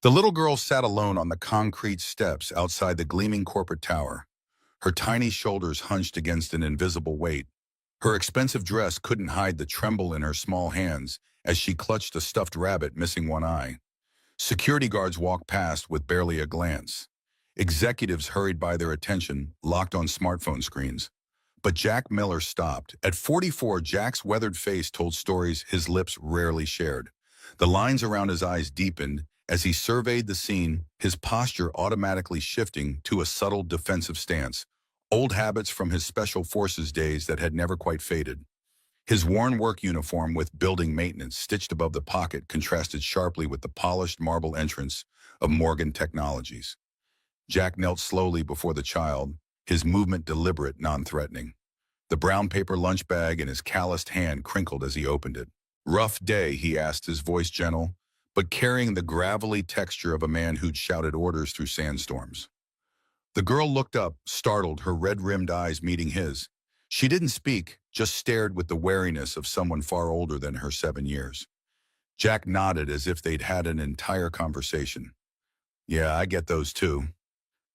The little girl sat alone on the concrete steps outside the gleaming corporate tower, her tiny shoulders hunched against an invisible weight. Her expensive dress couldn't hide the tremble in her small hands as she clutched a stuffed rabbit missing one eye. Security guards walked past with barely a glance. Executives hurried by their attention, locked on smartphone screens. But Jack Miller stopped. At 44, Jack's weathered face told stories his lips rarely shared. The lines around his eyes deepened as he surveyed the scene, his posture automatically shifting to a subtle defensive stance, old habits from his special forces days that had never quite faded. His worn work uniform with building maintenance stitched above the pocket contrasted sharply with the polished marble entrance of Morgan Technologies. Jack knelt slowly before the child, his movement deliberate, non-threatening. The brown paper lunch bag in his calloused hand crinkled as he opened it. "Rough day," he asked, his voice gentle, but carrying the gravelly texture of a man who'd shouted orders through sandstorms. The girl looked up, startled, her red-rimmed eyes meeting his. She didn't speak, just stared with the wariness of someone far older than her 7 years. Jack nodded as if they'd had an entire conversation. "Yeah, I get those too."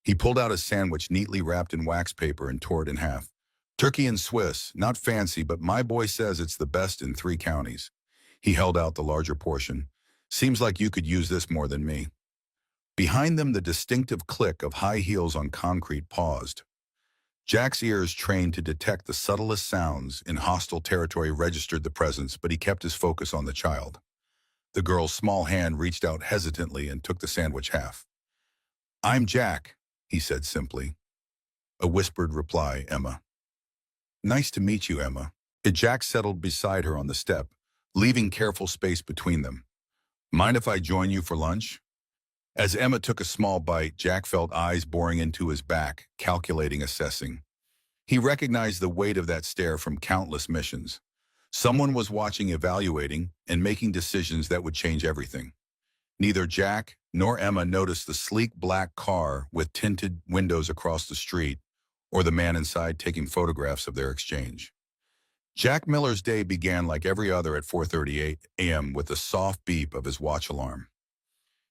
He pulled out a sandwich neatly wrapped in wax paper and tore it in half. "Turkey and Swiss, not fancy, but my boy says it's the best in 3 counties." He held out the larger portion. "Seems like you could use this more than me." Behind them, the distinctive click of high heels on concrete paused. Jack's ears, trained to detect the subtlest sounds in hostile territory, registered the presence, but he kept his focus on the child. The girl's small hand reached out hesitantly and took the sandwich half. "I'm Jack," he said simply. A whispered reply, "Emma." "Nice to meet you, Emma." Jack settled beside her on the step, leaving careful space between them. "Mind if I join you for lunch?" As Emma took a small bite, Jack felt eyes boring into his back, calculating, assessing. He recognized the weight of that stare from countless missions. Someone was watching, evaluating, and making decisions that would change everything. Neither Jack nor Emma noticed the sleek black car with tinted windows across the street, or the man inside taking photographs of their exchange. Jack Miller's day began like every other at 4:38 a.m. with the soft beep of his watch alarm.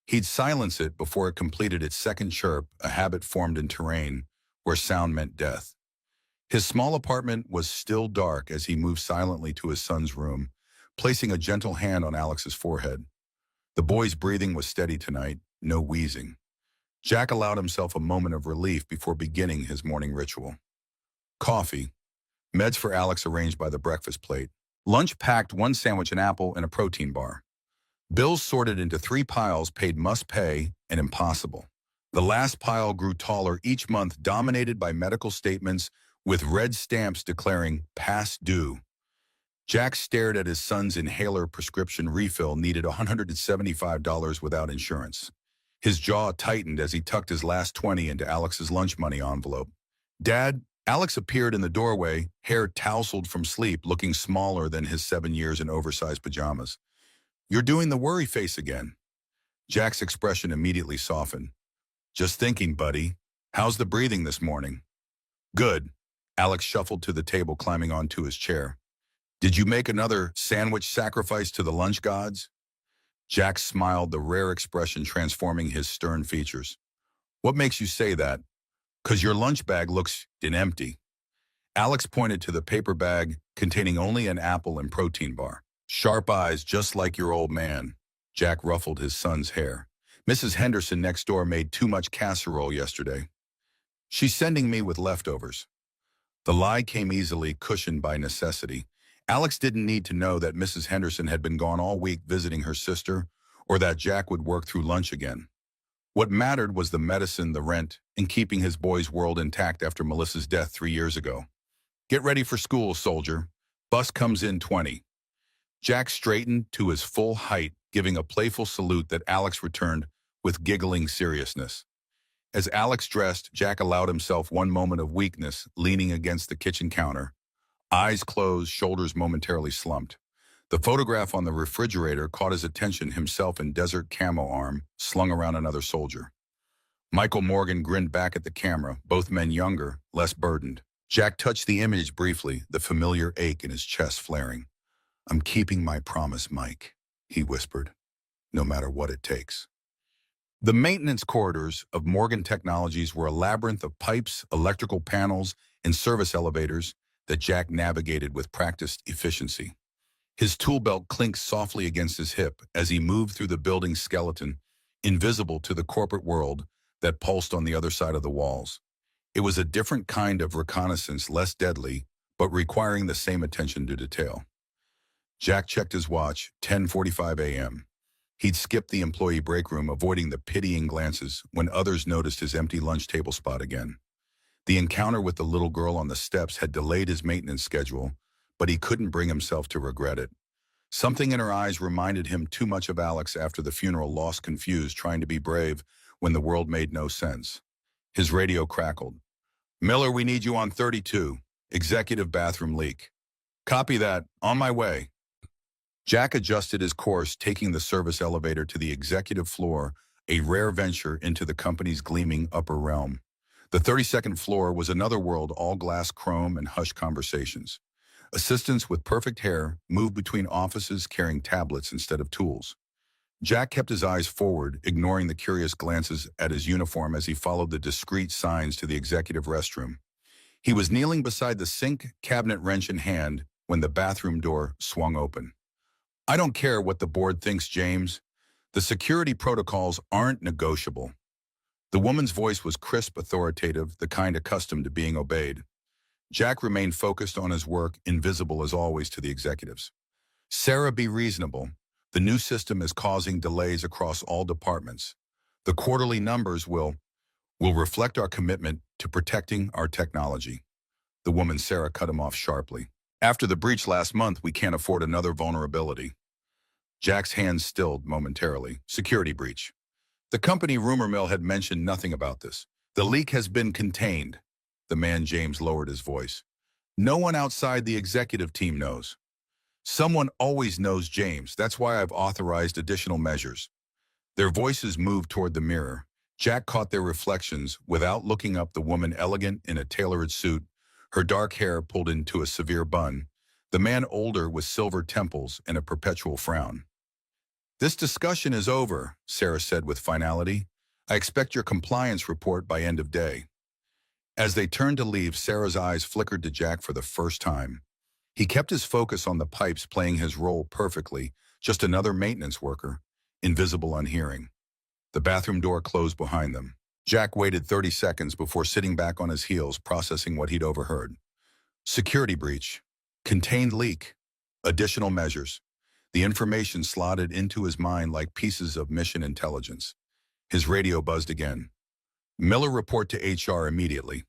He'd silence it before it completed its second chirp, a habit formed in terrain where sound meant death. His small apartment was still dark as he moved silently to his son's room, placing a gentle hand on Alex's forehead. The boy's breathing was steady tonight, no wheezing. Jack allowed himself a moment of relief before beginning his morning ritual. Coffee. Meds for Alex arranged by the breakfast plate. Lunch packed, 1 sandwich, an apple, and a protein bar. Bills sorted into 3 piles, paid, must pay, and impossible. The last pile grew taller each month, dominated by medical statements with red stamps declaring past due. Jack stared at his son's inhaler prescription refill, needed $175 without insurance. His jaw tightened as he tucked his last 20 into Alex's lunch money envelope. "Dad," Alex appeared in the doorway, hair tousled from sleep, looking smaller than his 7 years in oversized pajamas. "You're doing the worry face again." Jack's expression immediately softened. "Just thinking, buddy. How's the breathing this morning?" "Good." Alex shuffled to the table, climbing onto his chair. "Did you make another sandwich sacrifice to the lunch gods?" Jack smiled, the rare expression transforming his stern features. "What makes you say that?" "'Cause your lunch bag looks empty." Alex pointed to the paper bag containing only an apple and protein bar. "Sharp eyes, just like your old man." Jack ruffled his son's hair. "Mrs. Henderson next door made too much casserole yesterday. She's sending me with leftovers." The lie came easily, cushioned by necessity. Alex didn't need to know that Mrs. Henderson had been gone all week visiting her sister, or that Jack would work through lunch again. What mattered was the medicine, the rent, and keeping his boy's world intact after Melissa's death 3 years ago. "Get ready for school, soldier. Bus comes in 20. Jack straightened to his full height, giving a playful salute that Alex returned with giggling seriousness. As Alex dressed, Jack allowed himself one moment of weakness, leaning against the kitchen counter. Eyes closed, shoulders momentarily slumped. The photograph on the refrigerator caught his attention, himself in desert camo arm, slung around another soldier. Michael Morgan grinned back at the camera, both men younger, less burdened. Jack touched the image briefly, the familiar ache in his chest flaring. "I'm keeping my promise, Mike," he whispered, "no matter what it takes." The maintenance corridors of Morgan Technologies were a labyrinth of pipes, electrical panels, and service elevators that Jack navigated with practiced efficiency. His tool belt clinked softly against his hip as he moved through the building's skeleton, invisible to the corporate world that pulsed on the other side of the walls. It was a different kind of reconnaissance, less deadly, but requiring the same attention to detail. Jack checked his watch, 10:45 a.m. He'd skipped the employee break room, avoiding the pitying glances when others noticed his empty lunch table spot again. The encounter with the little girl on the steps had delayed his maintenance schedule, but he couldn't bring himself to regret it. Something in her eyes reminded him too much of Alex after the funeral, lost confused, trying to be brave when the world made no sense. His radio crackled. "Miller, we need you on 32. Executive bathroom leak." "Copy that. On my way." Jack adjusted his course, taking the service elevator to the executive floor, a rare venture into the company's gleaming upper realm. The 32nd floor was another world, all glass, chrome, and hushed conversations. Assistants with perfect hair moved between offices carrying tablets instead of tools. Jack kept his eyes forward, ignoring the curious glances at his uniform as he followed the discreet signs to the executive restroom. He was kneeling beside the sink, cabinet wrench in hand, when the bathroom door swung open. "I don't care what the board thinks, James. The security protocols aren't negotiable." The woman's voice was crisp, authoritative, the kind accustomed to being obeyed. Jack remained focused on his work, invisible as always to the executives. "Sarah, be reasonable. The new system is causing delays across all departments. The quarterly numbers will reflect our commitment to protecting our technology." The woman, Sarah, cut him off sharply. "After the breach last month, we can't afford another vulnerability." Jack's hands stilled momentarily. "Security breach." The company rumor mill had mentioned nothing about this. "The leak has been contained." The man, James, lowered his voice. "No one outside the executive team knows." "Someone always knows, James. That's why I've authorized additional measures." Their voices moved toward the mirror. Jack caught their reflections without looking up. The woman, elegant in a tailored suit, her dark hair pulled into a severe bun. The man, older, with silver temples and a perpetual frown. "This discussion is over," Sarah said with finality. "I expect your compliance report by end of day." As they turned to leave, Sarah's eyes flickered to Jack for the first time. He kept his focus on the pipes, playing his role perfectly, just another maintenance worker, invisible, unhearing. The bathroom door closed behind them. Jack waited 30 seconds before sitting back on his heels, processing what he'd overheard. Security breach. Contained leak. Additional measures. The information slotted into his mind like pieces of mission intelligence. His radio buzzed again. "Miller, report to HR immediately."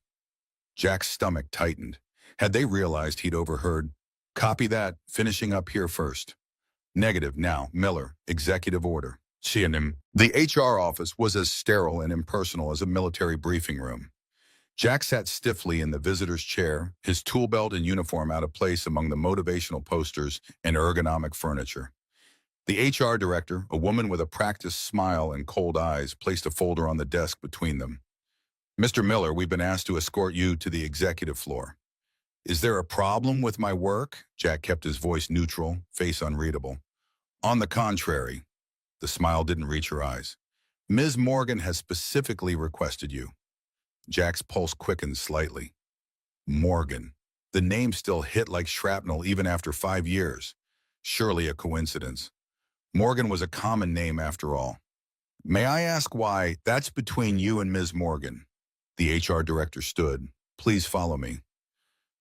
Jack's stomach tightened. Had they realized he'd overheard? "Copy that. Finishing up here first." "Negative. Now, Miller, executive order." The HR office was as sterile and impersonal as a military briefing room. Jack sat stiffly in the visitor's chair, his tool belt and uniform out of place among the motivational posters and ergonomic furniture. The HR director, a woman with a practiced smile and cold eyes, placed a folder on the desk between them. "Mr. Miller, we've been asked to escort you to the executive floor." "Is there a problem with my work?" Jack kept his voice neutral, face unreadable. "On the contrary." The smile didn't reach her eyes. "Ms. Morgan has specifically requested you." Jack's pulse quickened slightly. Morgan. The name still hit like shrapnel even after 5 years. Surely a coincidence. Morgan was a common name after all. "May I ask why?" "That's between you and Ms. Morgan." The HR director stood. "Please follow me."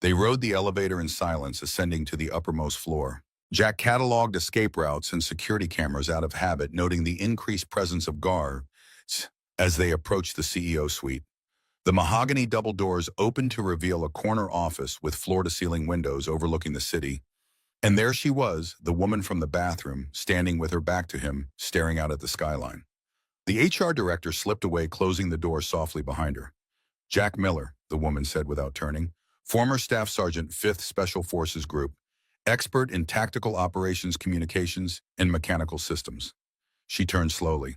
They rode the elevator in silence, ascending to the uppermost floor. Jack cataloged escape routes and security cameras out of habit, noting the increased presence of guards as they approached the CEO suite. The mahogany double doors opened to reveal a corner office with floor-to-ceiling windows overlooking the city. And there she was, the woman from the bathroom, standing with her back to him, staring out at the skyline. The HR director slipped away, closing the door softly behind her. "Jack Miller," the woman said without turning, "former Staff Sergeant, 5th Special Forces Group, expert in tactical operations, communications, and mechanical systems." She turned slowly.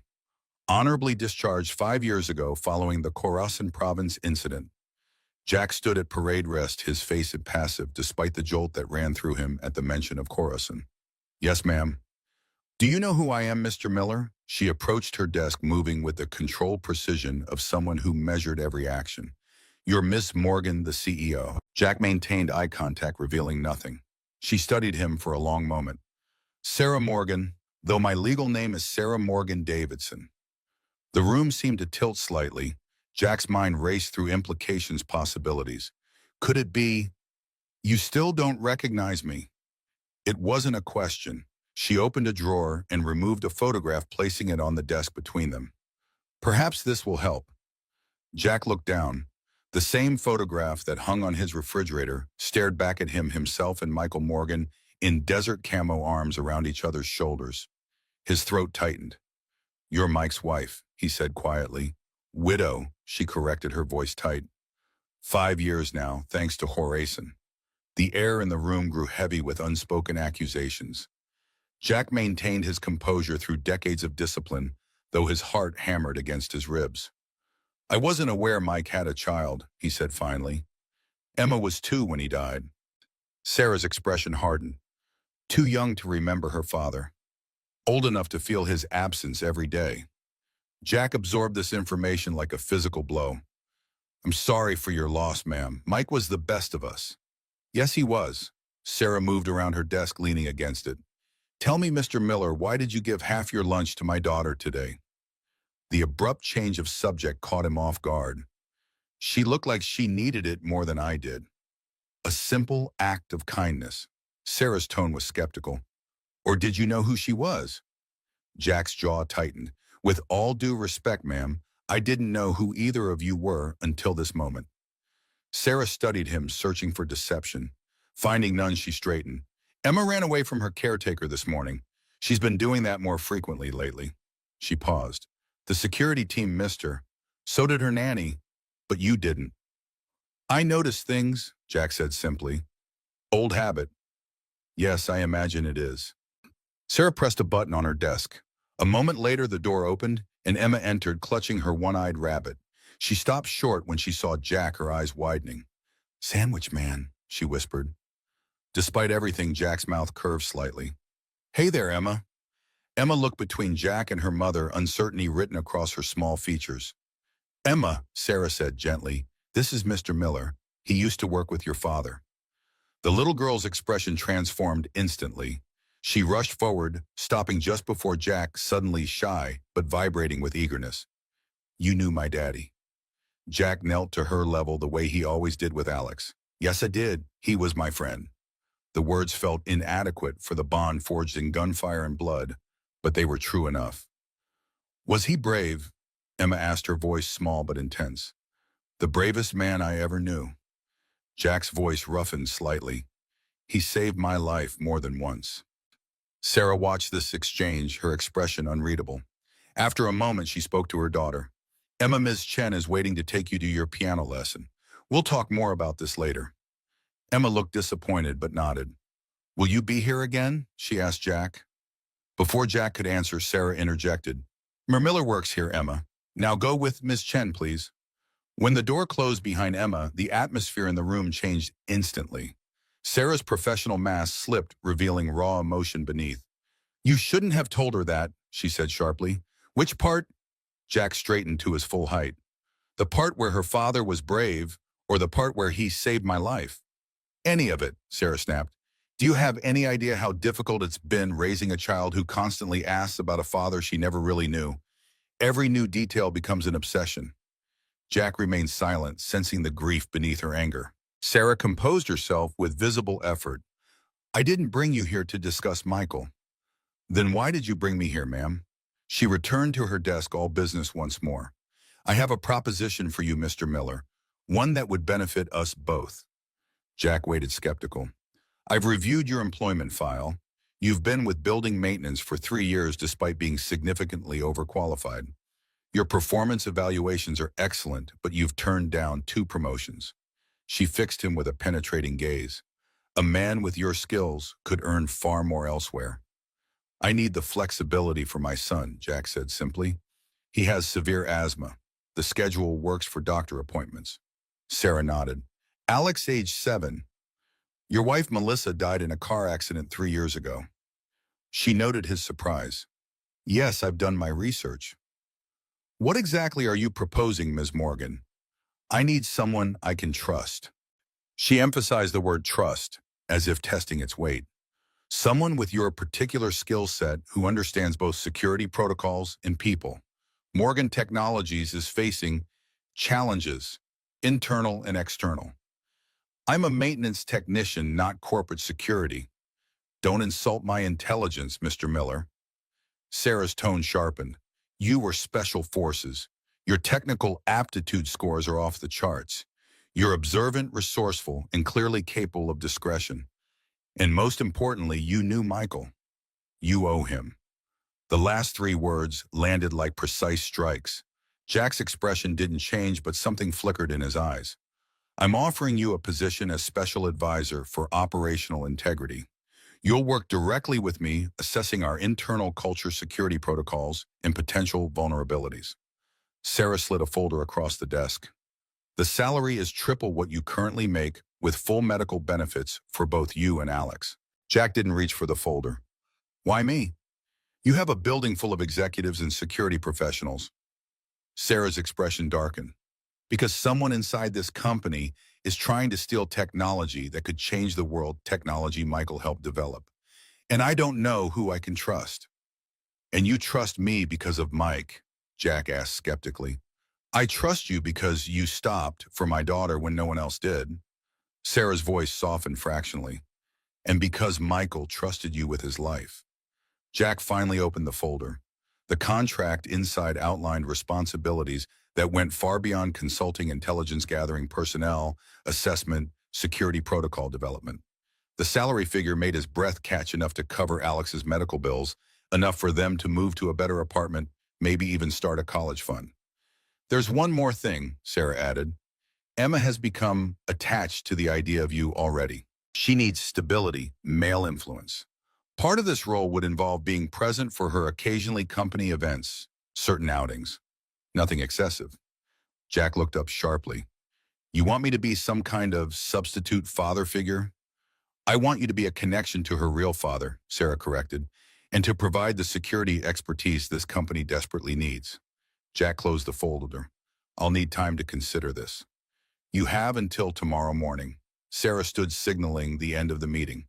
"Honorably discharged 5 years ago following the Khorasan province incident." Jack stood at parade rest, his face impassive despite the jolt that ran through him at the mention of Khorasan. "Yes, ma'am." "Do you know who I am, Mr. Miller?" She approached her desk, moving with the controlled precision of someone who measured every action. "You're Miss Morgan, the CEO." Jack maintained eye contact, revealing nothing. She studied him for a long moment. "Sarah Morgan, though my legal name is Sarah Morgan Davidson." The room seemed to tilt slightly. Jack's mind raced through implications, possibilities. Could it be, "You still don't recognize me"? It wasn't a question. She opened a drawer and removed a photograph, placing it on the desk between them. "Perhaps this will help." Jack looked down. The same photograph that hung on his refrigerator stared back at him, himself and Michael Morgan in desert camo, arms around each other's shoulders. His throat tightened. "You're Mike's wife," he said quietly. "Widow," she corrected, her voice tight. 5 years now, thanks to Horacen." The air in the room grew heavy with unspoken accusations. Jack maintained his composure through decades of discipline, though his heart hammered against his ribs. "I wasn't aware Mike had a child," he said finally. "Emma was 2 when he died." Sarah's expression hardened. Too young to remember her father. Old enough to feel his absence every day. Jack absorbed this information like a physical blow. "I'm sorry for your loss, ma'am. Mike was the best of us." "Yes, he was." Sarah moved around her desk, leaning against it. "Tell me, Mr. Miller, why did you give half your lunch to my daughter today?" The abrupt change of subject caught him off guard. She looked like she needed it more than I did. A simple act of kindness. Sarah's tone was skeptical. "Or did you know who she was?" Jack's jaw tightened. "With all due respect, ma'am, I didn't know who either of you were until this moment." Sarah studied him, searching for deception. Finding none, she straightened. "Emma ran away from her caretaker this morning. She's been doing that more frequently lately." She paused. "The security team missed her. So did her nanny. But you didn't." "I noticed things," Jack said simply. "Old habit." "Yes, I imagine it is." Sarah pressed a button on her desk. A moment later, the door opened, and Emma entered, clutching her one-eyed rabbit. She stopped short when she saw Jack, her eyes widening. "Sandwich man," she whispered. Despite everything, Jack's mouth curved slightly. "Hey there, Emma." Emma looked between Jack and her mother, uncertainty written across her small features. "Emma," Sarah said gently, "this is Mr. Miller. He used to work with your father." The little girl's expression transformed instantly. She rushed forward, stopping just before Jack, suddenly shy but vibrating with eagerness. "You knew my daddy." Jack knelt to her level the way he always did with Alex. "Yes, I did. He was my friend." The words felt inadequate for the bond forged in gunfire and blood, but they were true enough. "Was he brave?" Emma asked, her voice small but intense. "The bravest man I ever knew." Jack's voice roughened slightly. "He saved my life more than once." Sarah watched this exchange, her expression unreadable. After a moment, she spoke to her daughter. "Emma, Ms. Chen is waiting to take you to your piano lesson. We'll talk more about this later." Emma looked disappointed but nodded. "Will you be here again?" she asked Jack. Before Jack could answer, Sarah interjected. "Miller works here, Emma. Now go with Ms. Chen, please." When the door closed behind Emma, the atmosphere in the room changed instantly. Sarah's professional mask slipped, revealing raw emotion beneath. "You shouldn't have told her that," she said sharply. "Which part?" Jack straightened to his full height. "The part where her father was brave, or the part where he saved my life?" "Any of it," Sarah snapped. "Do you have any idea how difficult it's been raising a child who constantly asks about a father she never really knew? Every new detail becomes an obsession." Jack remained silent, sensing the grief beneath her anger. Sarah composed herself with visible effort. "I didn't bring you here to discuss Michael." "Then why did you bring me here, ma'am?" She returned to her desk, all business once more. "I have a proposition for you, Mr. Miller, one that would benefit us both." Jack waited, skeptical. "I've reviewed your employment file. You've been with building maintenance for 3 years despite being significantly overqualified. Your performance evaluations are excellent, but you've turned down 2 promotions." She fixed him with a penetrating gaze. "A man with your skills could earn far more elsewhere." "I need the flexibility for my son," Jack said simply. "He has severe asthma. The schedule works for doctor appointments." Sarah nodded. "Alex, age 7. Your wife Melissa died in a car accident 3 years ago." She noted his surprise. Yes, I've done my research. What exactly are you proposing, Ms. Morgan? I need someone I can trust. She emphasized the word trust, as if testing its weight. Someone with your particular skill set who understands both security protocols and people. Morgan Technologies is facing challenges, internal and external. I'm a maintenance technician, not corporate security. Don't insult my intelligence, Mr. Miller. Sarah's tone sharpened. You were special forces. Your technical aptitude scores are off the charts. You're observant, resourceful, and clearly capable of discretion. And most importantly, you knew Michael. You owe him. The last three words landed like precise strikes. Jack's expression didn't change, but something flickered in his eyes. I'm offering you a position as special advisor for operational integrity. You'll work directly with me, assessing our internal culture security protocols and potential vulnerabilities. Sarah slid a folder across the desk. The salary is triple what you currently make, with full medical benefits for both you and Alex. Jack didn't reach for the folder. Why me? You have a building full of executives and security professionals. Sarah's expression darkened. Because someone inside this company is trying to steal technology that could change the world, technology Michael helped develop. And I don't know who I can trust. And you trust me because of Mike? Jack asked skeptically. I trust you because you stopped for my daughter when no one else did. Sarah's voice softened fractionally. And because Michael trusted you with his life. Jack finally opened the folder. The contract inside outlined responsibilities that went far beyond consulting, intelligence gathering, personnel, assessment, security protocol development. The salary figure made his breath catch, enough to cover Alex's medical bills, enough for them to move to a better apartment, maybe even start a college fund. There's one more thing, Sarah added. Emma has become attached to the idea of you already. She needs stability, male influence. Part of this role would involve being present for her occasionally company events, certain outings. Nothing excessive. Jack looked up sharply. You want me to be some kind of substitute father figure? I want you to be a connection to her real father, Sarah corrected, and to provide the security expertise this company desperately needs. Jack closed the folder. I'll need time to consider this. You have until tomorrow morning. Sarah stood, signaling the end of the meeting.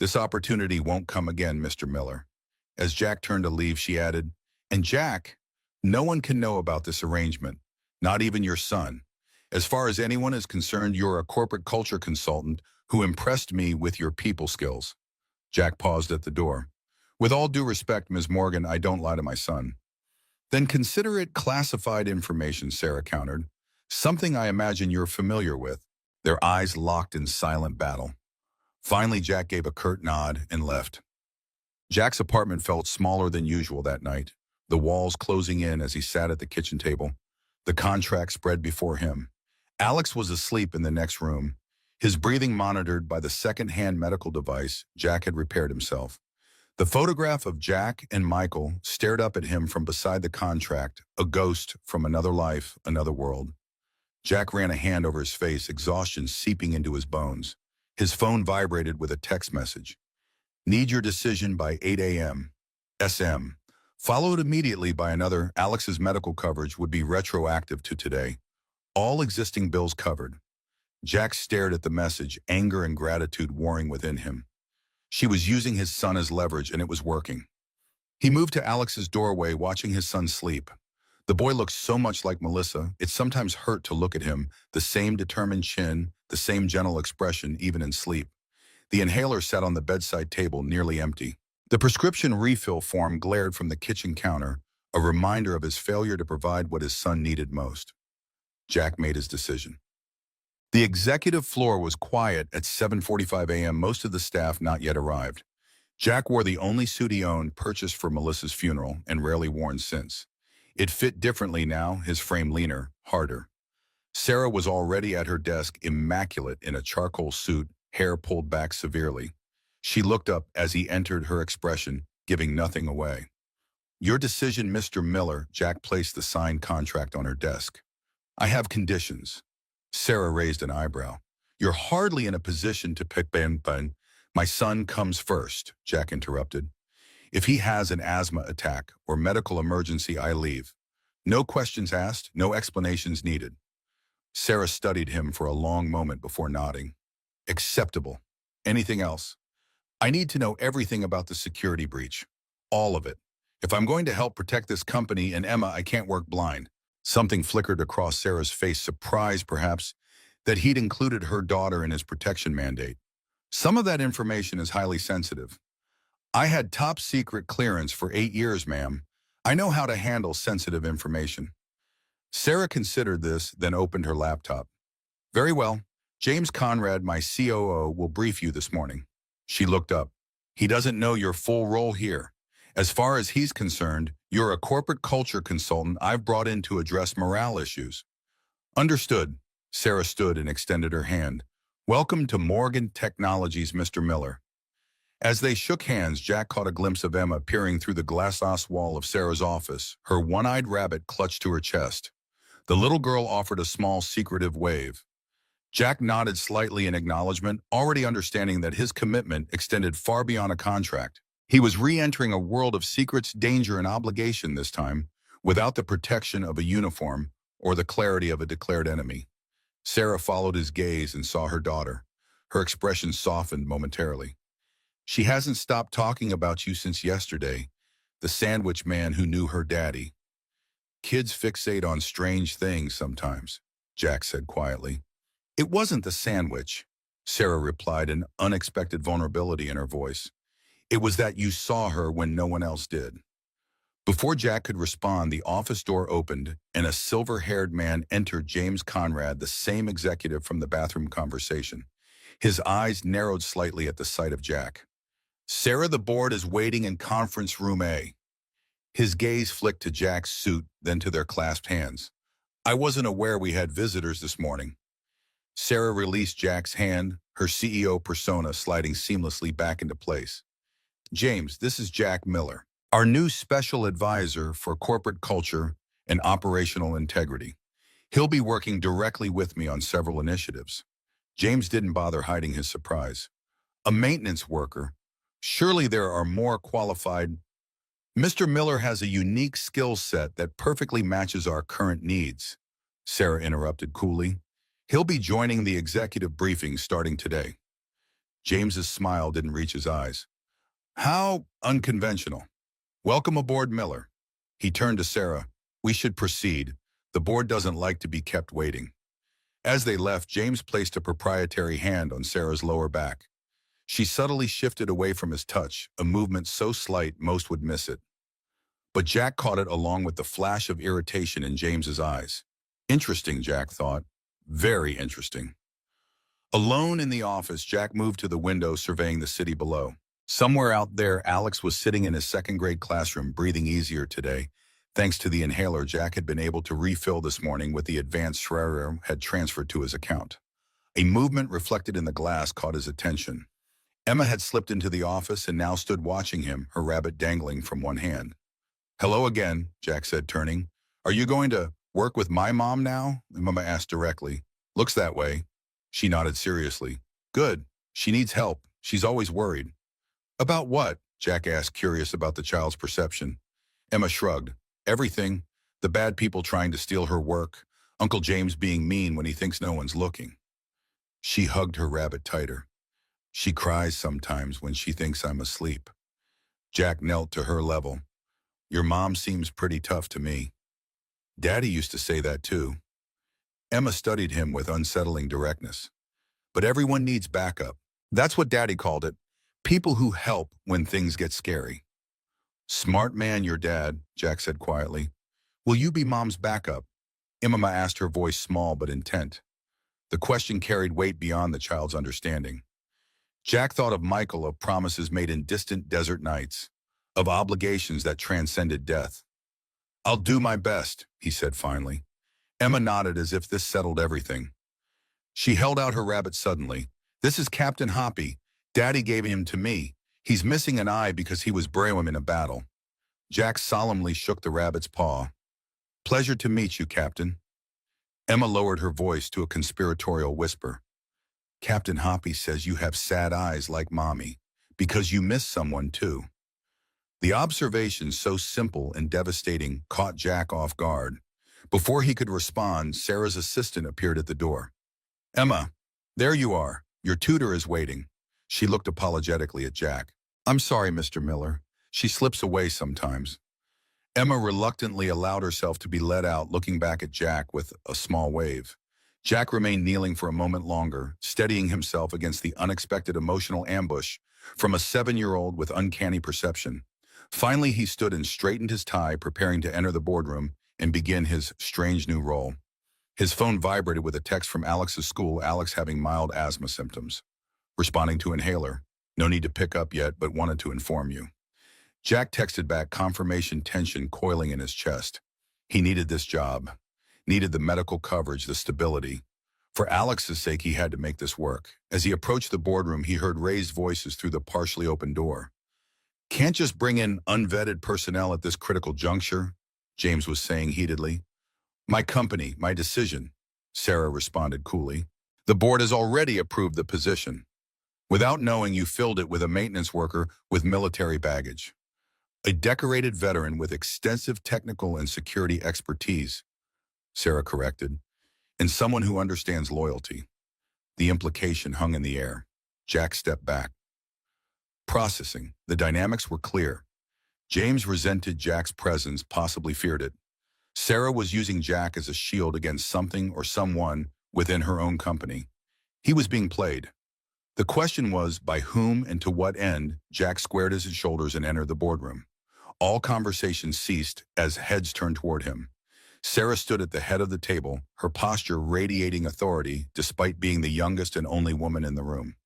This opportunity won't come again, Mr. Miller. As Jack turned to leave, she added, and Jack, no one can know about this arrangement, not even your son. As far as anyone is concerned, you're a corporate culture consultant who impressed me with your people skills. Jack paused at the door. With all due respect, Ms. Morgan, I don't lie to my son. Then consider it classified information, Sarah countered. Something I imagine you're familiar with. Their eyes locked in silent battle. Finally, Jack gave a curt nod and left. Jack's apartment felt smaller than usual that night, the walls closing in as he sat at the kitchen table. The contract spread before him. Alex was asleep in the next room, his breathing monitored by the second-hand medical device Jack had repaired himself. The photograph of Jack and Michael stared up at him from beside the contract, a ghost from another life, another world. Jack ran a hand over his face, exhaustion seeping into his bones. His phone vibrated with a text message. Need your decision by 8 a.m. SM. Followed immediately by another. Alex's medical coverage would be retroactive to today. All existing bills covered. Jack stared at the message, anger and gratitude warring within him. She was using his son as leverage, and it was working. He moved to Alex's doorway, watching his son sleep. The boy looked so much like Melissa, it sometimes hurt to look at him, the same determined chin, the same gentle expression, even in sleep. The inhaler sat on the bedside table, nearly empty. The prescription refill form glared from the kitchen counter, a reminder of his failure to provide what his son needed most. Jack made his decision. The executive floor was quiet at 7:45 a.m., most of the staff not yet arrived. Jack wore the only suit he owned, purchased for Melissa's funeral and rarely worn since. It fit differently now, his frame leaner, harder. Sarah was already at her desk, immaculate in a charcoal suit, hair pulled back severely. She looked up as he entered, her expression giving nothing away. Your decision, Mr. Miller. Jack placed the signed contract on her desk. I have conditions. Sarah raised an eyebrow. You're hardly in a position to pick Ben. My son comes first, Jack interrupted. If he has an asthma attack or medical emergency, I leave. No questions asked, no explanations needed. Sarah studied him for a long moment before nodding. Acceptable. Anything else? I need to know everything about the security breach. All of it. If I'm going to help protect this company and Emma, I can't work blind. Something flickered across Sarah's face, surprise perhaps, that he'd included her daughter in his protection mandate. Some of that information is highly sensitive. I had top secret clearance for 8 years, ma'am. I know how to handle sensitive information. Sarah considered this, then opened her laptop. Very well. James Conrad, my COO, will brief you this morning. She looked up. He doesn't know your full role here. As far as he's concerned, you're a corporate culture consultant I've brought in to address morale issues. Understood. Sarah stood and extended her hand. Welcome to Morgan Technologies, Mr. Miller. As they shook hands, Jack caught a glimpse of Emma peering through the glass wall of Sarah's office, her one-eyed rabbit clutched to her chest. The little girl offered a small, secretive wave. Jack nodded slightly in acknowledgement, already understanding that his commitment extended far beyond a contract. He was re-entering a world of secrets, danger, and obligation this time, without the protection of a uniform or the clarity of a declared enemy. Sarah followed his gaze and saw her daughter. Her expression softened momentarily. She hasn't stopped talking about you since yesterday, the sandwich man who knew her daddy. Kids fixate on strange things sometimes, Jack said quietly. It wasn't the sandwich, Sarah replied, an unexpected vulnerability in her voice. It was that you saw her when no one else did. Before Jack could respond, the office door opened and a silver-haired man entered. James Conrad, the same executive from the bathroom conversation. His eyes narrowed slightly at the sight of Jack. Sarah, the board is waiting in conference room A. His gaze flicked to Jack's suit, then to their clasped hands. I wasn't aware we had visitors this morning. Sarah released Jack's hand, her CEO persona sliding seamlessly back into place. James, this is Jack Miller, our new special advisor for corporate culture and operational integrity. He'll be working directly with me on several initiatives. James didn't bother hiding his surprise. A maintenance worker? Surely there are more qualified. Mr. Miller has a unique skill set that perfectly matches our current needs, Sarah interrupted coolly. He'll be joining the executive briefing starting today. James's smile didn't reach his eyes. How unconventional. Welcome aboard, Miller. He turned to Sarah. We should proceed. The board doesn't like to be kept waiting. As they left, James placed a proprietary hand on Sarah's lower back. She subtly shifted away from his touch, a movement so slight most would miss it. But Jack caught it along with the flash of irritation in James's eyes. Interesting, Jack thought. Very interesting. Alone in the office, Jack moved to the window surveying the city below. Somewhere out there, Alex was sitting in his second-grade classroom, breathing easier today, thanks to the inhaler Jack had been able to refill this morning with the advanced Schreier had transferred to his account. A movement reflected in the glass caught his attention. Emma had slipped into the office and now stood watching him, her rabbit dangling from one hand. Hello again, Jack said, turning. Are you going to work with my mom now? Emma asked directly. Looks that way. She nodded seriously. Good. She needs help. She's always worried. About what? Jack asked, curious about the child's perception. Emma shrugged. Everything. The bad people trying to steal her work. Uncle James being mean when he thinks no one's looking. She hugged her rabbit tighter. She cries sometimes when she thinks I'm asleep. Jack knelt to her level. Your mom seems pretty tough to me. Daddy used to say that too. Emma studied him with unsettling directness. But everyone needs backup. That's what Daddy called it. People who help when things get scary. Smart man, your dad, Jack said quietly. Will you be Mom's backup? Emma asked, her voice small but intent. The question carried weight beyond the child's understanding. Jack thought of Michael, of promises made in distant desert nights, of obligations that transcended death. I'll do my best, he said finally. Emma nodded as if this settled everything. She held out her rabbit suddenly. This is Captain Hoppy. Daddy gave him to me. He's missing an eye because he was brave in a battle. Jack solemnly shook the rabbit's paw. Pleasure to meet you, Captain. Emma lowered her voice to a conspiratorial whisper. Captain Hoppy says you have sad eyes like Mommy, because you miss someone too. The observation, so simple and devastating, caught Jack off guard. Before he could respond, Sarah's assistant appeared at the door. "Emma, there you are. Your tutor is waiting." She looked apologetically at Jack. "I'm sorry, Mr. Miller. She slips away sometimes." Emma reluctantly allowed herself to be led out, looking back at Jack with a small wave. Jack remained kneeling for a moment longer, steadying himself against the unexpected emotional ambush from a 7-year-old with uncanny perception. Finally, he stood and straightened his tie, preparing to enter the boardroom and begin his strange new role. His phone vibrated with a text from Alex's school, Alex having mild asthma symptoms. Responding to inhaler. No need to pick up yet, but wanted to inform you. Jack texted back, confirmation, tension coiling in his chest. He needed this job. Needed the medical coverage, the stability. For Alex's sake, he had to make this work. As he approached the boardroom, he heard raised voices through the partially open door. "Can't just bring in unvetted personnel at this critical juncture," James was saying heatedly. "My company, my decision," Sarah responded coolly. "The board has already approved the position. Without knowing, you filled it with a maintenance worker with military baggage. A decorated veteran with extensive technical and security expertise," Sarah corrected, "and someone who understands loyalty." The implication hung in the air. Jack stepped back. Processing. The dynamics were clear. James resented Jack's presence, possibly feared it. Sarah was using Jack as a shield against something or someone within her own company. He was being played. The question was, by whom and to what end? Jack squared his shoulders and entered the boardroom. All conversation ceased as heads turned toward him. Sarah stood at the head of the table, her posture radiating authority despite being the youngest and only woman in the room.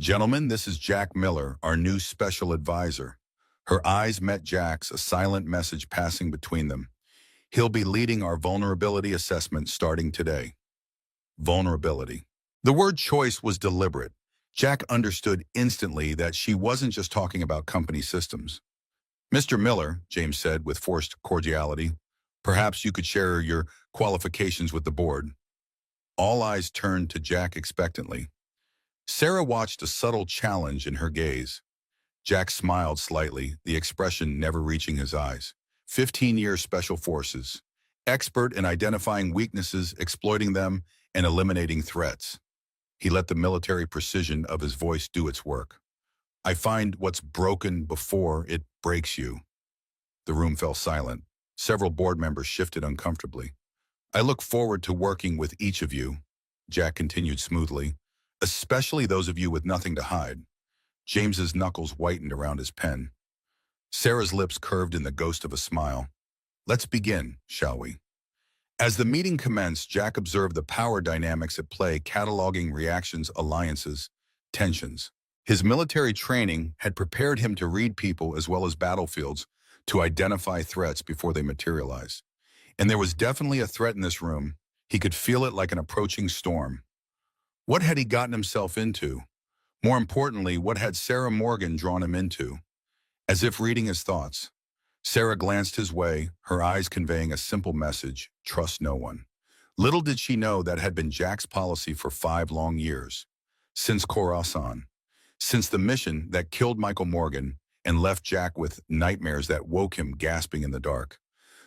"Gentlemen, this is Jack Miller, our new special advisor." Her eyes met Jack's, a silent message passing between them. "He'll be leading our vulnerability assessment starting today." Vulnerability. The word choice was deliberate. Jack understood instantly that she wasn't just talking about company systems. "Mr. Miller," James said with forced cordiality, "perhaps you could share your qualifications with the board." All eyes turned to Jack expectantly. Sarah watched a subtle challenge in her gaze. Jack smiled slightly, the expression never reaching his eyes. 15-year Special Forces. Expert in identifying weaknesses, exploiting them, and eliminating threats. He let the military precision of his voice do its work. "I find what's broken before it breaks you." The room fell silent. Several board members shifted uncomfortably. "I look forward to working with each of you," Jack continued smoothly, "especially those of you with nothing to hide." James's knuckles whitened around his pen. Sarah's lips curved in the ghost of a smile. "Let's begin, shall we?" As the meeting commenced, Jack observed the power dynamics at play, cataloging reactions, alliances, tensions. His military training had prepared him to read people as well as battlefields, to identify threats before they materialize. And there was definitely a threat in this room. He could feel it like an approaching storm. What had he gotten himself into? More importantly, what had Sarah Morgan drawn him into? As if reading his thoughts, Sarah glanced his way, her eyes conveying a simple message: trust no one. Little did she know that had been Jack's policy for 5 long years. Since Khorasan. Since the mission that killed Michael Morgan and left Jack with nightmares that woke him gasping in the dark.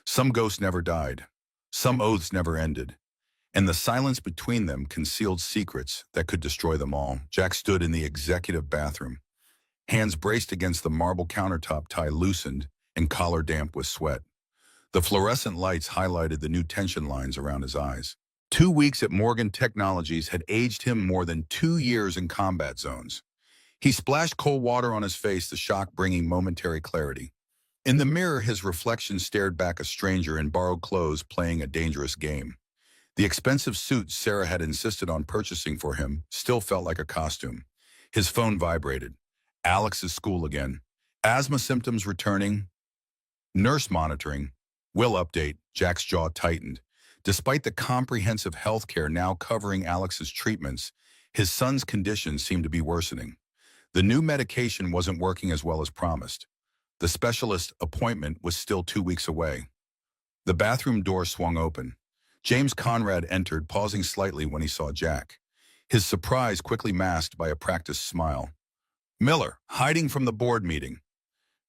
Some ghosts never died. Some oaths never ended. And the silence between them concealed secrets that could destroy them all. Jack stood in the executive bathroom. Hands braced against the marble countertop, tie loosened and collar damp with sweat. The fluorescent lights highlighted the new tension lines around his eyes. 2 weeks at Morgan Technologies had aged him more than 2 years in combat zones. He splashed cold water on his face, the shock bringing momentary clarity. In the mirror, his reflection stared back, a stranger in borrowed clothes playing a dangerous game. The expensive suit Sarah had insisted on purchasing for him still felt like a costume. His phone vibrated. Alex's school again. Asthma symptoms returning. Nurse monitoring. Will update. Jack's jaw tightened. Despite the comprehensive health care now covering Alex's treatments, his son's condition seemed to be worsening. The new medication wasn't working as well as promised. The specialist appointment was still 2 weeks away. The bathroom door swung open. James Conrad entered, pausing slightly when he saw Jack. His surprise quickly masked by a practiced smile. "Miller, hiding from the board meeting."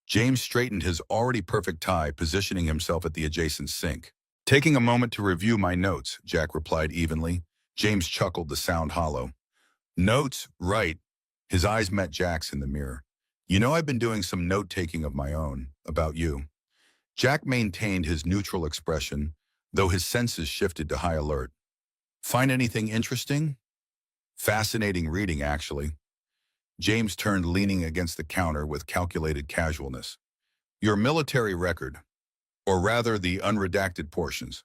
James straightened his already perfect tie, positioning himself at the adjacent sink. Taking a moment to review my notes, Jack replied evenly. James chuckled, the sound hollow. Notes? Right. His eyes met Jack's in the mirror. You know, I've been doing some note-taking of my own, about you. Jack maintained his neutral expression, though his senses shifted to high alert. Find anything interesting? Fascinating reading, actually. James turned, leaning against the counter with calculated casualness. Your military record, or rather the unredacted portions.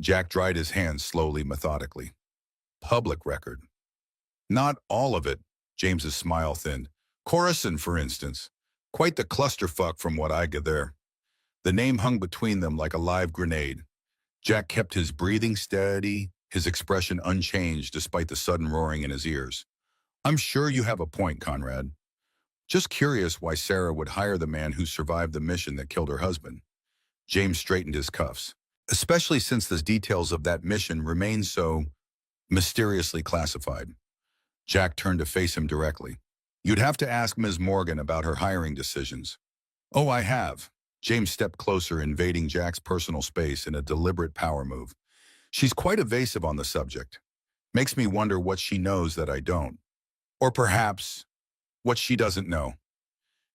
Jack dried his hands slowly, methodically. Public record. Not all of it, James's smile thinned. Coruscant, for instance. Quite the clusterfuck from what I gather. The name hung between them like a live grenade. Jack kept his breathing steady, his expression unchanged despite the sudden roaring in his ears. I'm sure you have a point, Conrad. Just curious why Sarah would hire the man who survived the mission that killed her husband. James straightened his cuffs, especially since the details of that mission remain so mysteriously classified. Jack turned to face him directly. You'd have to ask Ms. Morgan about her hiring decisions. Oh, I have. James stepped closer, invading Jack's personal space in a deliberate power move. She's quite evasive on the subject. Makes me wonder what she knows that I don't. Or perhaps, what she doesn't know.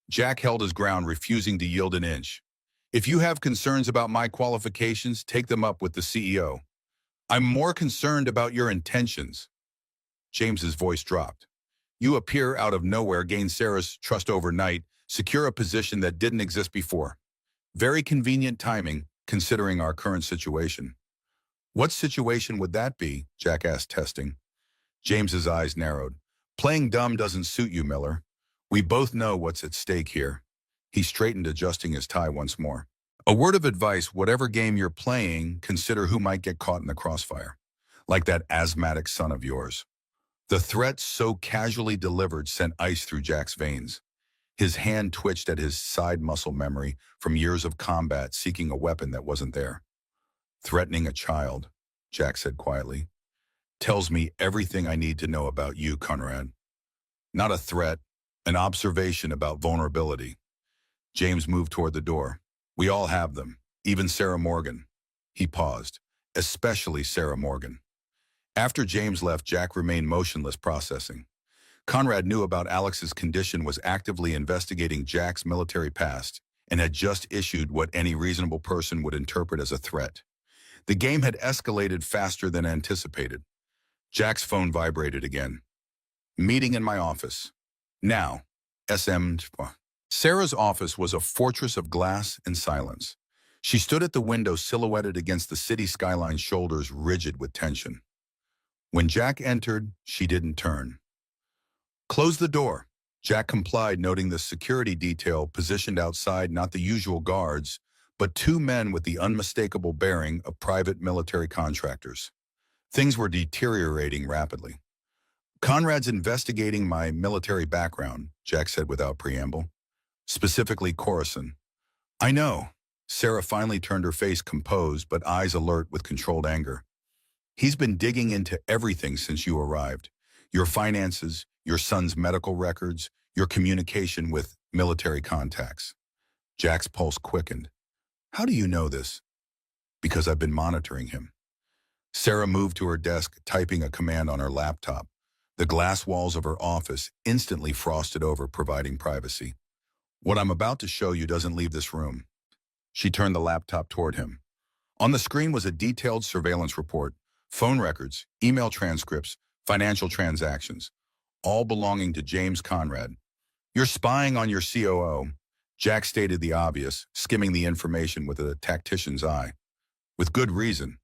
Jack held his ground, refusing to yield an inch. If you have concerns about my qualifications, take them up with the CEO. I'm more concerned about your intentions. James's voice dropped. You appear out of nowhere, gain Sarah's trust overnight, secure a position that didn't exist before. Very convenient timing, considering our current situation. What situation would that be? Jack asked, testing. James's eyes narrowed. Playing dumb doesn't suit you, Miller. We both know what's at stake here. He straightened, adjusting his tie once more. A word of advice, whatever game you're playing, consider who might get caught in the crossfire. Like that asthmatic son of yours. The threat so casually delivered sent ice through Jack's veins. His hand twitched at his side muscle memory from years of combat seeking a weapon that wasn't there. Threatening a child, Jack said quietly, tells me everything I need to know about you, Conrad. Not a threat, an observation about vulnerability. James moved toward the door. We all have them, even Sarah Morgan. He paused, especially Sarah Morgan. After James left, Jack remained motionless, processing. Conrad knew about Alex's condition, was actively investigating Jack's military past, and had just issued what any reasonable person would interpret as a threat. The game had escalated faster than anticipated. Jack's phone vibrated again. Meeting in my office. Now. SM. Sarah's office was a fortress of glass and silence. She stood at the window, silhouetted against the city skyline, shoulders rigid with tension. When Jack entered, she didn't turn. Close the door. Jack complied, noting the security detail positioned outside, not the usual guards, but two men with the unmistakable bearing of private military contractors. Things were deteriorating rapidly. Conrad's investigating my military background, Jack said without preamble. Specifically Coruscant. I know. Sarah finally turned, her face composed but eyes alert with controlled anger. He's been digging into everything since you arrived. Your finances, your son's medical records, your communication with military contacts. Jack's pulse quickened. How do you know this? Because I've been monitoring him. Sarah moved to her desk, typing a command on her laptop. The glass walls of her office instantly frosted over, providing privacy. What I'm about to show you doesn't leave this room. She turned the laptop toward him. On the screen was a detailed surveillance report, phone records, email transcripts, financial transactions, all belonging to James Conrad. You're spying on your COO. Jack stated the obvious, skimming the information with a tactician's eye. With good reason.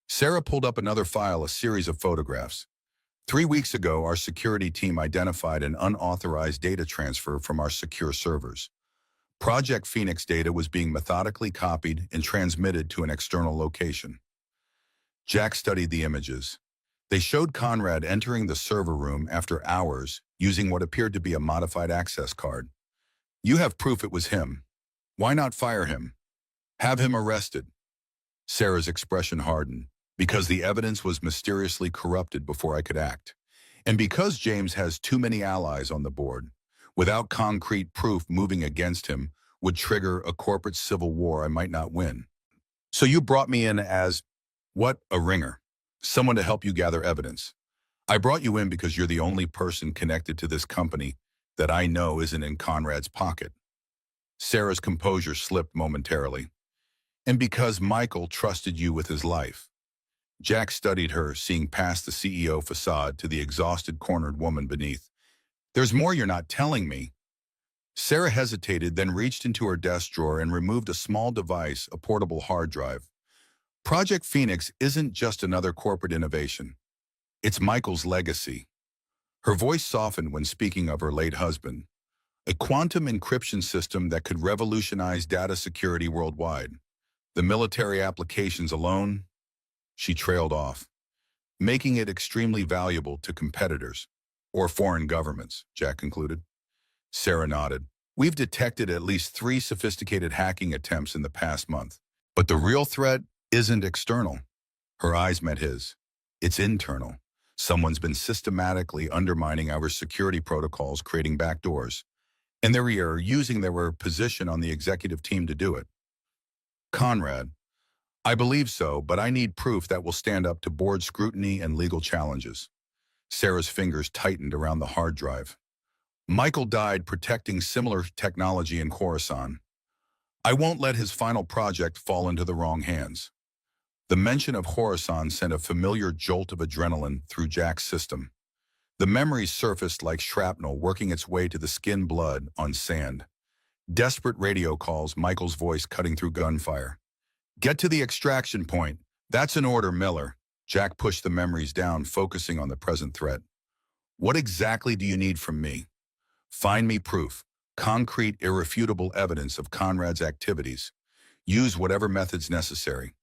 Sarah pulled up another file, a series of photographs. 3 weeks ago, our security team identified an unauthorized data transfer from our secure servers. Project Phoenix data was being methodically copied and transmitted to an external location. Jack studied the images. They showed Conrad entering the server room after hours using what appeared to be a modified access card. You have proof it was him. Why not fire him? Have him arrested. Sarah's expression hardened. Because the evidence was mysteriously corrupted before I could act. And because James has too many allies on the board. without concrete proof moving against him would trigger a corporate civil war I might not win. So you brought me in as, what, a ringer? Someone to help you gather evidence. I brought you in because you're the only person connected to this company that I know isn't in Conrad's pocket. Sarah's composure slipped momentarily. And because Michael trusted you with his life. Jack studied her, seeing past the CEO facade to the exhausted, cornered woman beneath. There's more you're not telling me. Sarah hesitated, then reached into her desk drawer and removed a small device, a portable hard drive. Project Phoenix isn't just another corporate innovation. It's Michael's legacy. Her voice softened when speaking of her late husband. A quantum encryption system that could revolutionize data security worldwide. The military applications alone, she trailed off, making it extremely valuable to competitors or foreign governments, Jack concluded. Sarah nodded. We've detected at least 3 sophisticated hacking attempts in the past month. But the real threat isn't external. Her eyes met his. It's internal. Someone's been systematically undermining our security protocols, creating backdoors. And they're using their position on the executive team to do it. Conrad, I believe so, but I need proof that will stand up to board scrutiny and legal challenges. Sarah's fingers tightened around the hard drive. Michael died protecting similar technology in Coruscant. I won't let his final project fall into the wrong hands. The mention of Coruscant sent a familiar jolt of adrenaline through Jack's system. The memories surfaced like shrapnel working its way to the skin blood on sand. Desperate radio calls, Michael's voice cutting through gunfire. Get to the extraction point. That's an order, Miller. Jack pushed the memories down, focusing on the present threat. What exactly do you need from me? Find me proof, concrete, irrefutable evidence of Conrad's activities. Use whatever methods necessary.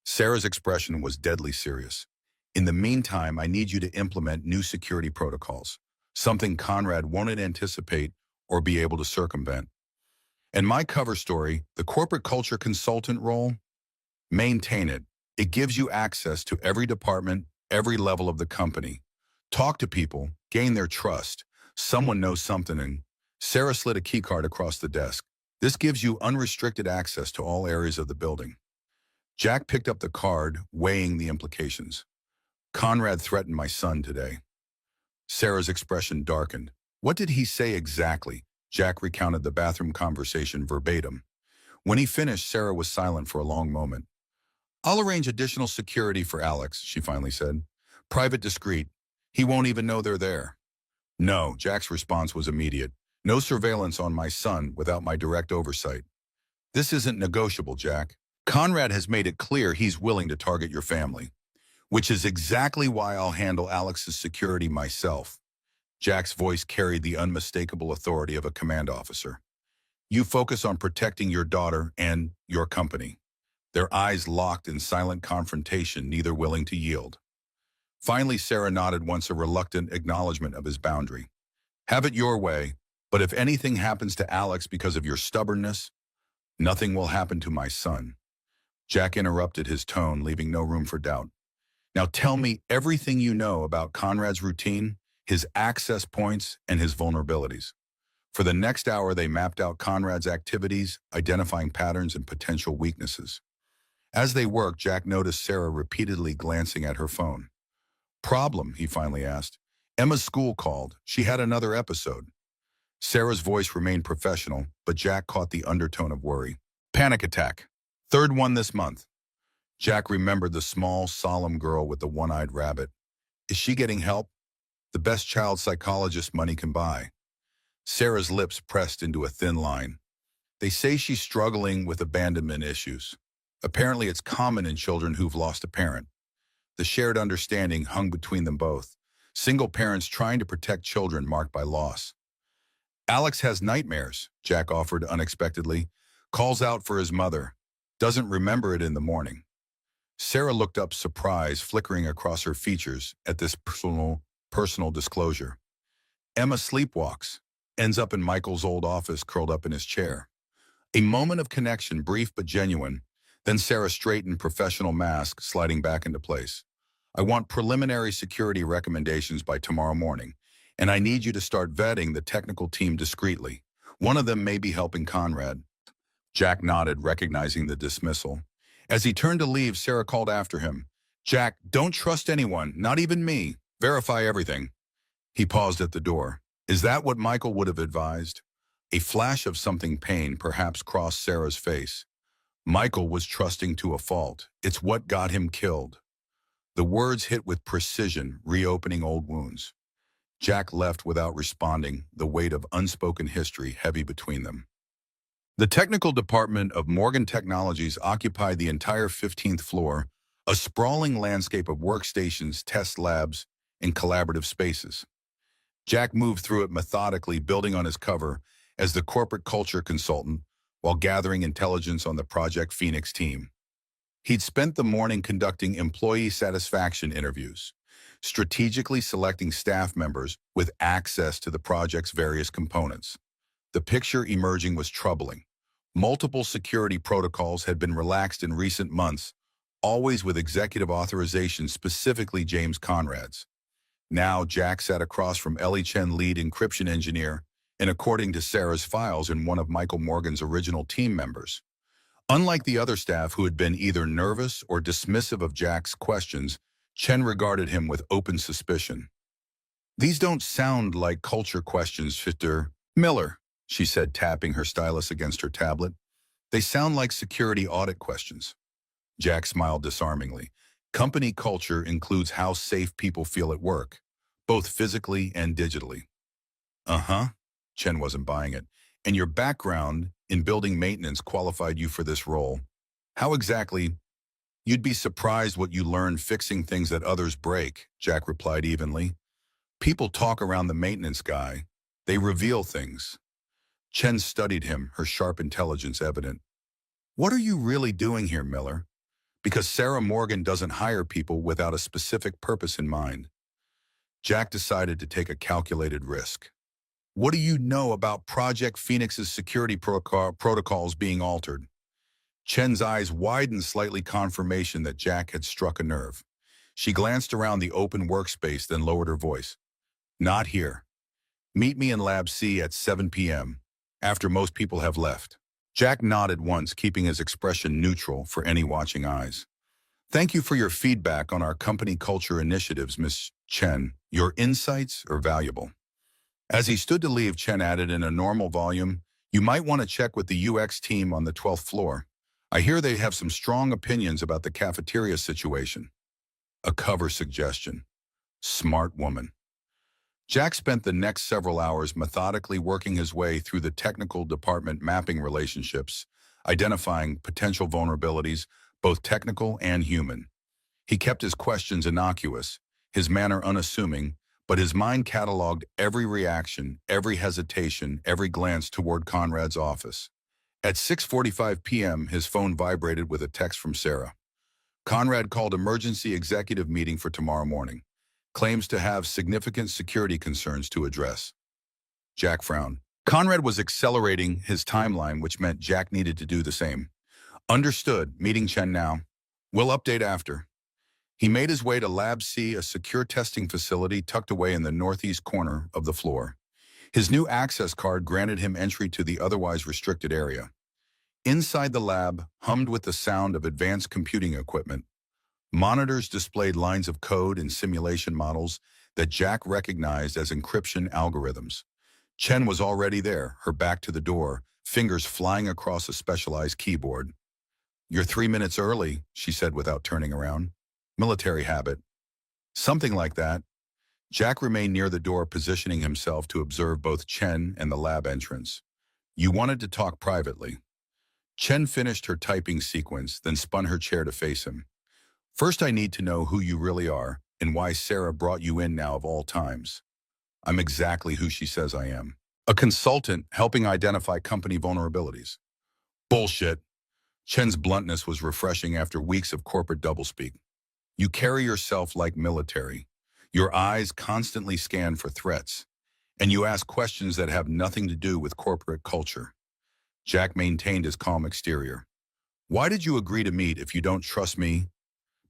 Sarah's expression was deadly serious. In the meantime, I need you to implement new security protocols, something Conrad won't anticipate or be able to circumvent. And my cover story, the corporate culture consultant role, maintain it. It gives you access to every department, every level of the company. Talk to people, gain their trust. Someone knows something, and Sarah slid a keycard across the desk. This gives you unrestricted access to all areas of the building. Jack picked up the card, weighing the implications. Conrad threatened my son today. Sarah's expression darkened. What did he say exactly? Jack recounted the bathroom conversation verbatim. When he finished, Sarah was silent for a long moment. I'll arrange additional security for Alex, she finally said. Private, discreet. He won't even know they're there. No, Jack's response was immediate. No surveillance on my son without my direct oversight. This isn't negotiable, Jack. Conrad has made it clear he's willing to target your family, which is exactly why I'll handle Alex's security myself. Jack's voice carried the unmistakable authority of a command officer. You focus on protecting your daughter and your company. Their eyes locked in silent confrontation, neither willing to yield. Finally, Sarah nodded once, a reluctant acknowledgement of his boundary. Have it your way, but if anything happens to Alex because of your stubbornness, nothing will happen to my son. Jack interrupted, his tone leaving no room for doubt. Now tell me everything you know about Conrad's routine, his access points, and his vulnerabilities. For the next hour, they mapped out Conrad's activities, identifying patterns and potential weaknesses. As they worked, Jack noticed Sarah repeatedly glancing at her phone. Problem, he finally asked. Emma's school called. She had another episode. Sarah's voice remained professional, but Jack caught the undertone of worry. Panic attack. 3rd one this month. Jack remembered the small, solemn girl with the one-eyed rabbit. Is she getting help? The best child psychologist money can buy. Sarah's lips pressed into a thin line. They say she's struggling with abandonment issues. Apparently it's common in children who've lost a parent. The shared understanding hung between them both. Single parents trying to protect children marked by loss. Alex has nightmares, Jack offered unexpectedly. Calls out for his mother. Doesn't remember it in the morning. Sarah looked up, surprise flickering across her features at this personal disclosure. Emma sleepwalks, ends up in Michael's old office curled up in his chair. A moment of connection, brief but genuine. Then Sarah straightened, professional mask sliding back into place. I want preliminary security recommendations by tomorrow morning. And I need you to start vetting the technical team discreetly. One of them may be helping Conrad. Jack nodded, recognizing the dismissal. As he turned to leave, Sarah called after him. Jack, don't trust anyone, not even me. Verify everything. He paused at the door. Is that what Michael would have advised? A flash of something pain perhaps crossed Sarah's face. Michael was trusting to a fault. It's what got him killed. The words hit with precision, reopening old wounds. Jack left without responding, the weight of unspoken history heavy between them. The technical department of Morgan Technologies occupied the entire 15th floor, a sprawling landscape of workstations, test labs, and collaborative spaces. Jack moved through it methodically, building on his cover as the corporate culture consultant while gathering intelligence on the Project Phoenix team. He'd spent the morning conducting employee satisfaction interviews, strategically selecting staff members with access to the project's various components. The picture emerging was troubling. Multiple security protocols had been relaxed in recent months, always with executive authorization, specifically James Conrad's. Now, Jack sat across from Ellie Chen, lead encryption engineer, and according to Sarah's files, in one of Michael Morgan's original team members. Unlike the other staff who had been either nervous or dismissive of Jack's questions, Chen regarded him with open suspicion. These don't sound like culture questions, Mr. Miller, she said, tapping her stylus against her tablet. They sound like security audit questions. Jack smiled disarmingly. Company culture includes how safe people feel at work, both physically and digitally. Uh-huh. Chen wasn't buying it. And your background in building maintenance qualified you for this role. How exactly? You'd be surprised what you learn fixing things that others break, Jack replied evenly. People talk around the maintenance guy. They reveal things. Chen studied him, her sharp intelligence evident. What are you really doing here, Miller? Because Sarah Morgan doesn't hire people without a specific purpose in mind. Jack decided to take a calculated risk. What do you know about Project Phoenix's security protocols being altered? Chen's eyes widened slightly, confirmation that Jack had struck a nerve. She glanced around the open workspace, then lowered her voice. Not here. Meet me in Lab C at 7 p.m., after most people have left. Jack nodded once, keeping his expression neutral for any watching eyes. Thank you for your feedback on our company culture initiatives, Miss Chen. Your insights are valuable. As he stood to leave, Chen added in a normal volume, you might want to check with the UX team on the 12th floor. I hear they have some strong opinions about the cafeteria situation. A cover suggestion. Smart woman. Jack spent the next several hours methodically working his way through the technical department, mapping relationships, identifying potential vulnerabilities, both technical and human. He kept his questions innocuous, his manner unassuming, but his mind cataloged every reaction, every hesitation, every glance toward Conrad's office. At 6:45 p.m., his phone vibrated with a text from Sarah. Conrad called emergency executive meeting for tomorrow morning. Claims to have significant security concerns to address. Jack frowned. Conrad was accelerating his timeline, which meant Jack needed to do the same. Understood. Meeting Chen now. We'll update after. He made his way to Lab C, a secure testing facility tucked away in the northeast corner of the floor. His new access card granted him entry to the otherwise restricted area. Inside the lab hummed with the sound of advanced computing equipment. Monitors displayed lines of code and simulation models that Jack recognized as encryption algorithms. Chen was already there, her back to the door, fingers flying across a specialized keyboard. You're 3 minutes early, she said without turning around. Military habit. Something like that. Jack remained near the door, positioning himself to observe both Chen and the lab entrance. You wanted to talk privately. Chen finished her typing sequence, then spun her chair to face him. First, I need to know who you really are and why Sarah brought you in now of all times. I'm exactly who she says I am. A consultant helping identify company vulnerabilities. Bullshit. Chen's bluntness was refreshing after weeks of corporate doublespeak. You carry yourself like military. Your eyes constantly scan for threats, and you ask questions that have nothing to do with corporate culture. Jack maintained his calm exterior. Why did you agree to meet if you don't trust me?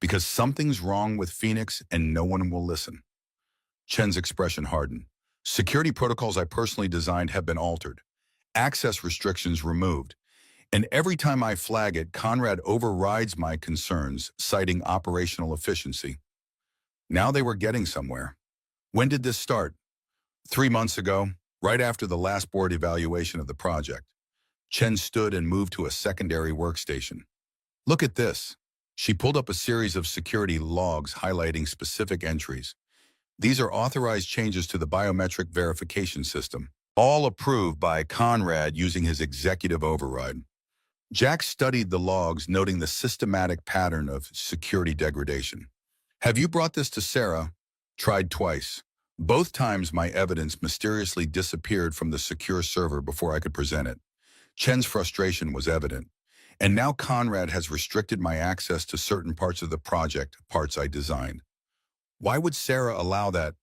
Because something's wrong with Phoenix and no one will listen. Chen's expression hardened. Security protocols I personally designed have been altered, access restrictions removed, and every time I flag it, Conrad overrides my concerns, citing operational efficiency. Now they were getting somewhere. When did this start? 3 months ago, right after the last board evaluation of the project. Chen stood and moved to a secondary workstation. Look at this. She pulled up a series of security logs highlighting specific entries. These are authorized changes to the biometric verification system, all approved by Conrad using his executive override. Jack studied the logs, noting the systematic pattern of security degradation. Have you brought this to Sarah? Tried twice. Both times my evidence mysteriously disappeared from the secure server before I could present it. Chen's frustration was evident. And now Conrad has restricted my access to certain parts of the project, parts I designed. Why would Sarah allow that?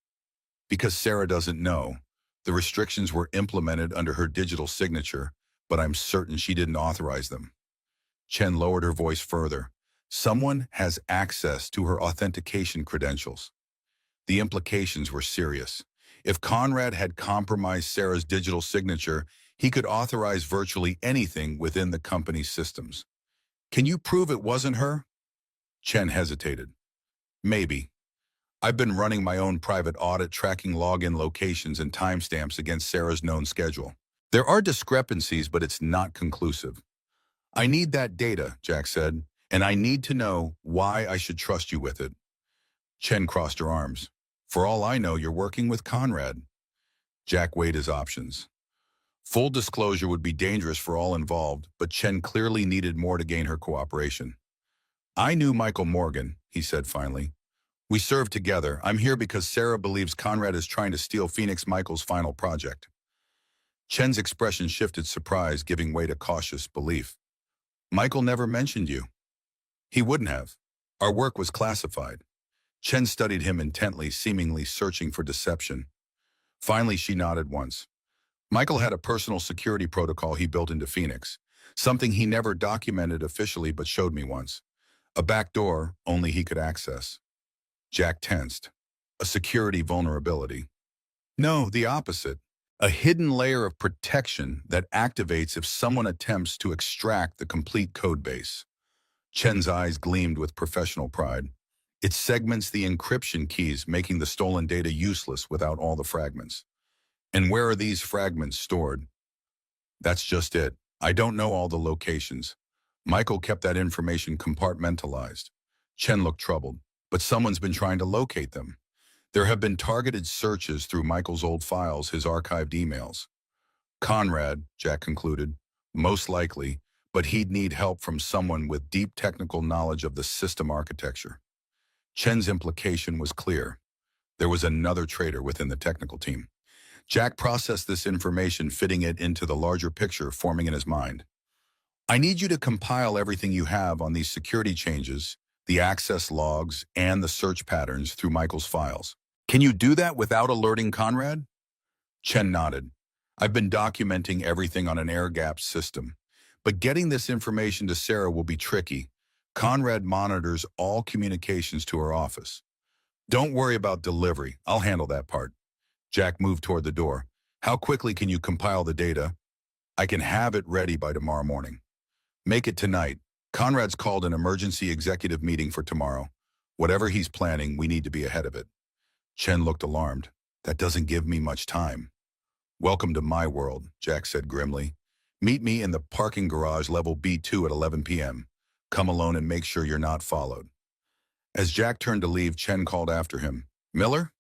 Because Sarah doesn't know. The restrictions were implemented under her digital signature, but I'm certain she didn't authorize them. Chen lowered her voice further. Someone has access to her authentication credentials. The implications were serious. If Conrad had compromised Sarah's digital signature, he could authorize virtually anything within the company's systems. Can you prove it wasn't her? Chen hesitated. Maybe. I've been running my own private audit tracking login locations and timestamps against Sarah's known schedule. There are discrepancies, but it's not conclusive. I need that data, Jack said, and I need to know why I should trust you with it. Chen crossed her arms. For all I know, you're working with Conrad. Jack weighed his options. Full disclosure would be dangerous for all involved, but Chen clearly needed more to gain her cooperation. I knew Michael Morgan, he said finally. We served together. I'm here because Sarah believes Conrad is trying to steal Phoenix Michael's final project. Chen's expression shifted surprise, giving way to cautious belief. Michael never mentioned you. He wouldn't have. Our work was classified. Chen studied him intently, seemingly searching for deception. Finally, she nodded once. Michael had a personal security protocol he built into Phoenix, something he never documented officially but showed me once. A back door only he could access. Jack tensed. A security vulnerability. No, the opposite. A hidden layer of protection that activates if someone attempts to extract the complete code base. Chen's eyes gleamed with professional pride. It segments the encryption keys, making the stolen data useless without all the fragments. And where are these fragments stored? That's just it. I don't know all the locations. Michael kept that information compartmentalized. Chen looked troubled. But someone's been trying to locate them. There have been targeted searches through Michael's old files, his archived emails. Conrad, Jack concluded, most likely, but he'd need help from someone with deep technical knowledge of the system architecture. Chen's implication was clear. There was another traitor within the technical team. Jack processed this information, fitting it into the larger picture forming in his mind. I need you to compile everything you have on these security changes, the access logs, and the search patterns through Michael's files. Can you do that without alerting Conrad? Chen nodded. I've been documenting everything on an air-gapped system, but getting this information to Sarah will be tricky. Conrad monitors all communications to her office. Don't worry about delivery. I'll handle that part. Jack moved toward the door. How quickly can you compile the data? I can have it ready by tomorrow morning. Make it tonight. Conrad's called an emergency executive meeting for tomorrow. Whatever he's planning, we need to be ahead of it. Chen looked alarmed. That doesn't give me much time. Welcome to my world, Jack said grimly. Meet me in the parking garage level B2 at 11 p.m. Come alone and make sure you're not followed. As Jack turned to leave, Chen called after him. Miller?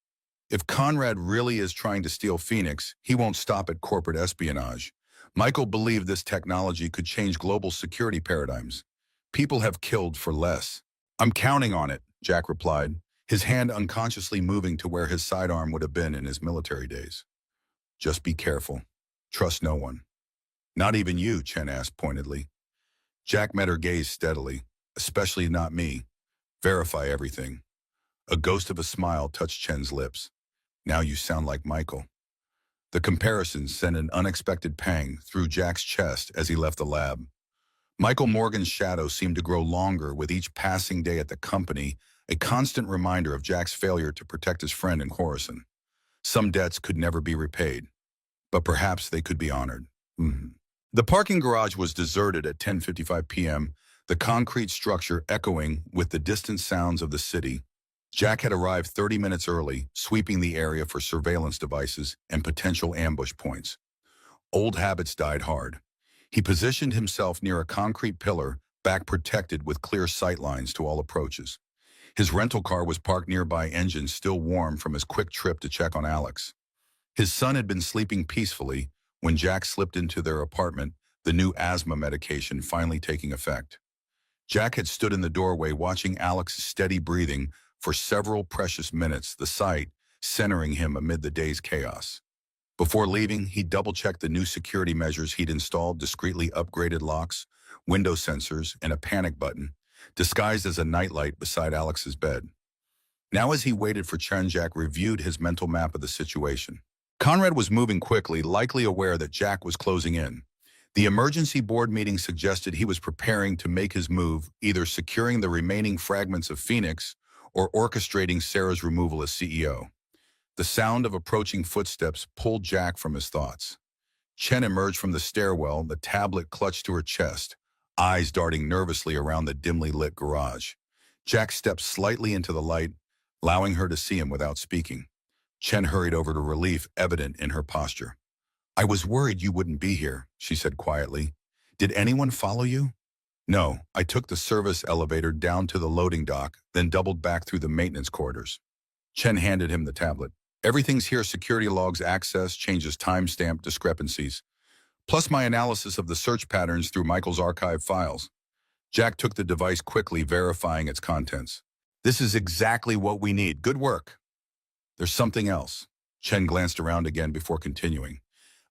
If Conrad really is trying to steal Phoenix, he won't stop at corporate espionage. Michael believed this technology could change global security paradigms. People have killed for less. I'm counting on it, Jack replied, his hand unconsciously moving to where his sidearm would have been in his military days. Just be careful. Trust no one. Not even you, Chen asked pointedly. Jack met her gaze steadily. Especially not me. Verify everything. A ghost of a smile touched Chen's lips. Now you sound like Michael. The comparison sent an unexpected pang through Jack's chest as he left the lab. Michael Morgan's shadow seemed to grow longer with each passing day at the company, a constant reminder of Jack's failure to protect his friend in Coruscant. Some debts could never be repaid, but perhaps they could be honored. Mhm. The parking garage was deserted at 10:55 p.m., the concrete structure echoing with the distant sounds of the city. Jack had arrived 30 minutes early, sweeping the area for surveillance devices and potential ambush points. Old habits died hard. He positioned himself near a concrete pillar, back protected with clear sight lines to all approaches. His rental car was parked nearby, engine still warm from his quick trip to check on Alex. His son had been sleeping peacefully when Jack slipped into their apartment, the new asthma medication finally taking effect. Jack had stood in the doorway watching Alex's steady breathing for several precious minutes, the sight centering him amid the day's chaos. Before leaving, he double-checked the new security measures he'd installed, discreetly upgraded locks, window sensors, and a panic button, disguised as a nightlight beside Alex's bed. Now as he waited for Chen, Jack reviewed his mental map of the situation. Conrad was moving quickly, likely aware that Jack was closing in. The emergency board meeting suggested he was preparing to make his move, either securing the remaining fragments of Phoenix or orchestrating Sarah's removal as CEO. The sound of approaching footsteps pulled Jack from his thoughts. Chen emerged from the stairwell, the tablet clutched to her chest, eyes darting nervously around the dimly lit garage. Jack stepped slightly into the light, allowing her to see him without speaking. Chen hurried over to relief evident in her posture. "I was worried you wouldn't be here," she said quietly. "Did anyone follow you?" "No, I took the service elevator down to the loading dock, then doubled back through the maintenance corridors." Chen handed him the tablet. "Everything's here: security logs, access, changes, timestamp, discrepancies, plus my analysis of the search patterns through Michael's archive files." Jack took the device quickly, verifying its contents. "This is exactly what we need. Good work." "There's something else." Chen glanced around again before continuing.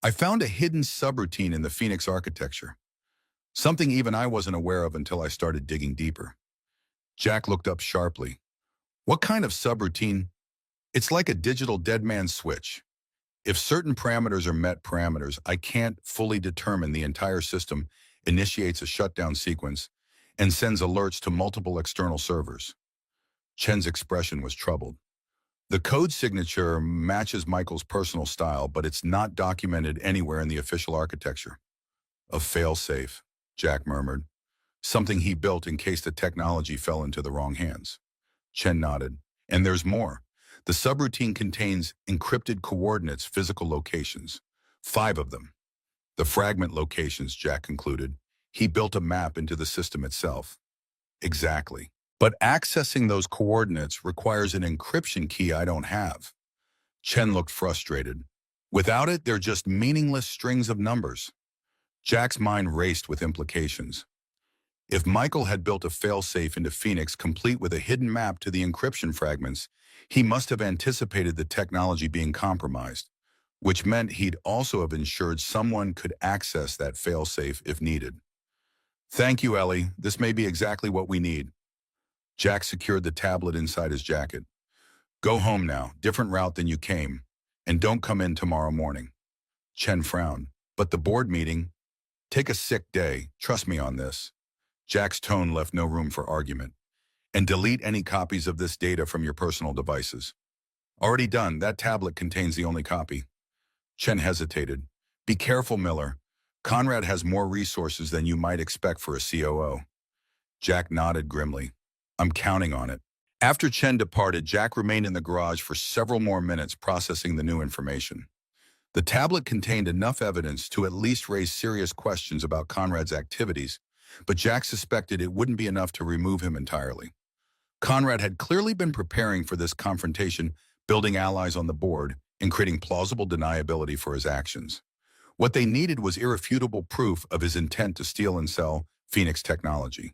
"I found a hidden subroutine in the Phoenix architecture. Something even I wasn't aware of until I started digging deeper." Jack looked up sharply. "What kind of subroutine?" "It's like a digital dead man switch. If certain parameters are met, I can't fully determine, the entire system initiates a shutdown sequence and sends alerts to multiple external servers." Chen's expression was troubled. "The code signature matches Michael's personal style, but it's not documented anywhere in the official architecture." "A fail-safe," Jack murmured. "Something he built in case the technology fell into the wrong hands." Chen nodded. "And there's more. The subroutine contains encrypted coordinates, physical locations. 5 of them. The fragment locations," Jack concluded. "He built a map into the system itself." "Exactly. But accessing those coordinates requires an encryption key I don't have." Chen looked frustrated. "Without it, they're just meaningless strings of numbers." Jack's mind raced with implications. If Michael had built a failsafe into Phoenix complete with a hidden map to the encryption fragments, he must have anticipated the technology being compromised, which meant he'd also have ensured someone could access that failsafe if needed. "Thank you, Ellie. This may be exactly what we need." Jack secured the tablet inside his jacket. "Go home now, different route than you came, and don't come in tomorrow morning." Chen frowned. "But the board meeting?" "Take a sick day, trust me on this." Jack's tone left no room for argument. "And delete any copies of this data from your personal devices." "Already done. That tablet contains the only copy." Chen hesitated. "Be careful, Miller. Conrad has more resources than you might expect for a COO." Jack nodded grimly. "I'm counting on it." After Chen departed, Jack remained in the garage for several more minutes processing the new information. The tablet contained enough evidence to at least raise serious questions about Conrad's activities, but Jack suspected it wouldn't be enough to remove him entirely. Conrad had clearly been preparing for this confrontation, building allies on the board and creating plausible deniability for his actions. What they needed was irrefutable proof of his intent to steal and sell Phoenix technology.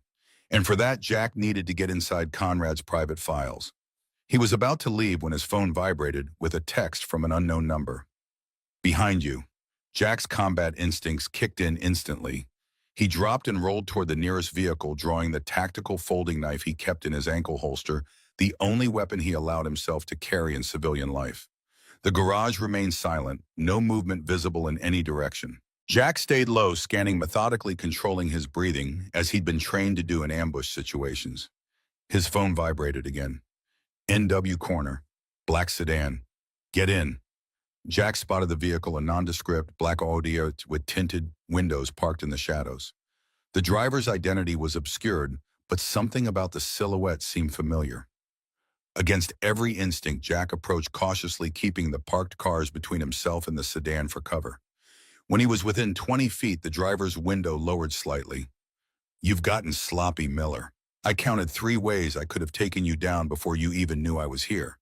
And for that, Jack needed to get inside Conrad's private files. He was about to leave when his phone vibrated with a text from an unknown number. "Behind you." Jack's combat instincts kicked in instantly. He dropped and rolled toward the nearest vehicle, drawing the tactical folding knife he kept in his ankle holster, the only weapon he allowed himself to carry in civilian life. The garage remained silent, no movement visible in any direction. Jack stayed low, scanning methodically, controlling his breathing, as he'd been trained to do in ambush situations. His phone vibrated again. "NW corner. Black sedan. Get in." Jack spotted the vehicle, a nondescript black Audi with tinted windows parked in the shadows. The driver's identity was obscured, but something about the silhouette seemed familiar. Against every instinct, Jack approached cautiously, keeping the parked cars between himself and the sedan for cover. When he was within 20 feet, the driver's window lowered slightly. "You've gotten sloppy, Miller. I counted 3 ways I could have taken you down before you even knew I was here."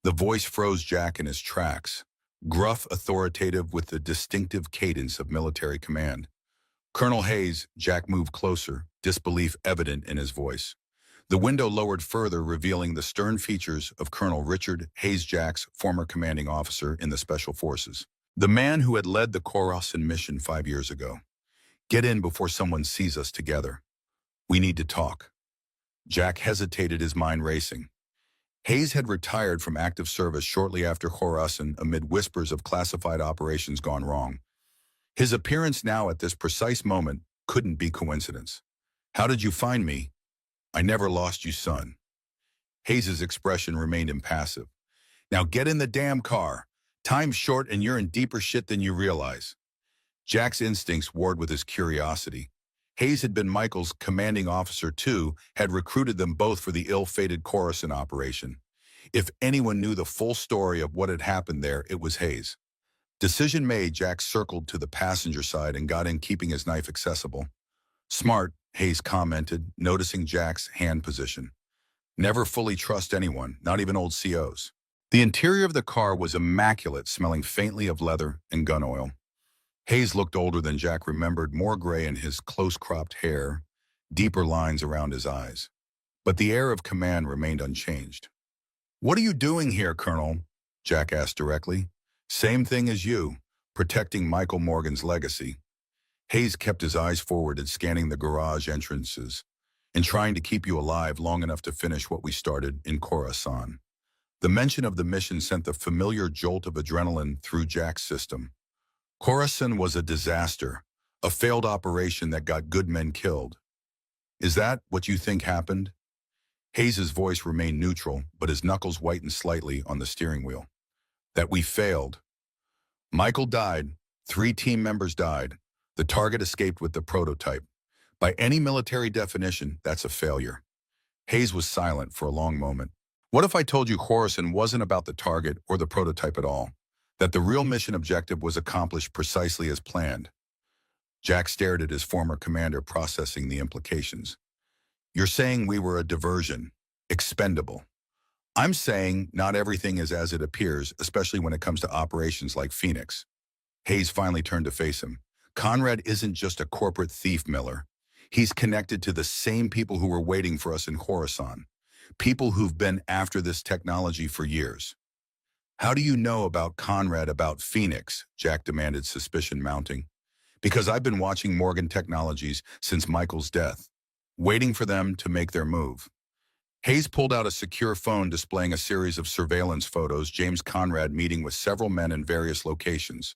The voice froze Jack in his tracks, gruff, authoritative, with the distinctive cadence of military command. "Colonel Hayes," Jack moved closer, disbelief evident in his voice. The window lowered further, revealing the stern features of Colonel Richard Hayes, Jack's former commanding officer in the Special Forces. The man who had led the Khorasan mission 5 years ago. "Get in before someone sees us together. We need to talk." Jack hesitated, his mind racing. Hayes had retired from active service shortly after Khorasan amid whispers of classified operations gone wrong. His appearance now at this precise moment couldn't be coincidence. "How did you find me?" "I never lost you, son." Hayes's expression remained impassive. "Now get in the damn car. Time's short and you're in deeper shit than you realize." Jack's instincts warred with his curiosity. Hayes had been Michael's commanding officer too, had recruited them both for the ill-fated Khorasan operation. If anyone knew the full story of what had happened there, it was Hayes. Decision made, Jack circled to the passenger side and got in, keeping his knife accessible. "Smart," Hayes commented, noticing Jack's hand position. "Never fully trust anyone, not even old COs." The interior of the car was immaculate, smelling faintly of leather and gun oil. Hayes looked older than Jack remembered, more gray in his close-cropped hair, deeper lines around his eyes. But the air of command remained unchanged. "What are you doing here, Colonel?" Jack asked directly. "Same thing as you, protecting Michael Morgan's legacy." Hayes kept his eyes forward and scanning the garage entrances, and trying to keep you alive long enough to finish what we started in Khorasan. The mention of the mission sent the familiar jolt of adrenaline through Jack's system. Khorasan was a disaster, a failed operation that got good men killed. "Is that what you think happened?" Hayes's voice remained neutral, but his knuckles whitened slightly on the steering wheel. "That we failed. Michael died, 3 team members died. The target escaped with the prototype. By any military definition, that's a failure." Hayes was silent for a long moment. "What if I told you Khorasan wasn't about the target or the prototype at all? That the real mission objective was accomplished precisely as planned?" Jack stared at his former commander, processing the implications. "You're saying we were a diversion, expendable. I'm saying not everything is as it appears, especially when it comes to operations like Phoenix." Hayes finally turned to face him. "Conrad isn't just a corporate thief, Miller. He's connected to the same people who were waiting for us in Khorasan. People who've been after this technology for years." "How do you know about Conrad, about Phoenix?" Jack demanded, suspicion mounting. "Because I've been watching Morgan Technologies since Michael's death, waiting for them to make their move." Hayes pulled out a secure phone displaying a series of surveillance photos, James Conrad meeting with several men in various locations.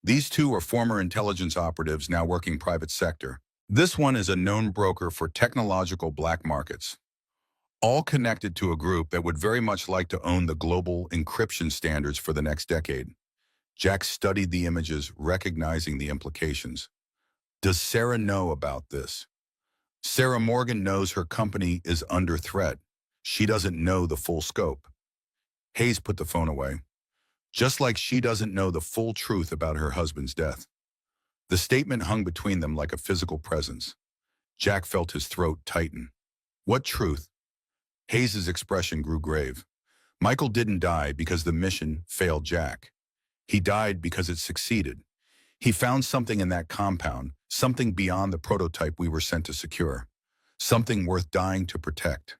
These 2 are former intelligence operatives now working private sector. This one is a known broker for technological black markets. All connected to a group that would very much like to own the global encryption standards for the next decade. Jack studied the images, recognizing the implications. "Does Sarah know about this?" "Sarah Morgan knows her company is under threat. She doesn't know the full scope." Hayes put the phone away. "Just like she doesn't know the full truth about her husband's death." The statement hung between them like a physical presence. Jack felt his throat tighten. "What truth?" Hayes's expression grew grave. "Michael didn't die because the mission failed, Jack. He died because it succeeded. He found something in that compound, something beyond the prototype we were sent to secure. Something worth dying to protect."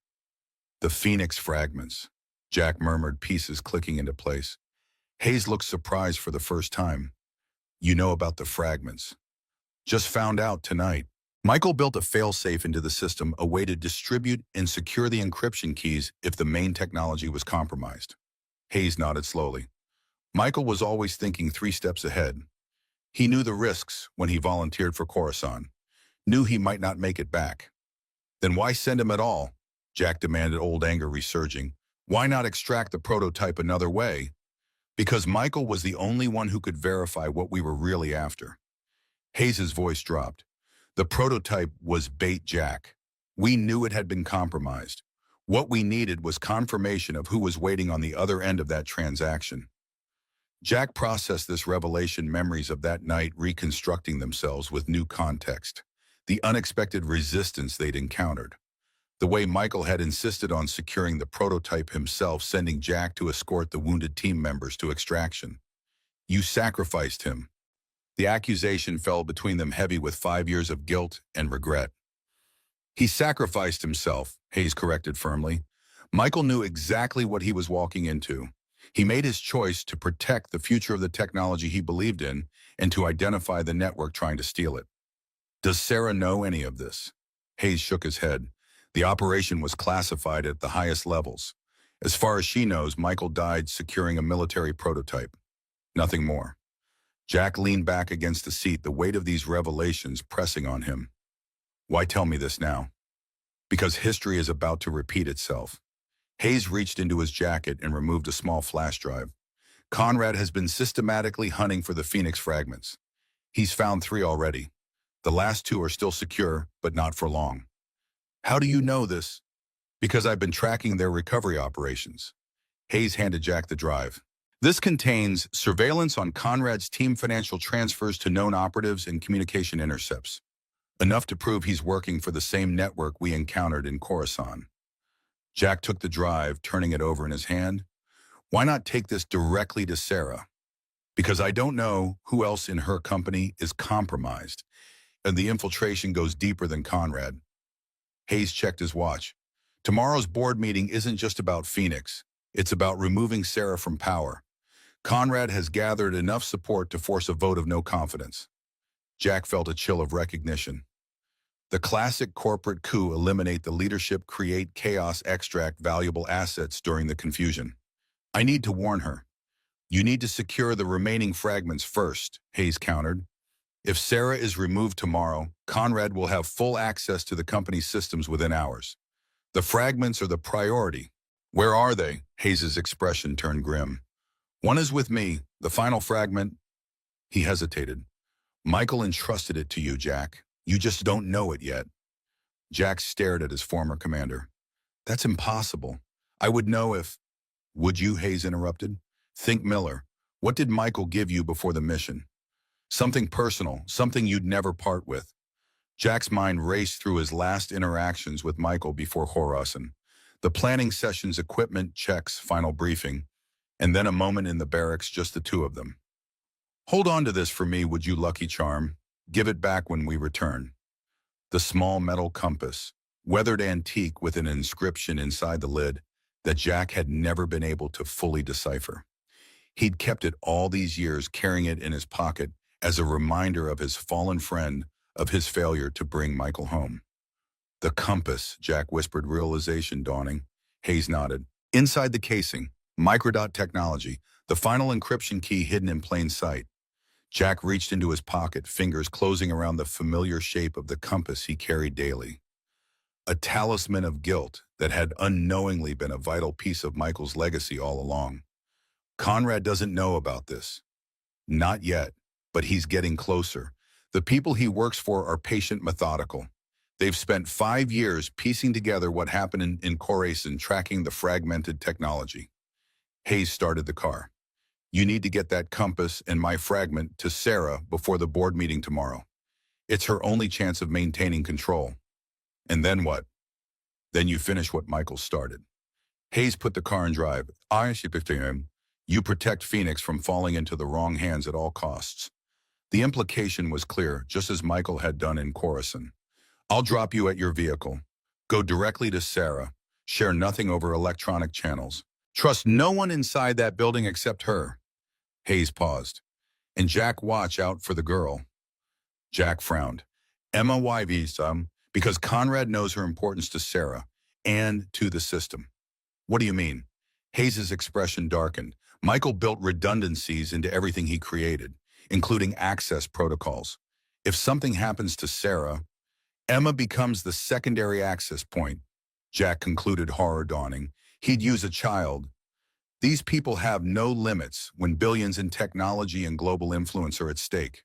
"The Phoenix fragments," Jack murmured, pieces clicking into place. Hayes looked surprised for the first time. "You know about the fragments?" "Just found out tonight. Michael built a failsafe into the system, a way to distribute and secure the encryption keys if the main technology was compromised." Hayes nodded slowly. "Michael was always thinking 3 steps ahead. He knew the risks when he volunteered for Khorasan, knew he might not make it back." "Then why send him at all?" Jack demanded, old anger resurging. "Why not extract the prototype another way?" Because Michael was the only one who could verify what we were really after. Hayes's voice dropped. The prototype was bait Jack. We knew it had been compromised. What we needed was confirmation of who was waiting on the other end of that transaction. Jack processed this revelation, memories of that night reconstructing themselves with new context. The unexpected resistance they'd encountered. The way Michael had insisted on securing the prototype himself, sending Jack to escort the wounded team members to extraction. You sacrificed him. The accusation fell between them heavy with 5 years of guilt and regret. He sacrificed himself, Hayes corrected firmly. Michael knew exactly what he was walking into. He made his choice to protect the future of the technology he believed in and to identify the network trying to steal it. Does Sarah know any of this? Hayes shook his head. The operation was classified at the highest levels. As far as she knows, Michael died securing a military prototype. Nothing more. Jack leaned back against the seat, the weight of these revelations pressing on him. Why tell me this now? Because history is about to repeat itself. Hayes reached into his jacket and removed a small flash drive. Conrad has been systematically hunting for the Phoenix fragments. He's found 3 already. The last 2 are still secure, but not for long. How do you know this? Because I've been tracking their recovery operations. Hayes handed Jack the drive. This contains surveillance on Conrad's team, financial transfers to known operatives, and communication intercepts. Enough to prove he's working for the same network we encountered in Coruscant. Jack took the drive, turning it over in his hand. Why not take this directly to Sarah? Because I don't know who else in her company is compromised, and the infiltration goes deeper than Conrad. Hayes checked his watch. Tomorrow's board meeting isn't just about Phoenix. It's about removing Sarah from power. Conrad has gathered enough support to force a vote of no confidence. Jack felt a chill of recognition. The classic corporate coup: eliminate the leadership, create chaos, extract valuable assets during the confusion. I need to warn her. You need to secure the remaining fragments first, Hayes countered. If Sarah is removed tomorrow, Conrad will have full access to the company's systems within hours. The fragments are the priority. Where are they? Hayes's expression turned grim. One is with me. The final fragment. He hesitated. Michael entrusted it to you, Jack. You just don't know it yet. Jack stared at his former commander. That's impossible. I would know if... Would you? Hayes interrupted. Think Miller. What did Michael give you before the mission? Something personal, something you'd never part with. Jack's mind raced through his last interactions with Michael before Coruscant. The planning sessions, equipment checks, final briefing, and then a moment in the barracks, just the 2 of them. Hold on to this for me, would you, Lucky Charm? Give it back when we return. The small metal compass, weathered antique with an inscription inside the lid that Jack had never been able to fully decipher. He'd kept it all these years, carrying it in his pocket as a reminder of his fallen friend, of his failure to bring Michael home. The compass, Jack whispered, realization dawning. Hayes nodded. Inside the casing, microdot technology, the final encryption key hidden in plain sight. Jack reached into his pocket, fingers closing around the familiar shape of the compass he carried daily. A talisman of guilt that had unknowingly been a vital piece of Michael's legacy all along. Conrad doesn't know about this. Not yet, but he's getting closer. The people he works for are patient, methodical. They've spent 5 years piecing together what happened in Coruscant, tracking the fragmented technology. Hayes started the car. You need to get that compass and my fragment to Sarah before the board meeting tomorrow. It's her only chance of maintaining control. And then what? Then you finish what Michael started. Hayes put the car in drive. You protect Phoenix from falling into the wrong hands at all costs. The implication was clear, just as Michael had done in Coruscant. I'll drop you at your vehicle. Go directly to Sarah. Share nothing over electronic channels. Trust no one inside that building except her. Hayes paused. And Jack, watch out for the girl. Jack frowned. Emma Yvie, because Conrad knows her importance to Sarah and to the system. What do you mean? Hayes's expression darkened. Michael built redundancies into everything he created, including access protocols. If something happens to Sarah, Emma becomes the secondary access point. Jack concluded, horror dawning. He'd use a child. These people have no limits when billions in technology and global influence are at stake.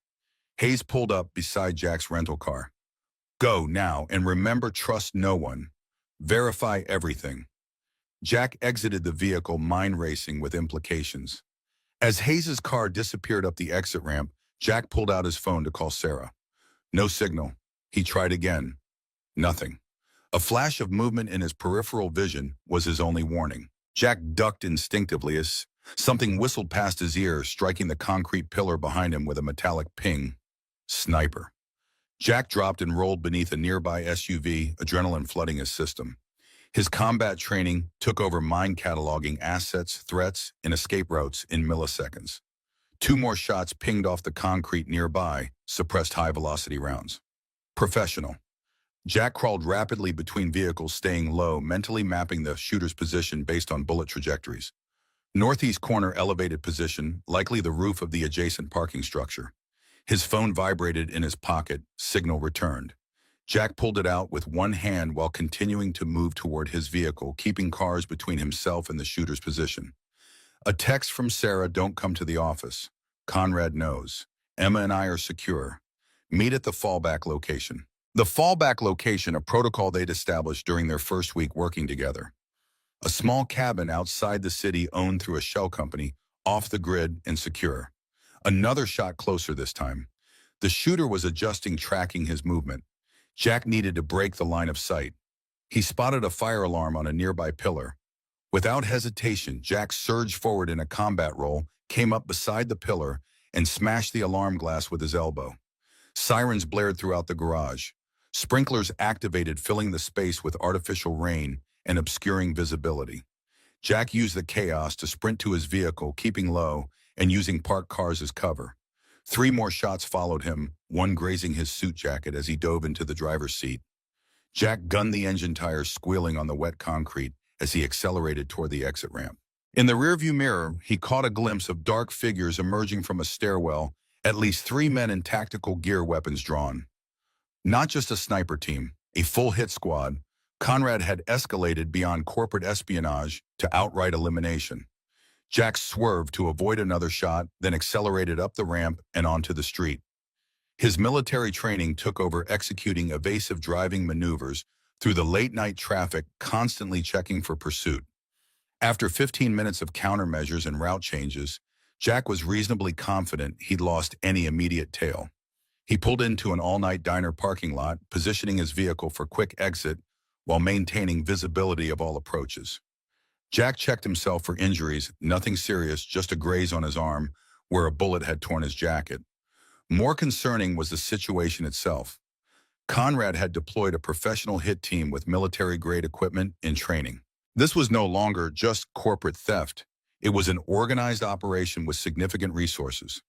Hayes pulled up beside Jack's rental car. Go now and remember, trust no one. Verify everything. Jack exited the vehicle, mind racing with implications. As Hayes's car disappeared up the exit ramp, Jack pulled out his phone to call Sarah. No signal. He tried again. Nothing. A flash of movement in his peripheral vision was his only warning. Jack ducked instinctively as something whistled past his ear, striking the concrete pillar behind him with a metallic ping. Sniper. Jack dropped and rolled beneath a nearby SUV, adrenaline flooding his system. His combat training took over mind cataloging assets, threats, and escape routes in milliseconds. 2 more shots pinged off the concrete nearby, suppressed high-velocity rounds. Professional. Jack crawled rapidly between vehicles, staying low, mentally mapping the shooter's position based on bullet trajectories. Northeast corner elevated position, likely the roof of the adjacent parking structure. His phone vibrated in his pocket, signal returned. Jack pulled it out with one hand while continuing to move toward his vehicle, keeping cars between himself and the shooter's position. A text from Sarah: don't come to the office. Conrad knows. Emma and I are secure. Meet at the fallback location. The fallback location, a protocol they'd established during their first week working together. A small cabin outside the city owned through a shell company, off the grid and secure. Another shot closer this time. The shooter was adjusting, tracking his movement. Jack needed to break the line of sight. He spotted a fire alarm on a nearby pillar. Without hesitation, Jack surged forward in a combat roll, came up beside the pillar, and smashed the alarm glass with his elbow. Sirens blared throughout the garage. Sprinklers activated, filling the space with artificial rain and obscuring visibility. Jack used the chaos to sprint to his vehicle, keeping low and using parked cars as cover. 3 more shots followed him, one grazing his suit jacket as he dove into the driver's seat. Jack gunned the engine tires, squealing on the wet concrete as he accelerated toward the exit ramp. In the rearview mirror, he caught a glimpse of dark figures emerging from a stairwell, at least 3 men in tactical gear, weapons drawn. Not just a sniper team, a full hit squad. Conrad had escalated beyond corporate espionage to outright elimination. Jack swerved to avoid another shot, then accelerated up the ramp and onto the street. His military training took over, executing evasive driving maneuvers through the late-night traffic, constantly checking for pursuit. After 15 minutes of countermeasures and route changes, Jack was reasonably confident he'd lost any immediate tail. He pulled into an all-night diner parking lot, positioning his vehicle for quick exit while maintaining visibility of all approaches. Jack checked himself for injuries, nothing serious, just a graze on his arm where a bullet had torn his jacket. More concerning was the situation itself. Conrad had deployed a professional hit team with military-grade equipment and training. This was no longer just corporate theft. It was an organized operation with significant resources.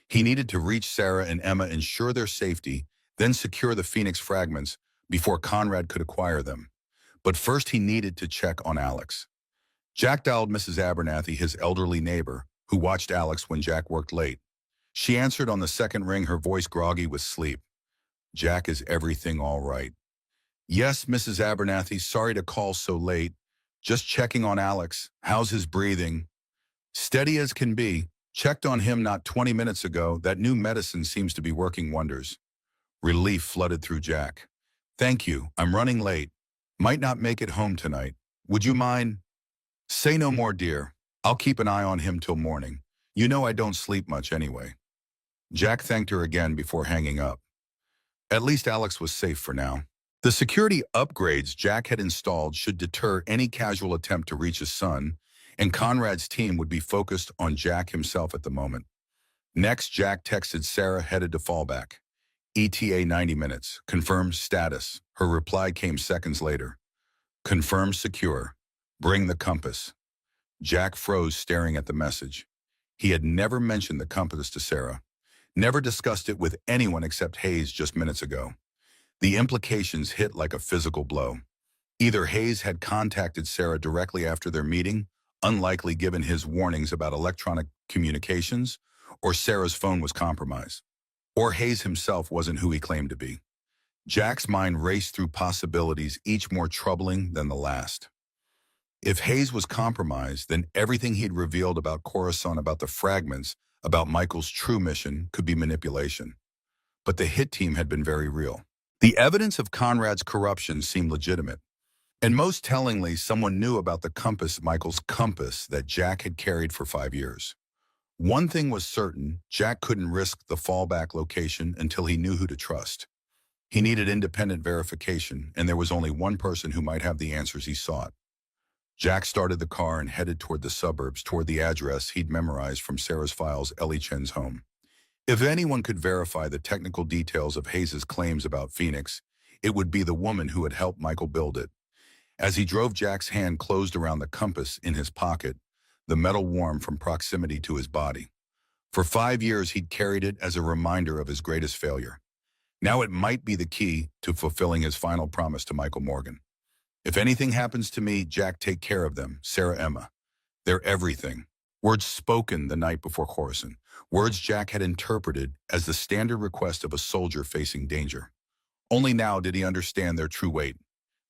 He needed to reach Sarah and Emma, ensure their safety, then secure the Phoenix fragments before Conrad could acquire them. But first he needed to check on Alex. Jack dialed Mrs. Abernathy, his elderly neighbor, who watched Alex when Jack worked late. She answered on the second ring, her voice groggy with sleep. Jack, is everything all right? Yes, Mrs. Abernathy, sorry to call so late. Just checking on Alex. How's his breathing? Steady as can be. Checked on him not 20 minutes ago. That new medicine seems to be working wonders. Relief flooded through Jack. Thank you. I'm running late. Might not make it home tonight. Would you mind? Say no more, dear. I'll keep an eye on him till morning. You know I don't sleep much anyway. Jack thanked her again before hanging up. At least Alex was safe for now. The security upgrades Jack had installed should deter any casual attempt to reach his son, and Conrad's team would be focused on Jack himself at the moment. Next, Jack texted Sarah, headed to fallback. ETA 90 minutes. Confirmed status. Her reply came seconds later. Confirmed secure. Bring the compass. Jack froze, staring at the message. He had never mentioned the compass to Sarah. Never discussed it with anyone except Hayes just minutes ago. The implications hit like a physical blow. Either Hayes had contacted Sarah directly after their meeting, unlikely given his warnings about electronic communications, or Sarah's phone was compromised. Or Hayes himself wasn't who he claimed to be. Jack's mind raced through possibilities, each more troubling than the last. If Hayes was compromised, then everything he'd revealed about Coruscant, about the fragments, about Michael's true mission could be manipulation. But the hit team had been very real. The evidence of Conrad's corruption seemed legitimate. And most tellingly, someone knew about the compass, Michael's compass, that Jack had carried for 5 years. One thing was certain, Jack couldn't risk the fallback location until he knew who to trust. He needed independent verification, and there was only one person who might have the answers he sought. Jack started the car and headed toward the suburbs, toward the address he'd memorized from Sarah's files, Ellie Chen's home. If anyone could verify the technical details of Hayes' claims about Phoenix, it would be the woman who had helped Michael build it. As he drove, Jack's hand closed around the compass in his pocket, the metal warm from proximity to his body. For 5 years, he'd carried it as a reminder of his greatest failure. Now it might be the key to fulfilling his final promise to Michael Morgan. If anything happens to me, Jack, take care of them, Sarah Emma. They're everything. Words spoken the night before Coruscant. Words Jack had interpreted as the standard request of a soldier facing danger. Only now did he understand their true weight.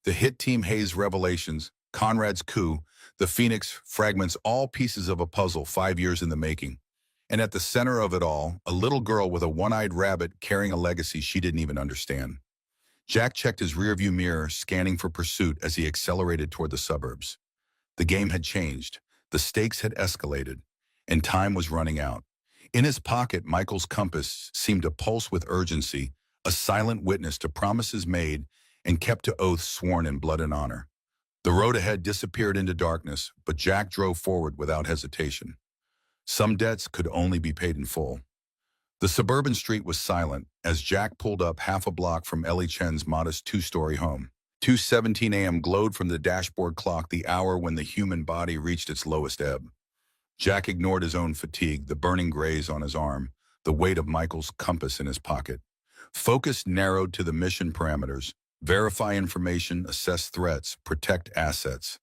The hit team Hayes revelations, Conrad's coup, the Phoenix fragments, all pieces of a puzzle 5 years in the making. And at the center of it all, a little girl with a one-eyed rabbit carrying a legacy she didn't even understand. Jack checked his rearview mirror, scanning for pursuit as he accelerated toward the suburbs. The game had changed, the stakes had escalated, and time was running out. In his pocket, Michael's compass seemed to pulse with urgency, a silent witness to promises made and kept to oaths sworn in blood and honor. The road ahead disappeared into darkness, but Jack drove forward without hesitation. Some debts could only be paid in full. The suburban street was silent as Jack pulled up half a block from Ellie Chen's modest two-story home. 2:17 a.m. glowed from the dashboard clock, the hour when the human body reached its lowest ebb. Jack ignored his own fatigue, the burning graze on his arm, the weight of Michael's compass in his pocket. Focus narrowed to the mission parameters: verify information, assess threats, protect assets.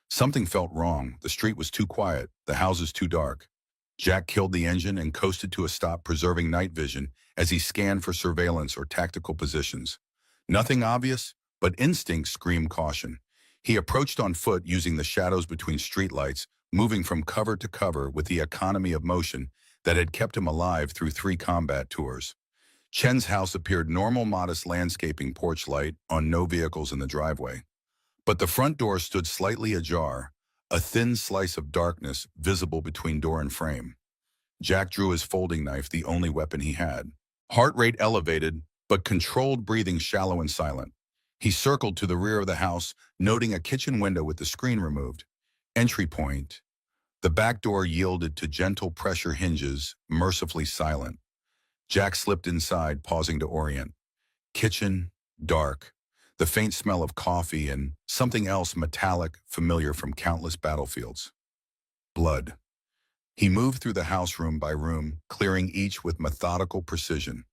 Something felt wrong. The street was too quiet, the houses too dark. Jack killed the engine and coasted to a stop, preserving night vision as he scanned for surveillance or tactical positions. Nothing obvious, but instinct screamed caution. He approached on foot, using the shadows between streetlights, moving from cover to cover with the economy of motion that had kept him alive through 3 combat tours. Chen's house appeared normal, modest landscaping, porch light on, no vehicles in the driveway. But the front door stood slightly ajar, a thin slice of darkness visible between door and frame. Jack drew his folding knife, the only weapon he had. Heart rate elevated, but controlled, breathing shallow and silent. He circled to the rear of the house, noting a kitchen window with the screen removed. Entry point. The back door yielded to gentle pressure hinges, mercifully silent. Jack slipped inside, pausing to orient. Kitchen, dark. The faint smell of coffee and something else metallic, familiar from countless battlefields. Blood. He moved through the house room by room, clearing each with methodical precision.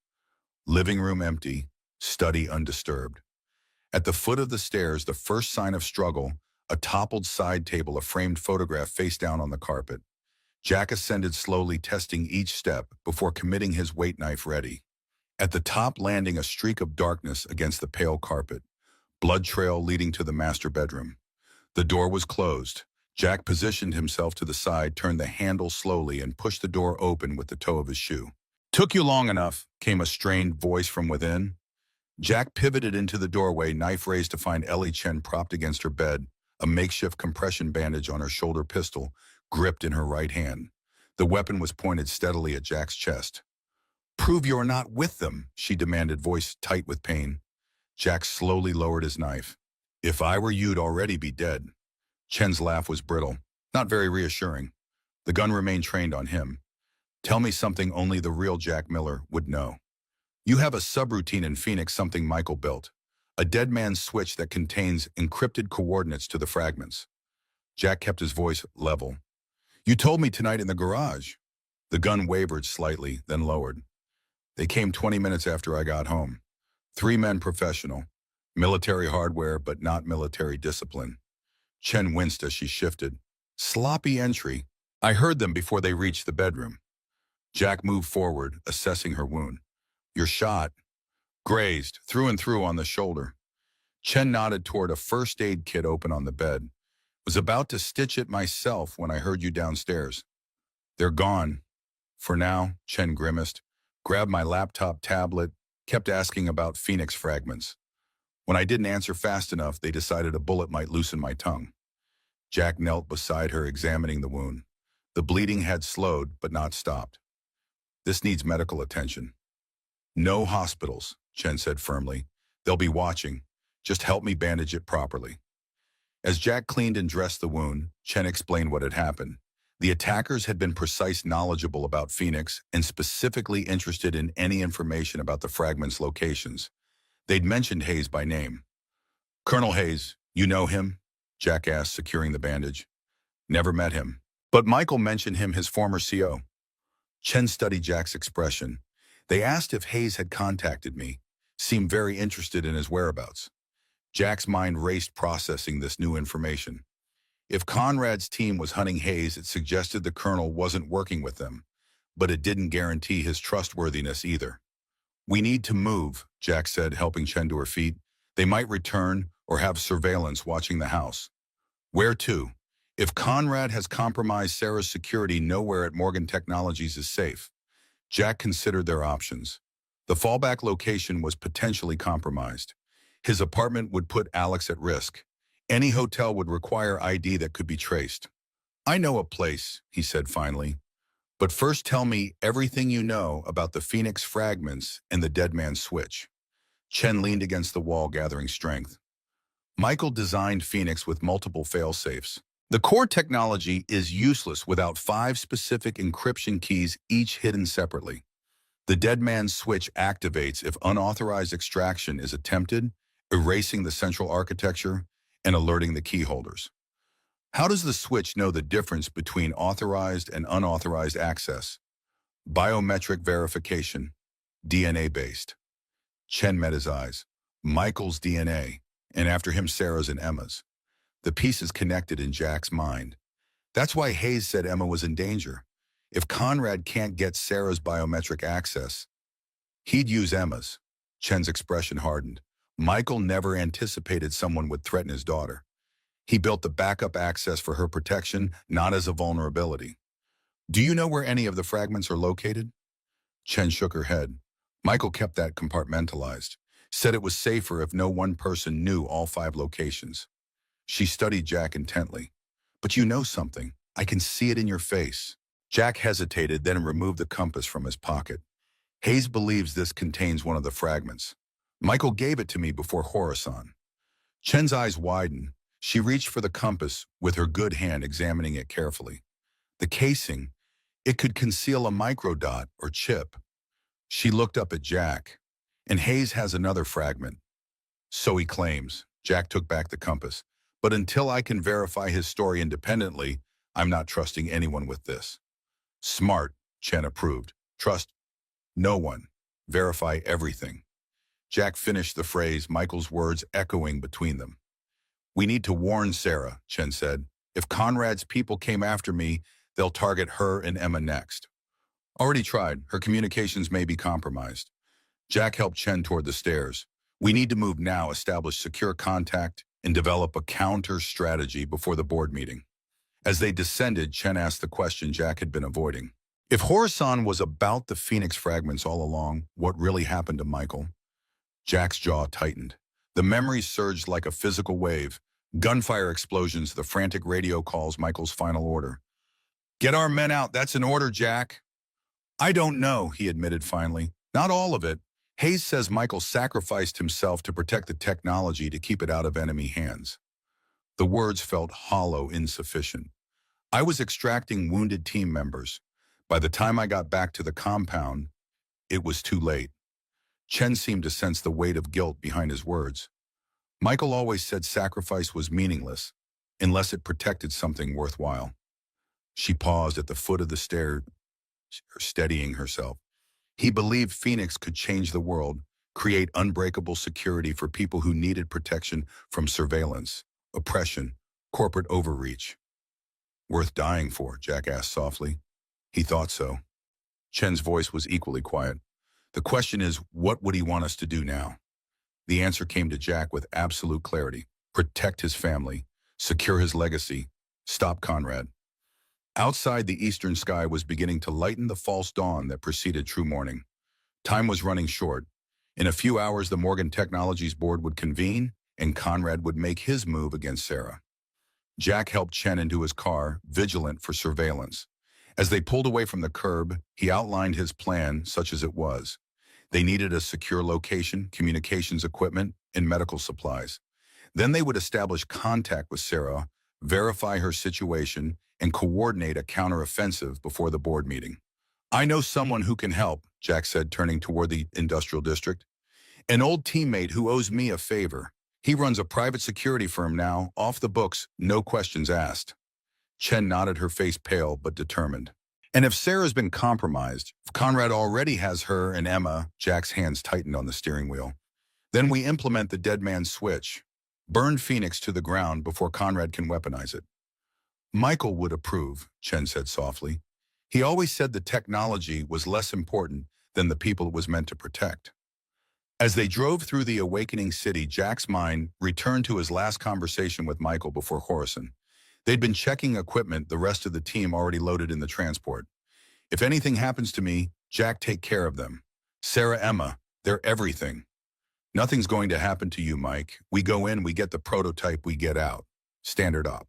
Living room empty, study undisturbed. At the foot of the stairs, the first sign of struggle, a toppled side table, a framed photograph face down on the carpet. Jack ascended slowly, testing each step before committing his weight knife ready. At the top landing, a streak of darkness against the pale carpet. Blood trail leading to the master bedroom. The door was closed. Jack positioned himself to the side, turned the handle slowly, and pushed the door open with the toe of his shoe. "Took you long enough," came a strained voice from within. Jack pivoted into the doorway, knife raised, to find Ellie Chen propped against her bed, a makeshift compression bandage on her shoulder, pistol gripped in her right hand. The weapon was pointed steadily at Jack's chest. "Prove you're not with them," she demanded, voice tight with pain. Jack slowly lowered his knife. "If I were you'd already be dead." Chen's laugh was brittle, not very reassuring. The gun remained trained on him. "Tell me something only the real Jack Miller would know. You have a subroutine in Phoenix, something Michael built. A dead man's switch that contains encrypted coordinates to the fragments." Jack kept his voice level. "You told me tonight in the garage." The gun wavered slightly, then lowered. "They came 20 minutes after I got home. 3 men, professional. Military hardware, but not military discipline." Chen winced as she shifted. "Sloppy entry. I heard them before they reached the bedroom." Jack moved forward, assessing her wound. "You're shot. Grazed, through and through on the shoulder." Chen nodded toward a first aid kit open on the bed. Was about to stitch it myself when I heard you downstairs. They're gone. For now, Chen grimaced, grabbed my laptop tablet, kept asking about Phoenix fragments. When I didn't answer fast enough, they decided a bullet might loosen my tongue. Jack knelt beside her, examining the wound. The bleeding had slowed, but not stopped. This needs medical attention. No hospitals, Chen said firmly. They'll be watching. Just help me bandage it properly. As Jack cleaned and dressed the wound, Chen explained what had happened. The attackers had been precise, knowledgeable about Phoenix, and specifically interested in any information about the fragments' locations. They'd mentioned Hayes by name. Colonel Hayes, you know him? Jack asked, securing the bandage. Never met him. But Michael mentioned him, his former CO. Chen studied Jack's expression. They asked if Hayes had contacted me, seemed very interested in his whereabouts. Jack's mind raced, processing this new information. If Conrad's team was hunting Hayes, it suggested the colonel wasn't working with them, but it didn't guarantee his trustworthiness either. We need to move, Jack said, helping Chen to her feet. They might return or have surveillance watching the house. Where to? If Conrad has compromised Sarah's security, nowhere at Morgan Technologies is safe. Jack considered their options. The fallback location was potentially compromised. His apartment would put Alex at risk. Any hotel would require ID that could be traced. I know a place, he said finally. But first tell me everything you know about the Phoenix fragments and the dead man's switch. Chen leaned against the wall, gathering strength. Michael designed Phoenix with multiple fail-safes. The core technology is useless without 5 specific encryption keys, each hidden separately. The dead man's switch activates if unauthorized extraction is attempted, erasing the central architecture and alerting the key holders. How does the switch know the difference between authorized and unauthorized access? Biometric verification, DNA-based. Chen met his eyes. Michael's DNA, and after him Sarah's and Emma's. The pieces connected in Jack's mind. That's why Hayes said Emma was in danger. If Conrad can't get Sarah's biometric access, he'd use Emma's. Chen's expression hardened. Michael never anticipated someone would threaten his daughter. He built the backup access for her protection, not as a vulnerability. Do you know where any of the fragments are located? Chen shook her head. Michael kept that compartmentalized, said it was safer if no one person knew all 5 locations. She studied Jack intently. But you know something. I can see it in your face. Jack hesitated, then removed the compass from his pocket. Hayes believes this contains one of the fragments. Michael gave it to me before Horasan. Chen's eyes widened. She reached for the compass with her good hand, examining it carefully. The casing, it could conceal a microdot or chip. She looked up at Jack. And Hayes has another fragment. So he claims. Jack took back the compass. But until I can verify his story independently, I'm not trusting anyone with this. Smart, Chen approved. Trust no one. Verify everything. Jack finished the phrase, Michael's words echoing between them. We need to warn Sarah, Chen said. If Conrad's people came after me, they'll target her and Emma next. Already tried. Her communications may be compromised. Jack helped Chen toward the stairs. We need to move now, establish secure contact, and develop a counter strategy before the board meeting. As they descended, Chen asked the question Jack had been avoiding. If Horasan was about the Phoenix fragments all along, what really happened to Michael? Jack's jaw tightened. The memories surged like a physical wave. Gunfire explosions, the frantic radio calls, Michael's final order. Get our men out, that's an order, Jack. I don't know, he admitted finally. Not all of it. Hayes says Michael sacrificed himself to protect the technology to keep it out of enemy hands. The words felt hollow, insufficient. I was extracting wounded team members. By the time I got back to the compound, it was too late. Chen seemed to sense the weight of guilt behind his words. Michael always said sacrifice was meaningless, unless it protected something worthwhile. She paused at the foot of the stair, steadying herself. He believed Phoenix could change the world, create unbreakable security for people who needed protection from surveillance, oppression, corporate overreach. Worth dying for, Jack asked softly. He thought so. Chen's voice was equally quiet. The question is, what would he want us to do now? The answer came to Jack with absolute clarity. Protect his family. secure his legacy, stop Conrad. Outside, the eastern sky was beginning to lighten the false dawn that preceded true morning. Time was running short. In a few hours, the Morgan Technologies board would convene, and Conrad would make his move against Sarah. Jack helped Chen into his car, vigilant for surveillance. As they pulled away from the curb, he outlined his plan, such as it was. They needed a secure location, communications equipment, and medical supplies. Then they would establish contact with Sarah, verify her situation, and coordinate a counteroffensive before the board meeting. I know someone who can help, Jack said, turning toward the industrial district. An old teammate who owes me a favor. He runs a private security firm now, off the books, no questions asked. Chen nodded, her face pale but determined. And if Sarah's been compromised, if Conrad already has her and Emma, Jack's hands tightened on the steering wheel. Then we implement the dead man's switch. Burn Phoenix to the ground before Conrad can weaponize it. Michael would approve, Chen said softly. He always said the technology was less important than the people it was meant to protect. As they drove through the awakening city, Jack's mind returned to his last conversation with Michael before Horizon. They'd been checking equipment, the rest of the team already loaded in the transport. If anything happens to me, Jack, take care of them. Sarah, Emma, they're everything. Nothing's going to happen to you, Mike. We go in, we get the prototype, we get out. Standard op.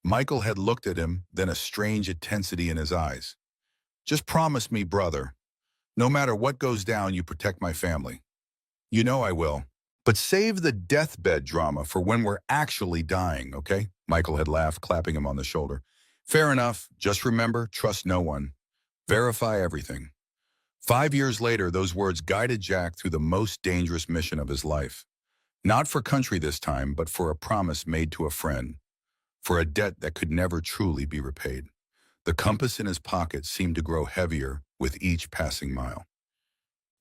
Michael had looked at him, then a strange intensity in his eyes. Just promise me, brother. No matter what goes down, you protect my family. You know I will. But save the deathbed drama for when we're actually dying, okay? Michael had laughed, clapping him on the shoulder. Fair enough. Just remember, trust no one. Verify everything. 5 years later, those words guided Jack through the most dangerous mission of his life. Not for country this time, but for a promise made to a friend. For a debt that could never truly be repaid. The compass in his pocket seemed to grow heavier with each passing mile.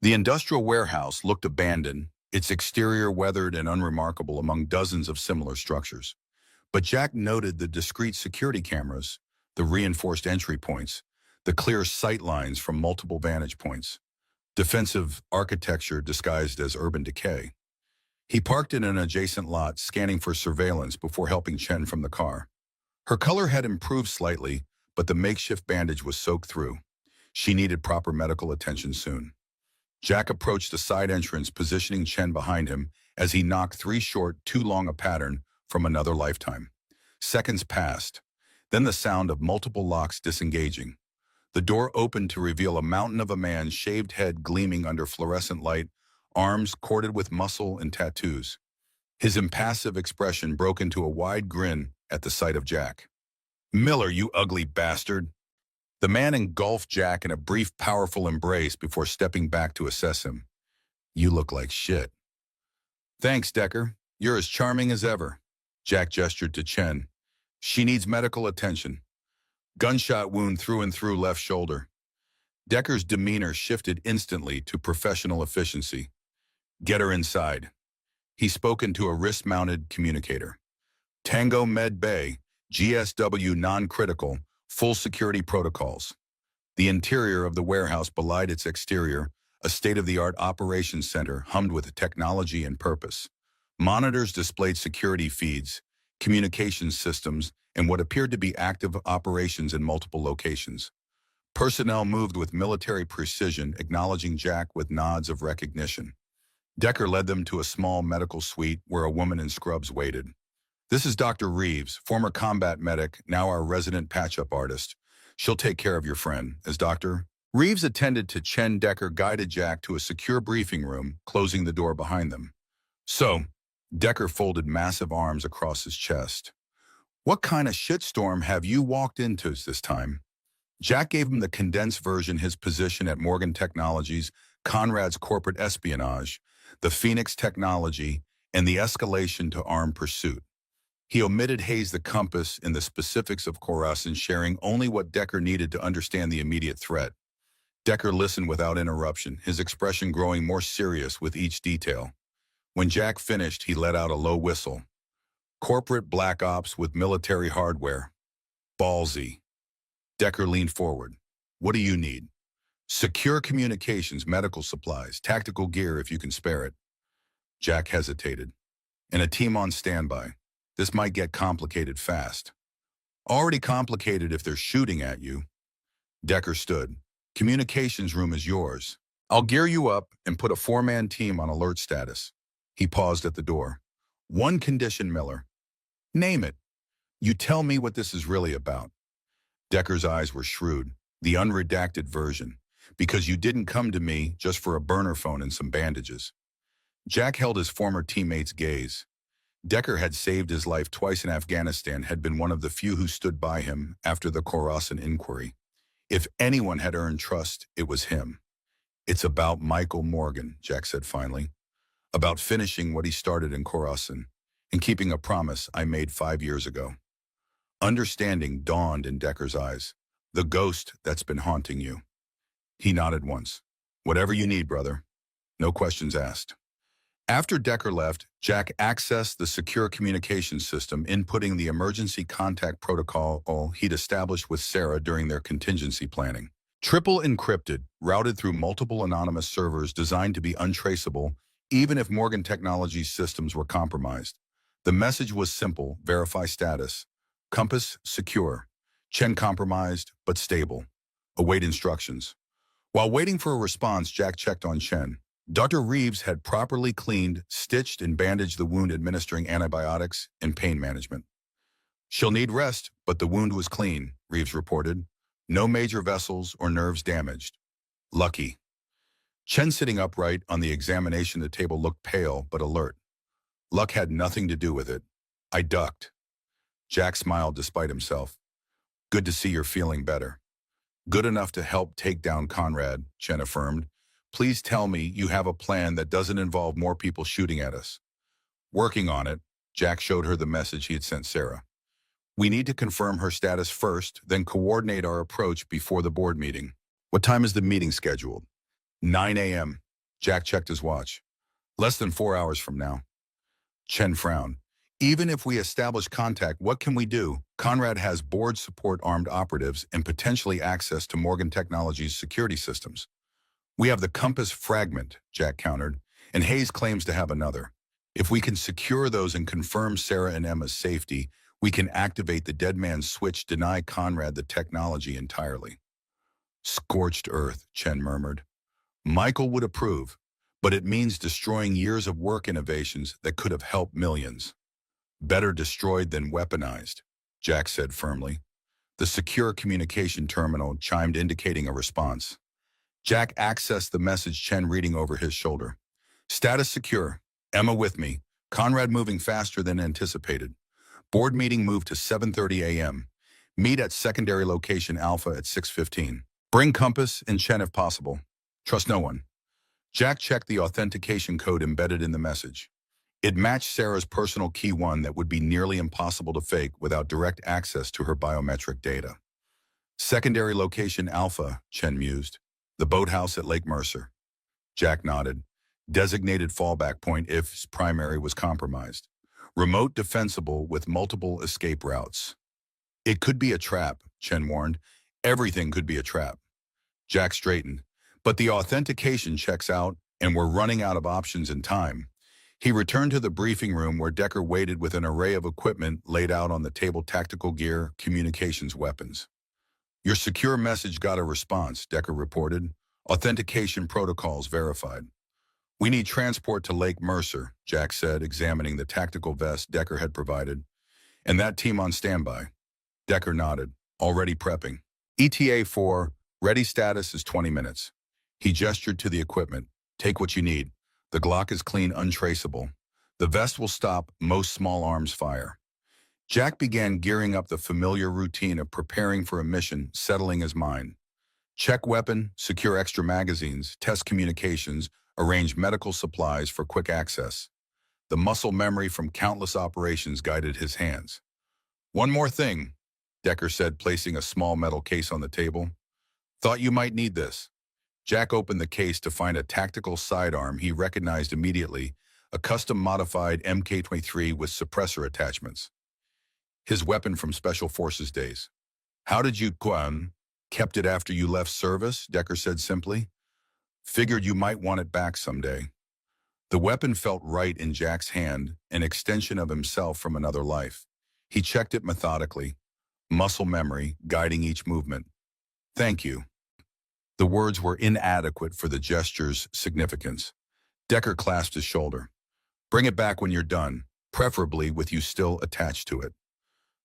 The industrial warehouse looked abandoned, its exterior weathered and unremarkable among dozens of similar structures. But Jack noted the discreet security cameras, the reinforced entry points, the clear sight lines from multiple vantage points, defensive architecture disguised as urban decay. He parked in an adjacent lot, scanning for surveillance before helping Chen from the car. Her color had improved slightly, but the makeshift bandage was soaked through. She needed proper medical attention soon. Jack approached the side entrance, positioning Chen behind him as he knocked 3 short, too long a pattern from another lifetime. Seconds passed, then the sound of multiple locks disengaging. The door opened to reveal a mountain of a man's shaved head gleaming under fluorescent light, arms corded with muscle and tattoos. His impassive expression broke into a wide grin at the sight of Jack. Miller, you ugly bastard! The man engulfed Jack in a brief, powerful embrace before stepping back to assess him. You look like shit. Thanks, Decker. You're as charming as ever. Jack gestured to Chen. She needs medical attention. Gunshot wound through and through left shoulder. Decker's demeanor shifted instantly to professional efficiency. Get her inside. He spoke into a wrist-mounted communicator. Tango Med Bay, GSW non-critical, full security protocols. The interior of the warehouse belied its exterior, a state-of-the-art operations center hummed with technology and purpose. Monitors displayed security feeds, communications systems, and what appeared to be active operations in multiple locations. Personnel moved with military precision, acknowledging Jack with nods of recognition. Decker led them to a small medical suite where a woman in scrubs waited. This is Dr. Reeves, former combat medic, now our resident patch-up artist. She'll take care of your friend. As Dr. Reeves attended to Chen, Decker guided Jack to a secure briefing room, closing the door behind them. So, Decker folded massive arms across his chest. What kind of shitstorm have you walked into this time? Jack gave him the condensed version, his position at Morgan Technologies, Conrad's corporate espionage, the Phoenix technology, and the escalation to armed pursuit. He omitted Hayes the compass and the specifics of Khorasan, sharing only what Decker needed to understand the immediate threat. Decker listened without interruption, his expression growing more serious with each detail. When Jack finished, he let out a low whistle. Corporate black ops with military hardware. Ballsy. Decker leaned forward. What do you need? Secure communications, medical supplies, tactical gear if you can spare it. Jack hesitated. And a team on standby. This might get complicated fast. Already complicated if they're shooting at you. Decker stood. Communications room is yours. I'll gear you up and put a four-man team on alert status. He paused at the door. One condition, Miller. Name it. You tell me what this is really about. Decker's eyes were shrewd. The unredacted version. Because you didn't come to me just for a burner phone and some bandages. Jack held his former teammate's gaze. Decker had saved his life twice in Afghanistan, had been one of the few who stood by him after the Khorasan inquiry. If anyone had earned trust, it was him. It's about Michael Morgan, Jack said finally. About finishing what he started in Khorasan and keeping a promise I made 5 years ago. Understanding dawned in Decker's eyes. The ghost that's been haunting you. He nodded once. Whatever you need, brother. No questions asked. After Decker left, Jack accessed the secure communications system, inputting the emergency contact protocol he'd established with Sarah during their contingency planning. Triple encrypted, routed through multiple anonymous servers designed to be untraceable, even if Morgan Technologies' systems were compromised. The message was simple: verify status. Compass secure. Chen compromised, but stable. Await instructions. While waiting for a response, Jack checked on Chen. Dr. Reeves had properly cleaned, stitched, and bandaged the wound, administering antibiotics and pain management. She'll need rest, but the wound was clean, Reeves reported. No major vessels or nerves damaged. Lucky. Chen, sitting upright on the examination table, looked pale but alert. Luck had nothing to do with it. I ducked. Jack smiled despite himself. Good to see you're feeling better. Good enough to help take down Conrad, Chen affirmed. Please tell me you have a plan that doesn't involve more people shooting at us. Working on it, Jack showed her the message he had sent Sarah. We need to confirm her status first, then coordinate our approach before the board meeting. What time is the meeting scheduled? 9 a.m. Jack checked his watch. Less than 4 hours from now. Chen frowned. Even if we establish contact, what can we do? Conrad has board support armed operatives and potentially access to Morgan Technologies' security systems. We have the Compass fragment, Jack countered, and Hayes claims to have another. If we can secure those and confirm Sarah and Emma's safety, we can activate the dead man's switch, deny Conrad the technology entirely. Scorched earth, Chen murmured. Michael would approve, but it means destroying years of work innovations that could have helped millions. Better destroyed than weaponized, Jack said firmly. The secure communication terminal chimed, indicating a response. Jack accessed the message, Chen reading over his shoulder. Status secure. Emma with me. Conrad moving faster than anticipated. Board meeting moved to 7:30 a.m. Meet at secondary location Alpha at 6:15. Bring Compass and Chen if possible. Trust no one. Jack checked the authentication code embedded in the message. It matched Sarah's personal key, one that would be nearly impossible to fake without direct access to her biometric data. Secondary location Alpha, Chen mused. The boathouse at Lake Mercer. Jack nodded. Designated fallback point if primary was compromised. Remote defensible with multiple escape routes. It could be a trap, Chen warned. Everything could be a trap. Jack straightened. But the authentication checks out, and we're running out of options and time. He returned to the briefing room where Decker waited with an array of equipment laid out on the table: tactical gear, communications, weapons. Your secure message got a response, Decker reported. Authentication protocols verified. We need transport to Lake Mercer, Jack said, examining the tactical vest Decker had provided. And that team on standby. Decker nodded. Already prepping. ETA 4, ready status is 20 minutes. He gestured to the equipment. Take what you need. The Glock is clean, untraceable. The vest will stop most small arms fire. Jack began gearing up the familiar routine of preparing for a mission, settling his mind. Check weapon, secure extra magazines, test communications, arrange medical supplies for quick access. The muscle memory from countless operations guided his hands. One more thing, Decker said, placing a small metal case on the table. Thought you might need this. Jack opened the case to find a tactical sidearm he recognized immediately, a custom-modified MK-23 with suppressor attachments. His weapon from Special Forces days. How did you, kept it after you left service? Decker said simply. Figured you might want it back someday. The weapon felt right in Jack's hand, an extension of himself from another life. He checked it methodically, muscle memory guiding each movement. Thank you. The words were inadequate for the gesture's significance. Decker clasped his shoulder. Bring it back when you're done, preferably with you still attached to it.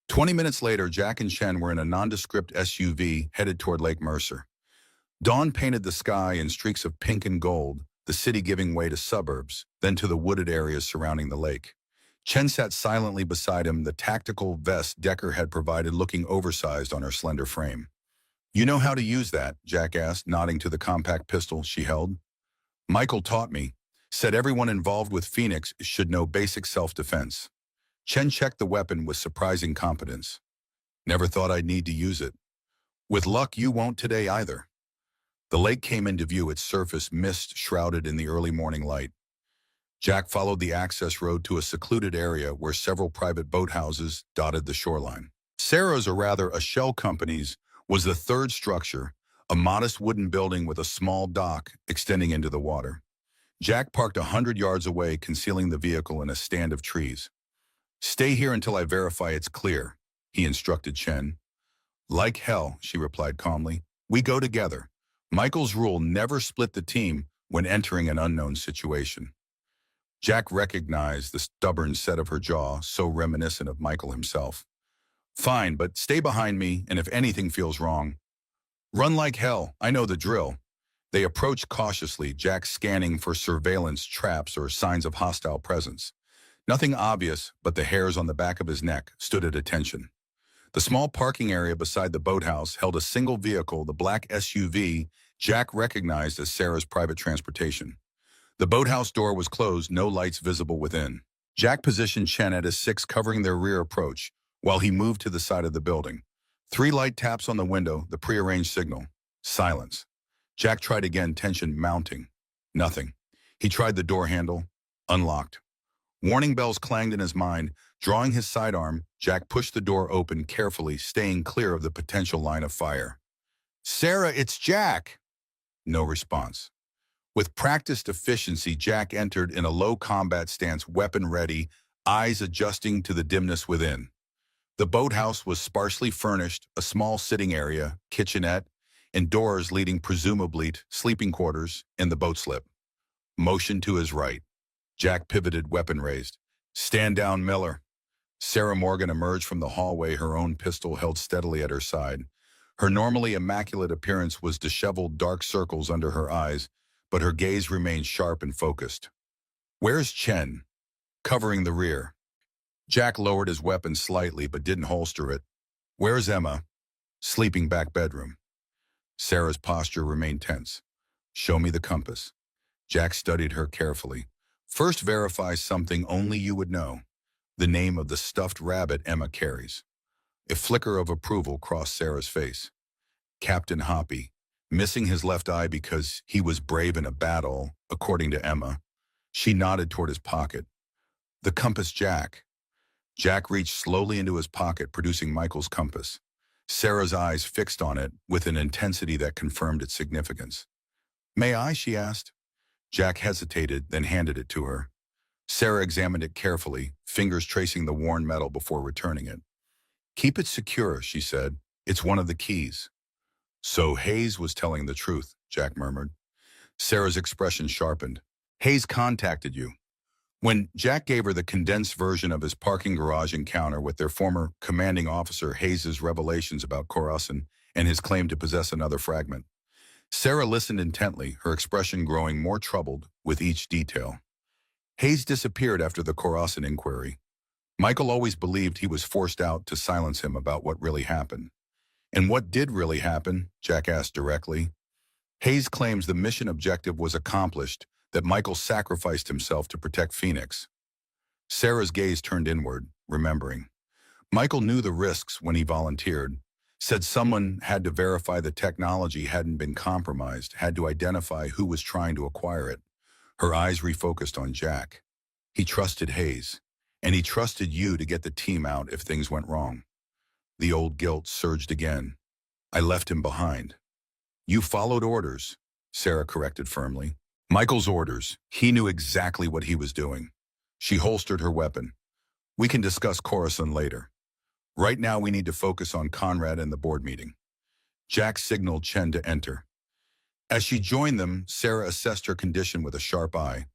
20 minutes later, Jack and Chen were in a nondescript SUV headed toward Lake Mercer. Dawn painted the sky in streaks of pink and gold, the city giving way to suburbs, then to the wooded areas surrounding the lake. Chen sat silently beside him, the tactical vest Decker had provided looking oversized on her slender frame. You know how to use that? Jack asked, nodding to the compact pistol she held. Michael taught me, said everyone involved with Phoenix should know basic self-defense. Chen checked the weapon with surprising competence. Never thought I'd need to use it. With luck, you won't today either. The lake came into view, its surface mist shrouded in the early morning light. Jack followed the access road to a secluded area where several private boathouses dotted the shoreline. Sarah's, or rather a shell company's, was the third structure, a modest wooden building with a small dock extending into the water. Jack parked 100 yards away, concealing the vehicle in a stand of trees. Stay here until I verify it's clear, he instructed Chen. Like hell, she replied calmly. We go together. Michael's rule: never split the team when entering an unknown situation. Jack recognized the stubborn set of her jaw, so reminiscent of Michael himself. Fine, but stay behind me, and if anything feels wrong, run like hell. I know the drill. They approached cautiously, Jack scanning for surveillance traps or signs of hostile presence. Nothing obvious, but the hairs on the back of his neck stood at attention. The small parking area beside the boathouse held a single vehicle, the black SUV Jack recognized as Sarah's private transportation. The boathouse door was closed, no lights visible within. Jack positioned Chen at his six, covering their rear approach, while he moved to the side of the building. 3 light taps on the window, the prearranged signal. Silence. Jack tried again, tension mounting. Nothing. He tried the door handle. Unlocked. Warning bells clanged in his mind. Drawing his sidearm, Jack pushed the door open carefully, staying clear of the potential line of fire. Sarah, it's Jack! No response. With practiced efficiency, Jack entered in a low combat stance, weapon ready, eyes adjusting to the dimness within. The boathouse was sparsely furnished, a small sitting area, kitchenette, and doors leading presumably to sleeping quarters in the boat slip. Motion to his right. Jack pivoted, weapon raised. Stand down, Miller. Sarah Morgan emerged from the hallway, her own pistol held steadily at her side. Her normally immaculate appearance was disheveled, dark circles under her eyes, but her gaze remained sharp and focused. Where's Chen? Covering the rear. Jack lowered his weapon slightly but didn't holster it. Where's Emma? Sleeping back bedroom. Sarah's posture remained tense. Show me the compass. Jack studied her carefully. First, verify something only you would know. The name of the stuffed rabbit Emma carries. A flicker of approval crossed Sarah's face. Captain Hoppy, missing his left eye because he was brave in a battle, according to Emma. She nodded toward his pocket. The compass, Jack. Jack reached slowly into his pocket, producing Michael's compass. Sarah's eyes fixed on it with an intensity that confirmed its significance. May I? She asked. Jack hesitated, then handed it to her. Sarah examined it carefully, fingers tracing the worn metal before returning it. Keep it secure, she said. It's one of the keys. So Hayes was telling the truth, Jack murmured. Sarah's expression sharpened. Hayes contacted you. When Jack gave her the condensed version of his parking garage encounter with their former commanding officer, Hayes's revelations about Khorasan and his claim to possess another fragment, Sarah listened intently, her expression growing more troubled with each detail. Hayes disappeared after the Khorasan inquiry. Michael always believed he was forced out to silence him about what really happened. And what did really happen? Jack asked directly. Hayes claims the mission objective was accomplished, that Michael sacrificed himself to protect Phoenix. Sarah's gaze turned inward, remembering. Michael knew the risks when he volunteered, said someone had to verify the technology hadn't been compromised, had to identify who was trying to acquire it. Her eyes refocused on Jack. He trusted Hayes, and he trusted you to get the team out if things went wrong. The old guilt surged again. I left him behind. You followed orders, Sarah corrected firmly. Michael's orders. He knew exactly what he was doing. She holstered her weapon. We can discuss Coruscant later. Right now we need to focus on Conrad and the board meeting. Jack signaled Chen to enter. As she joined them, Sarah assessed her condition with a sharp eye.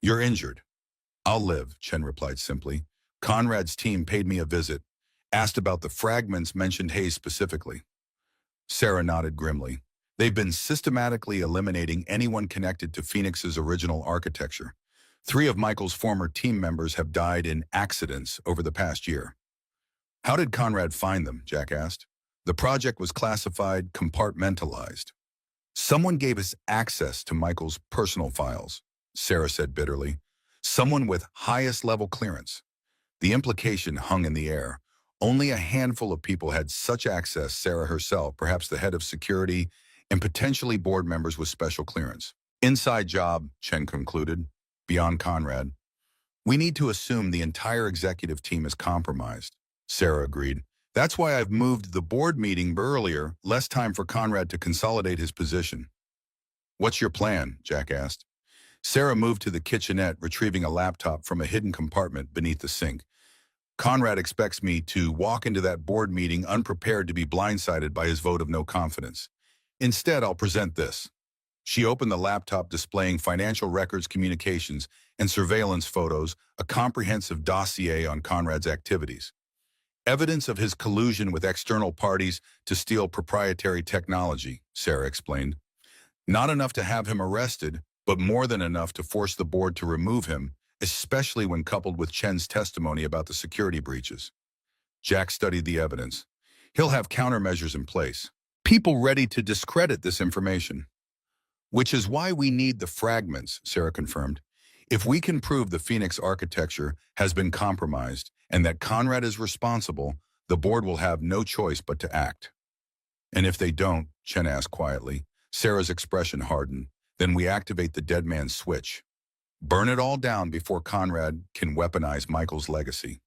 You're injured. I'll live, Chen replied simply. Conrad's team paid me a visit, asked about the fragments, mentioned Hayes specifically. Sarah nodded grimly. They've been systematically eliminating anyone connected to Phoenix's original architecture. 3 of Michael's former team members have died in accidents over the past year. How did Conrad find them? Jack asked. The project was classified, compartmentalized. Someone gave us access to Michael's personal files, Sarah said bitterly. Someone with highest level clearance. The implication hung in the air. Only a handful of people had such access, Sarah herself, perhaps the head of security, and potentially board members with special clearance. Inside job, Chen concluded, beyond Conrad. We need to assume the entire executive team is compromised, Sarah agreed. That's why I've moved the board meeting earlier, less time for Conrad to consolidate his position. What's your plan? Jack asked. Sarah moved to the kitchenette, retrieving a laptop from a hidden compartment beneath the sink. Conrad expects me to walk into that board meeting unprepared to be blindsided by his vote of no confidence. Instead, I'll present this. She opened the laptop displaying financial records, communications, and surveillance photos, a comprehensive dossier on Conrad's activities. Evidence of his collusion with external parties to steal proprietary technology, Sarah explained. Not enough to have him arrested, but more than enough to force the board to remove him, especially when coupled with Chen's testimony about the security breaches. Jack studied the evidence. He'll have countermeasures in place. People ready to discredit this information. Which is why we need the fragments, Sarah confirmed. If we can prove the Phoenix architecture has been compromised and that Conrad is responsible, the board will have no choice but to act. And if they don't, Chen asked quietly. Sarah's expression hardened. Then we activate the dead man's switch. Burn it all down before Conrad can weaponize Michael's legacy.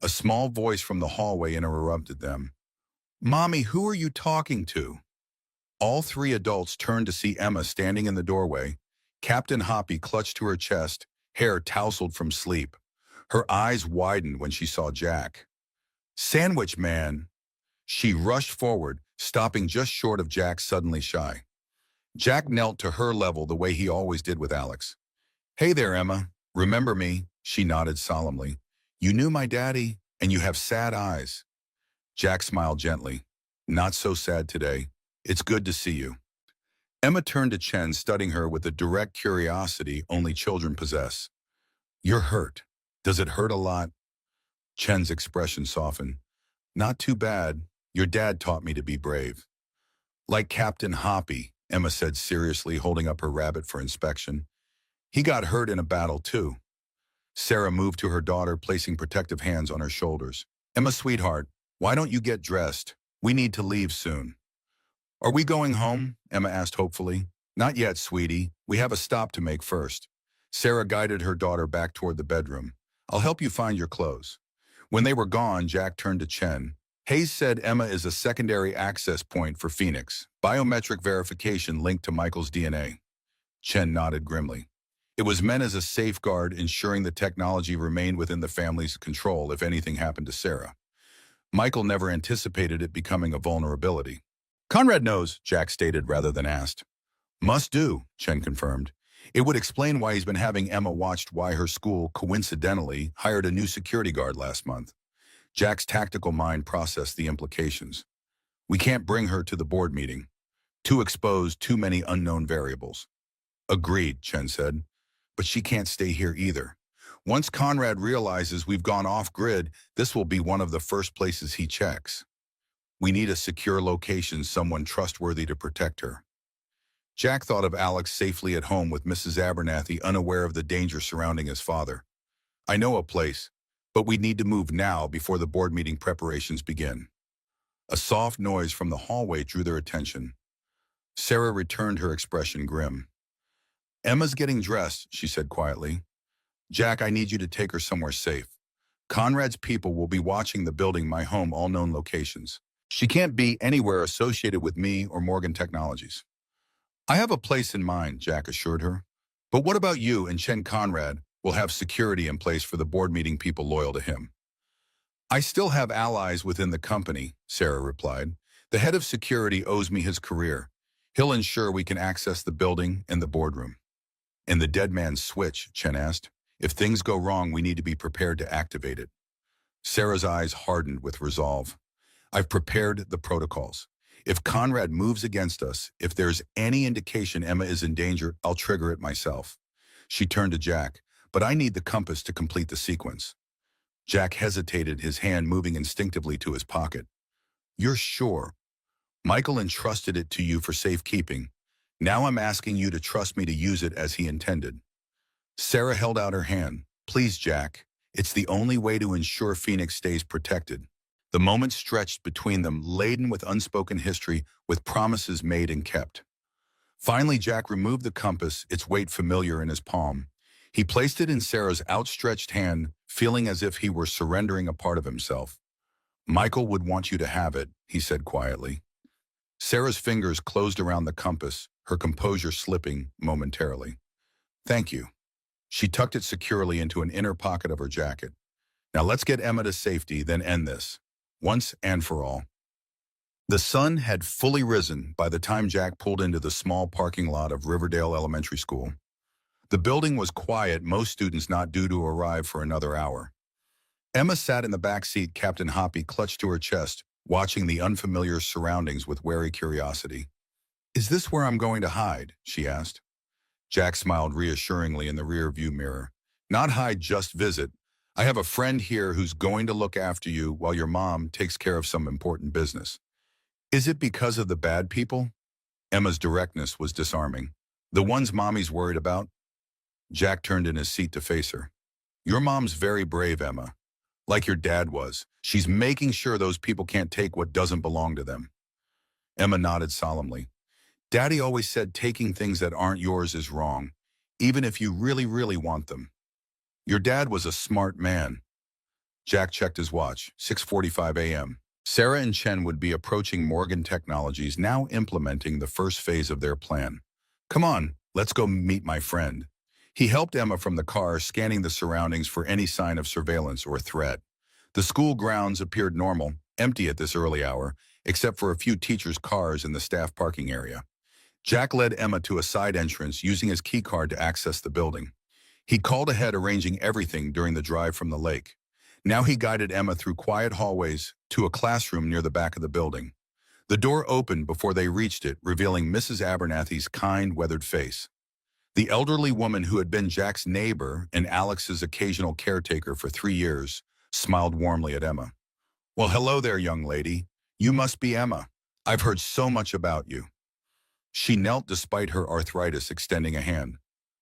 A small voice from the hallway interrupted them. Mommy, who are you talking to? All 3 adults turned to see Emma standing in the doorway. Captain Hoppy clutched to her chest, hair tousled from sleep. Her eyes widened when she saw Jack. Sandwich man! She rushed forward, stopping just short of Jack, suddenly shy. Jack knelt to her level the way he always did with Alex. Hey there, Emma. Remember me? She nodded solemnly. You knew my daddy, and you have sad eyes. Jack smiled gently. Not so sad today. It's good to see you. Emma turned to Chen, studying her with the direct curiosity only children possess. You're hurt. Does it hurt a lot? Chen's expression softened. Not too bad. Your dad taught me to be brave. Like Captain Hoppy, Emma said seriously, holding up her rabbit for inspection. He got hurt in a battle too. Sarah moved to her daughter, placing protective hands on her shoulders. Emma, sweetheart, why don't you get dressed? We need to leave soon. Are we going home? Emma asked hopefully. Not yet, sweetie. We have a stop to make first. Sarah guided her daughter back toward the bedroom. I'll help you find your clothes. When they were gone, Jack turned to Chen. Hayes said Emma is a secondary access point for Phoenix. Biometric verification linked to Michael's DNA. Chen nodded grimly. It was meant as a safeguard, ensuring the technology remained within the family's control if anything happened to Sarah. Michael never anticipated it becoming a vulnerability. Conrad knows, Jack stated rather than asked. Must do, Chen confirmed. It would explain why he's been having Emma watched why her school, coincidentally, hired a new security guard last month. Jack's tactical mind processed the implications. We can't bring her to the board meeting. Too exposed, too many unknown variables. Agreed, Chen said. But she can't stay here either. Once Conrad realizes we've gone off-grid, this will be one of the first places he checks. We need a secure location, someone trustworthy to protect her. Jack thought of Alex safely at home with Mrs. Abernathy, unaware of the danger surrounding his father. I know a place, but we need to move now before the board meeting preparations begin. A soft noise from the hallway drew their attention. Sarah returned, her expression grim. Emma's getting dressed, she said quietly. Jack, I need you to take her somewhere safe. Conrad's people will be watching the building, my home, all known locations. She can't be anywhere associated with me or Morgan Technologies. I have a place in mind, Jack assured her. But what about you and Chen Conrad? Will have security in place for the board meeting people loyal to him. I still have allies within the company, Sarah replied. The head of security owes me his career. He'll ensure we can access the building and the boardroom. And the dead man's switch, Chen asked. If things go wrong, we need to be prepared to activate it. Sarah's eyes hardened with resolve. I've prepared the protocols. If Conrad moves against us, if there's any indication Emma is in danger, I'll trigger it myself. She turned to Jack. But I need the compass to complete the sequence. Jack hesitated, his hand moving instinctively to his pocket. You're sure? Michael entrusted it to you for safekeeping. Now I'm asking you to trust me to use it as he intended. Sarah held out her hand. Please, Jack. It's the only way to ensure Phoenix stays protected. The moment stretched between them, laden with unspoken history, with promises made and kept. Finally, Jack removed the compass, its weight familiar in his palm. He placed it in Sarah's outstretched hand, feeling as if he were surrendering a part of himself. Michael would want you to have it, he said quietly. Sarah's fingers closed around the compass, her composure slipping momentarily. Thank you. She tucked it securely into an inner pocket of her jacket. Now let's get Emma to safety, then end this. Once and for all. The sun had fully risen by the time Jack pulled into the small parking lot of Riverdale Elementary School. The building was quiet, most students not due to arrive for another hour. Emma sat in the back seat, Captain Hoppy clutched to her chest, watching the unfamiliar surroundings with wary curiosity. Is this where I'm going to hide? She asked. Jack smiled reassuringly in the rear-view mirror. Not hide, just visit. I have a friend here who's going to look after you while your mom takes care of some important business. Is it because of the bad people? Emma's directness was disarming. The ones Mommy's worried about? Jack turned in his seat to face her. Your mom's very brave, Emma. Like your dad was. She's making sure those people can't take what doesn't belong to them. Emma nodded solemnly. Daddy always said taking things that aren't yours is wrong, even if you really, really want them. Your dad was a smart man. Jack checked his watch, 6:45 a.m. Sarah and Chen would be approaching Morgan Technologies, now implementing the first phase of their plan. Come on, let's go meet my friend. He helped Emma from the car, scanning the surroundings for any sign of surveillance or threat. The school grounds appeared normal, empty at this early hour, except for a few teachers' cars in the staff parking area. Jack led Emma to a side entrance, using his keycard to access the building. He called ahead, arranging everything during the drive from the lake. Now he guided Emma through quiet hallways to a classroom near the back of the building. The door opened before they reached it, revealing Mrs. Abernathy's kind, weathered face. The elderly woman who had been Jack's neighbor and Alex's occasional caretaker for 3 years smiled warmly at Emma. Well, hello there, young lady. You must be Emma. I've heard so much about you. She knelt despite her arthritis, extending a hand.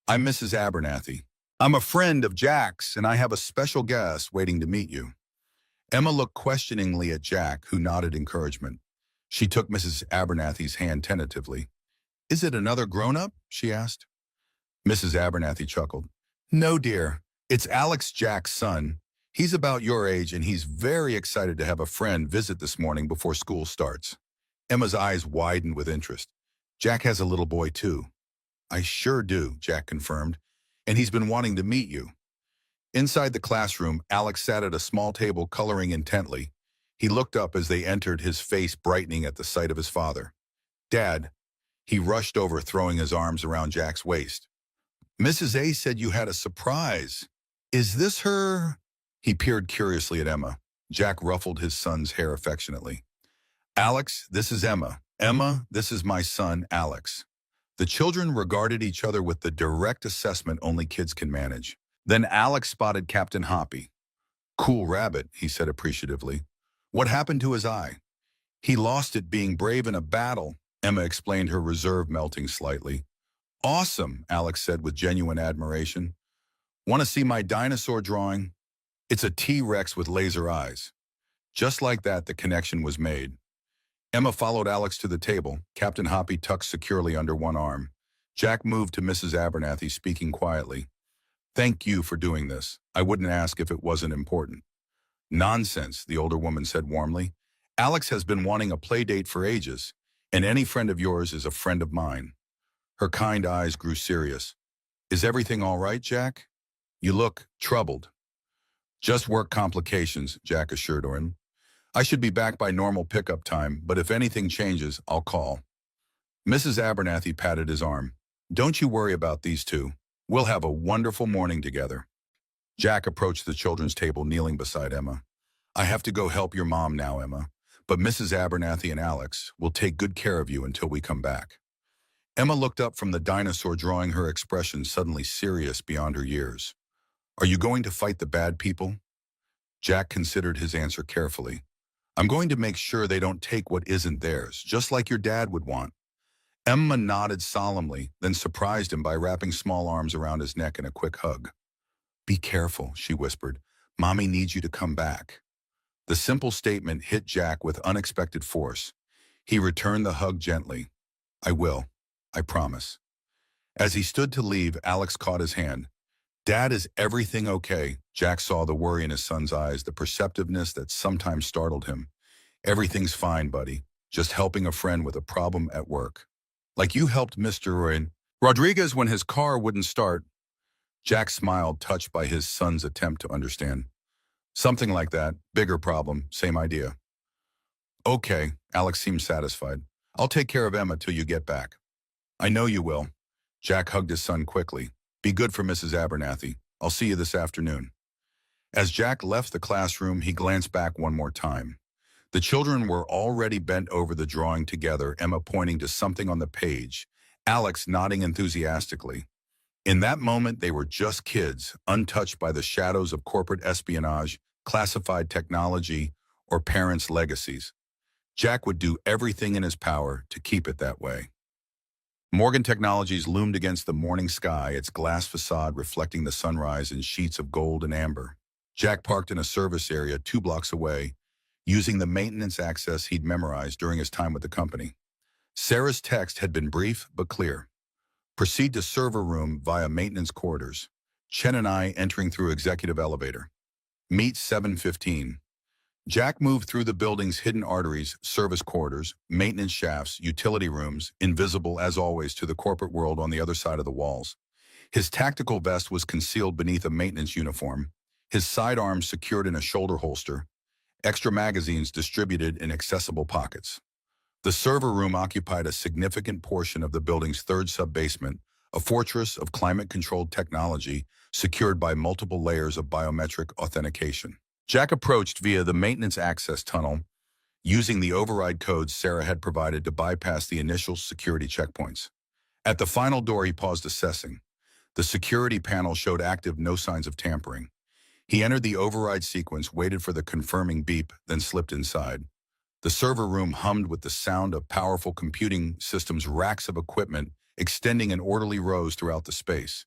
I'm Mrs. Abernathy. I'm a friend of Jack's, and I have a special guest waiting to meet you. Emma looked questioningly at Jack, who nodded encouragement. She took Mrs. Abernathy's hand tentatively. Is it another grown-up? She asked. Mrs. Abernathy chuckled. No, dear. It's Alex, Jack's son. He's about your age, and he's very excited to have a friend visit this morning before school starts. Emma's eyes widened with interest. Jack has a little boy, too. I sure do, Jack confirmed, and he's been wanting to meet you. Inside the classroom, Alex sat at a small table coloring intently. He looked up as they entered, his face brightening at the sight of his father. Dad. He rushed over, throwing his arms around Jack's waist. Mrs. A said you had a surprise. Is this her? He peered curiously at Emma. Jack ruffled his son's hair affectionately. Alex, this is Emma. Emma, this is my son, Alex. The children regarded each other with the direct assessment only kids can manage. Then Alex spotted Captain Hoppy. Cool rabbit, he said appreciatively. What happened to his eye? He lost it being brave in a battle, Emma explained, her reserve melting slightly. Awesome, Alex said with genuine admiration. Want to see my dinosaur drawing? It's a T-Rex with laser eyes. Just like that, the connection was made. Emma followed Alex to the table, Captain Hoppy tucked securely under one arm. Jack moved to Mrs. Abernathy, speaking quietly. Thank you for doing this. I wouldn't ask if it wasn't important. Nonsense, the older woman said warmly. Alex has been wanting a play date for ages, and any friend of yours is a friend of mine. Her kind eyes grew serious. Is everything all right, Jack? You look troubled. Just work complications, Jack assured him. I should be back by normal pickup time, but if anything changes, I'll call. Mrs. Abernathy patted his arm. Don't you worry about these two. We'll have a wonderful morning together. Jack approached the children's table, kneeling beside Emma. I have to go help your mom now, Emma, but Mrs. Abernathy and Alex will take good care of you until we come back. Emma looked up from the dinosaur drawing, her expression suddenly serious beyond her years. Are you going to fight the bad people? Jack considered his answer carefully. I'm going to make sure they don't take what isn't theirs, just like your dad would want. Emma nodded solemnly, then surprised him by wrapping small arms around his neck in a quick hug. Be careful, she whispered. Mommy needs you to come back. The simple statement hit Jack with unexpected force. He returned the hug gently. I will. I promise. As he stood to leave, Alex caught his hand. Dad, is everything okay? Jack saw the worry in his son's eyes, the perceptiveness that sometimes startled him. Everything's fine, buddy. Just helping a friend with a problem at work. Like you helped Mr. Rodriguez when his car wouldn't start. Jack smiled, touched by his son's attempt to understand. Something like that. Bigger problem. Same idea. Okay, Alex seemed satisfied. I'll take care of Emma till you get back. I know you will. Jack hugged his son quickly. Be good for Mrs. Abernathy. I'll see you this afternoon. As Jack left the classroom, he glanced back one more time. The children were already bent over the drawing together, Emma pointing to something on the page, Alex nodding enthusiastically. In that moment, they were just kids, untouched by the shadows of corporate espionage, classified technology, or parents' legacies. Jack would do everything in his power to keep it that way. Morgan Technologies loomed against the morning sky, its glass facade reflecting the sunrise in sheets of gold and amber. Jack parked in a service area 2 blocks away, using the maintenance access he'd memorized during his time with the company. Sarah's text had been brief but clear. Proceed to server room via maintenance corridors. Chen and I entering through executive elevator. Meet 7:15. Jack moved through the building's hidden arteries, service corridors, maintenance shafts, utility rooms, invisible as always to the corporate world on the other side of the walls. His tactical vest was concealed beneath a maintenance uniform, his sidearms secured in a shoulder holster, extra magazines distributed in accessible pockets. The server room occupied a significant portion of the building's third sub-basement, a fortress of climate-controlled technology secured by multiple layers of biometric authentication. Jack approached via the maintenance access tunnel, using the override codes Sarah had provided to bypass the initial security checkpoints. At the final door, he paused, assessing. The security panel showed active, no signs of tampering. He entered the override sequence, waited for the confirming beep, then slipped inside. The server room hummed with the sound of powerful computing systems, racks of equipment extending in orderly rows throughout the space.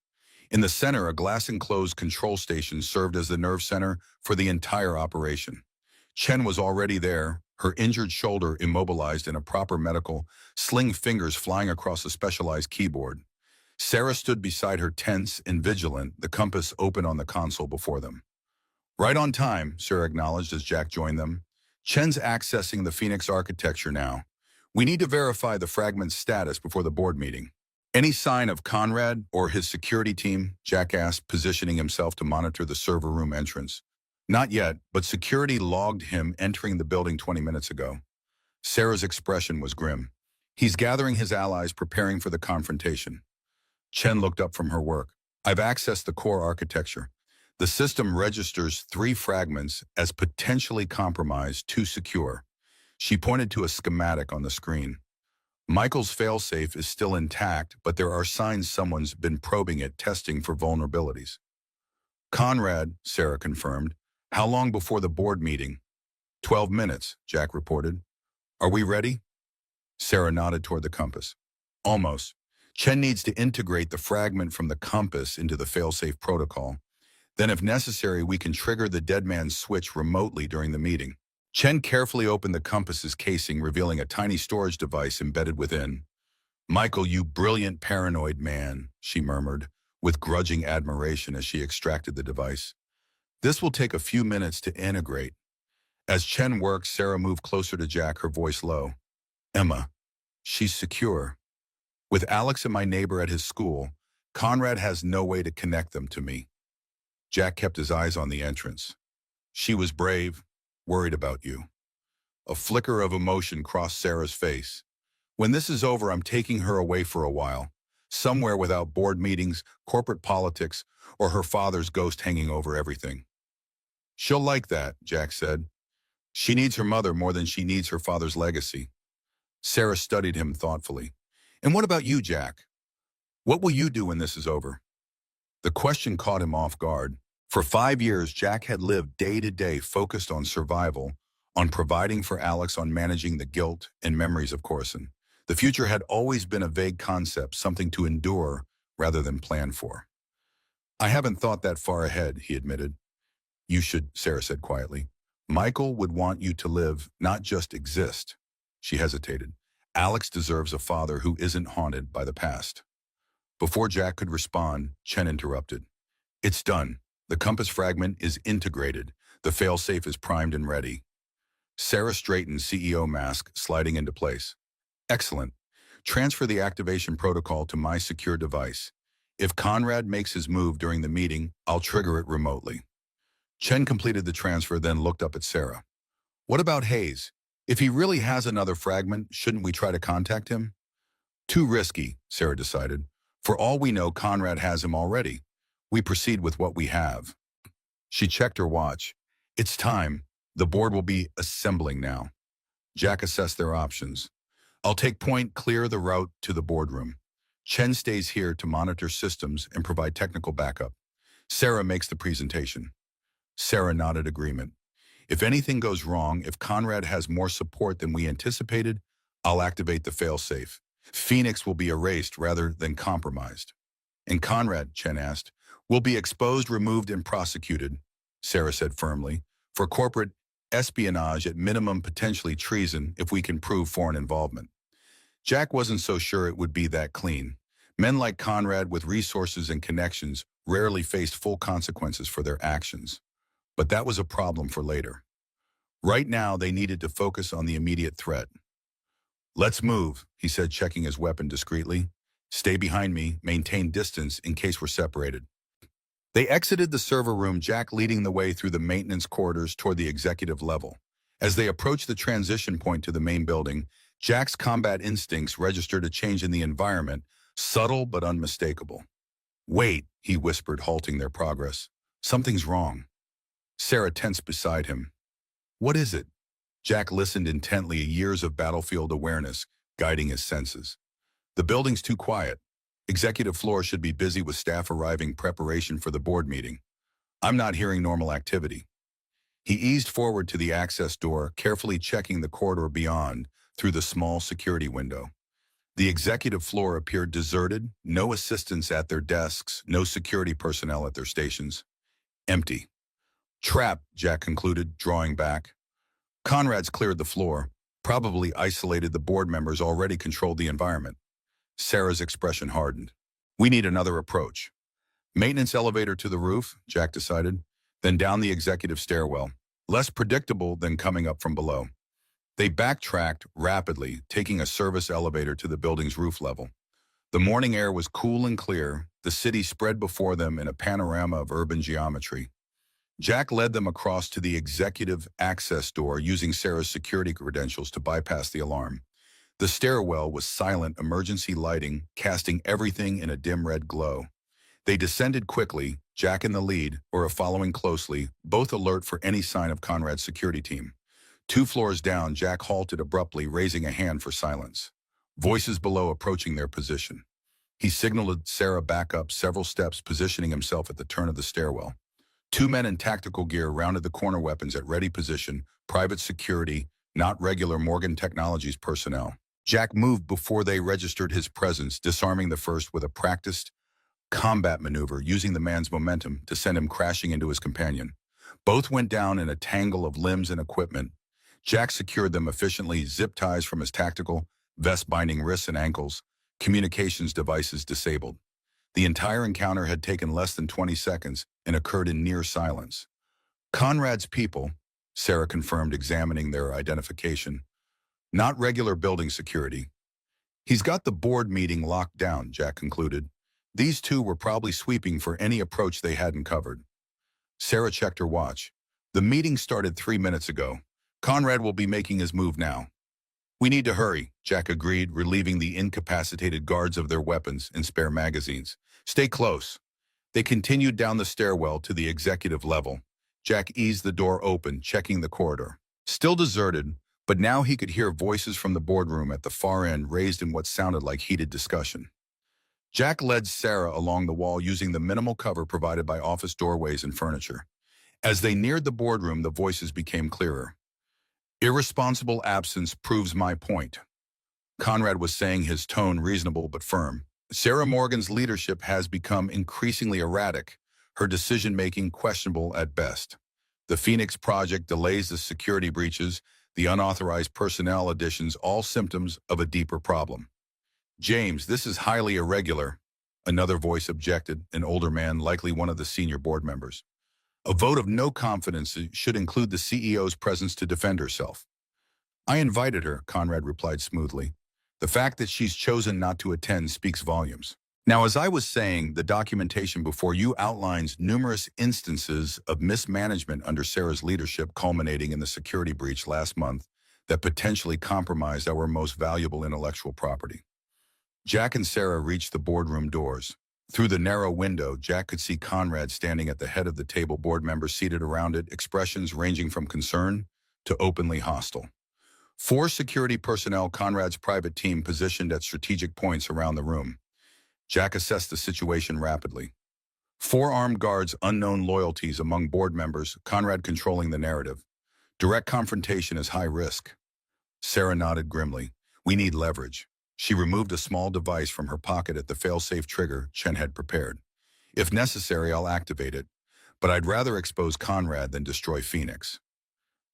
In the center, a glass-enclosed control station served as the nerve center for the entire operation. Chen was already there, her injured shoulder immobilized in a proper medical, sling fingers flying across a specialized keyboard. Sarah stood beside her, tense and vigilant, the compass open on the console before them. Right on time, Sarah acknowledged as Jack joined them. Chen's accessing the Phoenix architecture now. We need to verify the fragment's status before the board meeting. Any sign of Conrad or his security team? Jack asked, positioning himself to monitor the server room entrance. Not yet, but security logged him entering the building 20 minutes ago. Sarah's expression was grim. He's gathering his allies, preparing for the confrontation. Chen looked up from her work. I've accessed the core architecture. The system registers 3 fragments as potentially compromised, too secure. She pointed to a schematic on the screen. Michael's failsafe is still intact, but there are signs someone's been probing it, testing for vulnerabilities. Conrad, Sarah confirmed. How long before the board meeting? 12 minutes, Jack reported. Are we ready? Sarah nodded toward the compass. Almost. Chen needs to integrate the fragment from the compass into the failsafe protocol. Then, if necessary, we can trigger the dead man's switch remotely during the meeting. Chen carefully opened the compass's casing, revealing a tiny storage device embedded within. Michael, you brilliant paranoid man, she murmured, with grudging admiration as she extracted the device. This will take a few minutes to integrate. As Chen worked, Sarah moved closer to Jack, her voice low. Emma, she's secure. With Alex and my neighbor at his school, Conrad has no way to connect them to me. Jack kept his eyes on the entrance. She was brave, worried about you. A flicker of emotion crossed Sarah's face. When this is over, I'm taking her away for a while. Somewhere without board meetings, corporate politics, or her father's ghost hanging over everything. She'll like that, Jack said. She needs her mother more than she needs her father's legacy. Sarah studied him thoughtfully. And what about you, Jack? What will you do when this is over? The question caught him off guard. For 5 years, Jack had lived day to day focused on survival, on providing for Alex, on managing the guilt and memories of Corson. The future had always been a vague concept, something to endure rather than plan for. I haven't thought that far ahead, he admitted. You should, Sarah said quietly. Michael would want you to live, not just exist. She hesitated. Alex deserves a father who isn't haunted by the past. Before Jack could respond, Chen interrupted. It's done. The compass fragment is integrated. The failsafe is primed and ready. Sarah straightened, CEO mask sliding into place. Excellent. Transfer the activation protocol to my secure device. If Conrad makes his move during the meeting, I'll trigger it remotely. Chen completed the transfer, then looked up at Sarah. What about Hayes? If he really has another fragment, shouldn't we try to contact him? Too risky, Sarah decided. For all we know, Conrad has him already. We proceed with what we have. She checked her watch. It's time. The board will be assembling now. Jack assessed their options. I'll take point, clear the route to the boardroom. Chen stays here to monitor systems and provide technical backup. Sarah makes the presentation. Sarah nodded agreement. If anything goes wrong, if Conrad has more support than we anticipated, I'll activate the failsafe. Phoenix will be erased rather than compromised. And Conrad, Chen asked, will be exposed, removed, and prosecuted, Sarah said firmly, for corporate espionage, at minimum potentially treason if we can prove foreign involvement. Jack wasn't so sure it would be that clean. Men like Conrad with resources and connections rarely faced full consequences for their actions. But that was a problem for later. Right now, they needed to focus on the immediate threat. Let's move, he said, checking his weapon discreetly. Stay behind me, maintain distance in case we're separated. They exited the server room, Jack leading the way through the maintenance corridors toward the executive level. As they approached the transition point to the main building, Jack's combat instincts registered a change in the environment, subtle but unmistakable. Wait, he whispered, halting their progress. Something's wrong. Sarah tensed beside him. What is it? Jack listened intently, years of battlefield awareness guiding his senses. The building's too quiet. Executive floor should be busy with staff arriving, preparation for the board meeting. I'm not hearing normal activity. He eased forward to the access door, carefully checking the corridor beyond through the small security window. The executive floor appeared deserted, no assistants at their desks, no security personnel at their stations. Empty. Trap, Jack concluded, drawing back. Conrad's cleared the floor, probably isolated the board members, already controlled the environment. Sarah's expression hardened. We need another approach. Maintenance elevator to the roof, Jack decided, then down the executive stairwell. Less predictable than coming up from below. They backtracked rapidly, taking a service elevator to the building's roof level. The morning air was cool and clear, the city spread before them in a panorama of urban geometry. Jack led them across to the executive access door, using Sarah's security credentials to bypass the alarm. The stairwell was silent, emergency lighting casting everything in a dim red glow. They descended quickly, Jack in the lead, or following closely, both alert for any sign of Conrad's security team. 2 floors down, Jack halted abruptly, raising a hand for silence. Voices below approaching their position. He signaled Sarah back up several steps, positioning himself at the turn of the stairwell. 2 men in tactical gear rounded the corner, weapons at ready position, private security, not regular Morgan Technologies personnel. Jack moved before they registered his presence, disarming the first with a practiced combat maneuver, using the man's momentum to send him crashing into his companion. Both went down in a tangle of limbs and equipment. Jack secured them efficiently, zip ties from his tactical vest binding wrists and ankles, communications devices disabled. The entire encounter had taken less than 20 seconds and occurred in near silence. Conrad's people, Sarah confirmed, examining their identification. Not regular building security. He's got the board meeting locked down, Jack concluded. These two were probably sweeping for any approach they hadn't covered. Sarah checked her watch. The meeting started 3 minutes ago. Conrad will be making his move now. We need to hurry, Jack agreed, relieving the incapacitated guards of their weapons and spare magazines. Stay close. They continued down the stairwell to the executive level. Jack eased the door open, checking the corridor. Still deserted, but now he could hear voices from the boardroom at the far end raised in what sounded like heated discussion. Jack led Sarah along the wall using the minimal cover provided by office doorways and furniture. As they neared the boardroom, the voices became clearer. Irresponsible absence proves my point. Conrad was saying, his tone reasonable but firm. Sarah Morgan's leadership has become increasingly erratic, her decision-making questionable at best. The Phoenix Project delays, the security breaches, the unauthorized personnel additions, all symptoms of a deeper problem. James, this is highly irregular, another voice objected, an older man, likely one of the senior board members. A vote of no confidence should include the CEO's presence to defend herself. I invited her, Conrad replied smoothly. The fact that she's chosen not to attend speaks volumes. Now, as I was saying, the documentation before you outlines numerous instances of mismanagement under Sarah's leadership, culminating in the security breach last month that potentially compromised our most valuable intellectual property. Jack and Sarah reached the boardroom doors. Through the narrow window, Jack could see Conrad standing at the head of the table, board members seated around it, expressions ranging from concern to openly hostile. 4 security personnel, Conrad's private team, positioned at strategic points around the room. Jack assessed the situation rapidly. 4 armed guards, unknown loyalties among board members, Conrad controlling the narrative. Direct confrontation is high risk. Sarah nodded grimly. We need leverage. She removed a small device from her pocket at the fail-safe trigger Chen had prepared. If necessary, I'll activate it, but I'd rather expose Conrad than destroy Phoenix.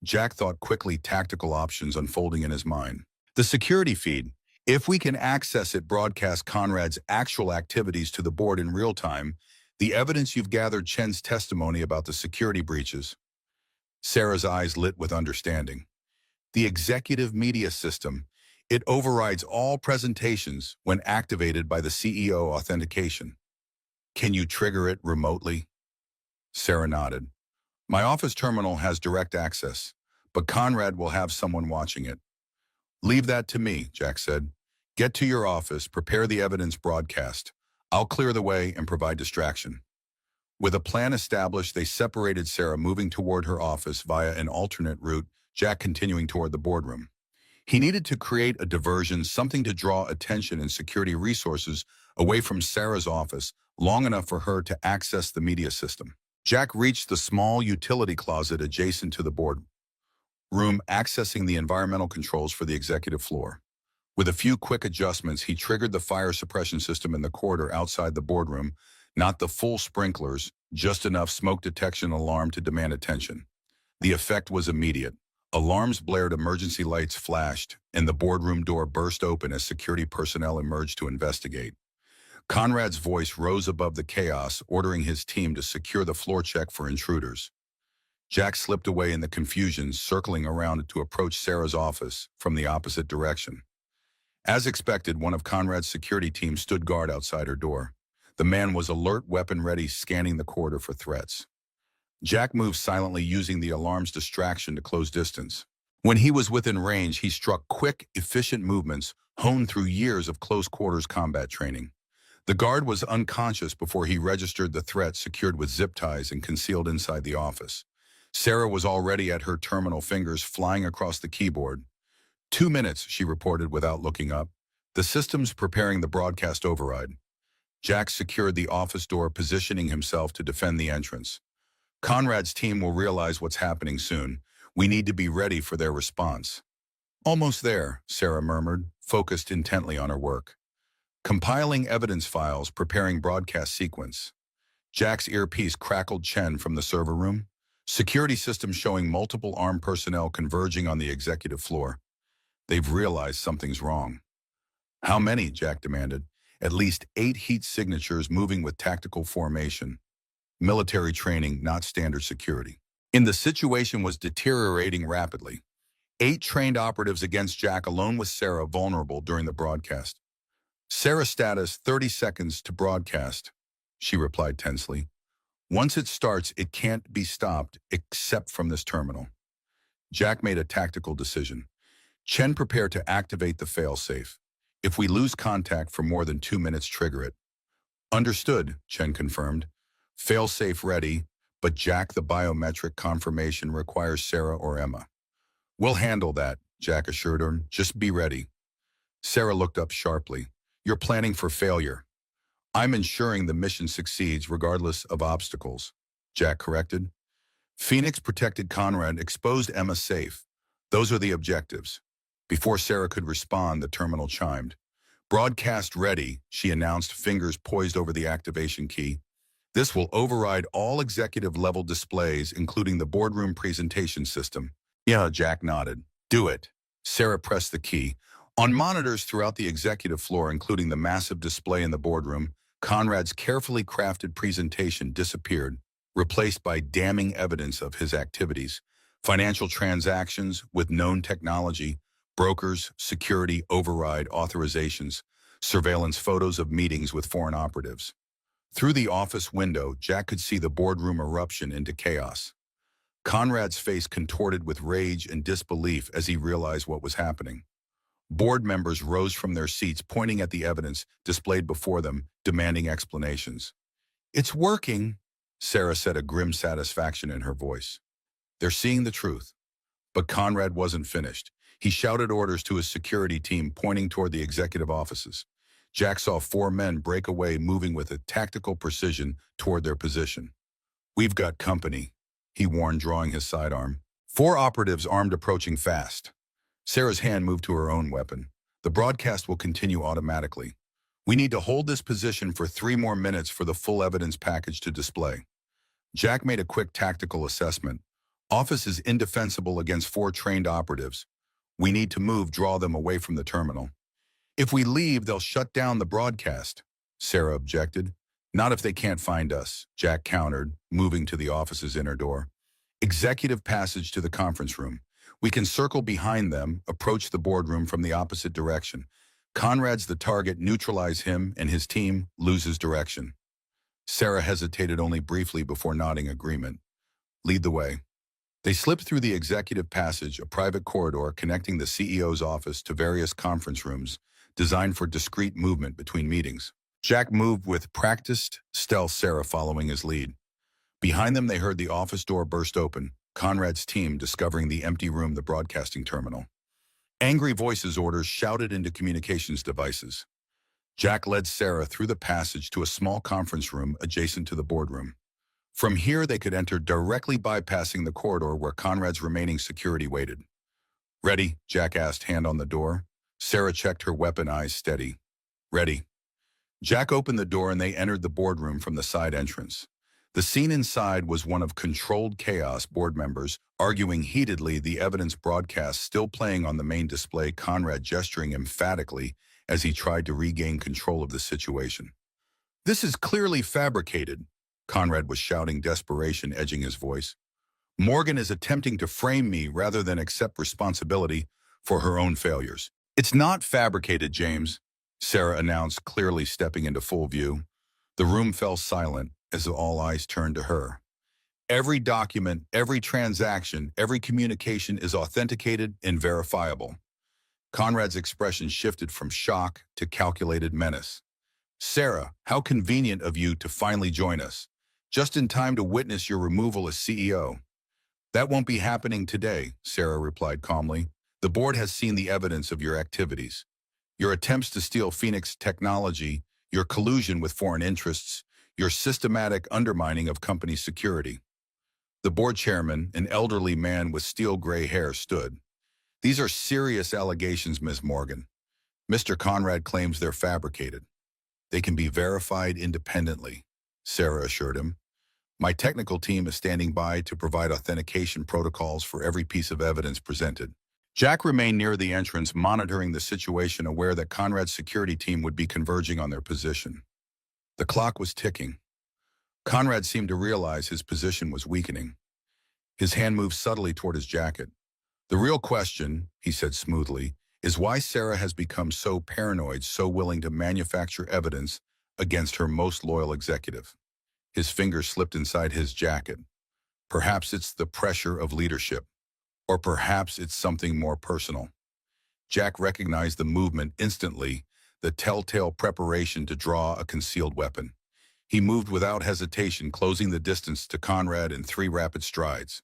Jack thought quickly, tactical options unfolding in his mind. The security feed. If we can access it, broadcast Conrad's actual activities to the board in real time, the evidence you've gathered, Chen's testimony about the security breaches. Sarah's eyes lit with understanding. The executive media system. It overrides all presentations when activated by the CEO authentication. Can you trigger it remotely? Sarah nodded. My office terminal has direct access, but Conrad will have someone watching it. Leave that to me, Jack said. Get to your office, prepare the evidence broadcast. I'll clear the way and provide distraction. With a plan established, they separated, Sarah moving toward her office via an alternate route, Jack continuing toward the boardroom. He needed to create a diversion, something to draw attention and security resources away from Sarah's office long enough for her to access the media system. Jack reached the small utility closet adjacent to the boardroom, accessing the environmental controls for the executive floor. With a few quick adjustments, he triggered the fire suppression system in the corridor outside the boardroom, not the full sprinklers, just enough smoke detection alarm to demand attention. The effect was immediate. Alarms blared, emergency lights flashed, and the boardroom door burst open as security personnel emerged to investigate. Conrad's voice rose above the chaos, ordering his team to secure the floor check for intruders. Jack slipped away in the confusion, circling around to approach Sarah's office from the opposite direction. As expected, one of Conrad's security team stood guard outside her door. The man was alert, weapon ready, scanning the corridor for threats. Jack moved silently, using the alarm's distraction to close distance. When he was within range, he struck quick, efficient movements honed through years of close-quarters combat training. The guard was unconscious before he registered the threat, secured with zip ties and concealed inside the office. Sarah was already at her terminal, fingers flying across the keyboard. 2 minutes, she reported without looking up. The system's preparing the broadcast override. Jack secured the office door, positioning himself to defend the entrance. Conrad's team will realize what's happening soon. We need to be ready for their response. Almost there, Sarah murmured, focused intently on her work. Compiling evidence files, preparing broadcast sequence. Jack's earpiece crackled. Chen from the server room. Security systems showing multiple armed personnel converging on the executive floor. They've realized something's wrong. How many? Jack demanded. At least 8 heat signatures moving with tactical formation. Military training, not standard security. The situation was deteriorating rapidly. 8 trained operatives against Jack, alone with Sarah, vulnerable during the broadcast. Sarah status 30 seconds to broadcast, she replied tensely. Once it starts, it can't be stopped except from this terminal. Jack made a tactical decision. Chen prepared to activate the failsafe. If we lose contact for more than 2 minutes, trigger it. Understood, Chen confirmed. Failsafe ready, but Jack, the biometric confirmation requires Sarah or Emma. We'll handle that, Jack assured her. Just be ready. Sarah looked up sharply. You're planning for failure. I'm ensuring the mission succeeds regardless of obstacles, Jack corrected. Phoenix protected Conrad, exposed Emma safe. Those are the objectives. Before Sarah could respond, the terminal chimed. Broadcast ready, she announced, fingers poised over the activation key. This will override all executive-level displays, including the boardroom presentation system. Yeah, Jack nodded. Do it. Sarah pressed the key. On monitors throughout the executive floor, including the massive display in the boardroom, Conrad's carefully crafted presentation disappeared, replaced by damning evidence of his activities. Financial transactions with known technology, brokers, security, override, authorizations, surveillance photos of meetings with foreign operatives. Through the office window, Jack could see the boardroom eruption into chaos. Conrad's face contorted with rage and disbelief as he realized what was happening. Board members rose from their seats, pointing at the evidence displayed before them, demanding explanations. It's working, Sarah said, a grim satisfaction in her voice. They're seeing the truth. But Conrad wasn't finished. He shouted orders to his security team, pointing toward the executive offices. Jack saw 4 men break away, moving with a tactical precision toward their position. We've got company, he warned, drawing his sidearm. 4 operatives armed approaching fast. Sarah's hand moved to her own weapon. The broadcast will continue automatically. We need to hold this position for 3 more minutes for the full evidence package to display. Jack made a quick tactical assessment. Office is indefensible against 4 trained operatives. We need to move, draw them away from the terminal. If we leave, they'll shut down the broadcast, Sarah objected. Not if they can't find us, Jack countered, moving to the office's inner door. Executive passage to the conference room. We can circle behind them, approach the boardroom from the opposite direction. Conrad's the target, neutralize him, and his team loses direction. Sarah hesitated only briefly before nodding agreement. Lead the way. They slipped through the executive passage, a private corridor connecting the CEO's office to various conference rooms, designed for discreet movement between meetings. Jack moved with practiced stealth, Sarah following his lead. Behind them, they heard the office door burst open, Conrad's team discovering the empty room, the broadcasting terminal. Angry voices, orders shouted into communications devices. Jack led Sarah through the passage to a small conference room adjacent to the boardroom. From here, they could enter directly, bypassing the corridor where Conrad's remaining security waited. Ready? Jack asked, hand on the door. Sarah checked her weapon, eyes steady. Ready. Jack opened the door and they entered the boardroom from the side entrance. The scene inside was one of controlled chaos, board members arguing heatedly, the evidence broadcast still playing on the main display, Conrad gesturing emphatically as he tried to regain control of the situation. This is clearly fabricated, Conrad was shouting, desperation edging his voice. Morgan is attempting to frame me rather than accept responsibility for her own failures. It's not fabricated, James, Sarah announced, clearly stepping into full view. The room fell silent as all eyes turned to her. Every document, every transaction, every communication is authenticated and verifiable. Conrad's expression shifted from shock to calculated menace. Sarah, how convenient of you to finally join us. Just in time to witness your removal as CEO. That won't be happening today, Sarah replied calmly. The board has seen the evidence of your activities. Your attempts to steal Phoenix technology, your collusion with foreign interests, your systematic undermining of company security. The board chairman, an elderly man with steel gray hair, stood. These are serious allegations, Ms. Morgan. Mr. Conrad claims they're fabricated. They can be verified independently, Sarah assured him. My technical team is standing by to provide authentication protocols for every piece of evidence presented. Jack remained near the entrance, monitoring the situation, aware that Conrad's security team would be converging on their position. The clock was ticking. Conrad seemed to realize his position was weakening. His hand moved subtly toward his jacket. The real question, he said smoothly, is why Sarah has become so paranoid, so willing to manufacture evidence against her most loyal executive. His fingers slipped inside his jacket. Perhaps it's the pressure of leadership, or perhaps it's something more personal. Jack recognized the movement instantly, the telltale preparation to draw a concealed weapon. He moved without hesitation, closing the distance to Conrad in 3 rapid strides.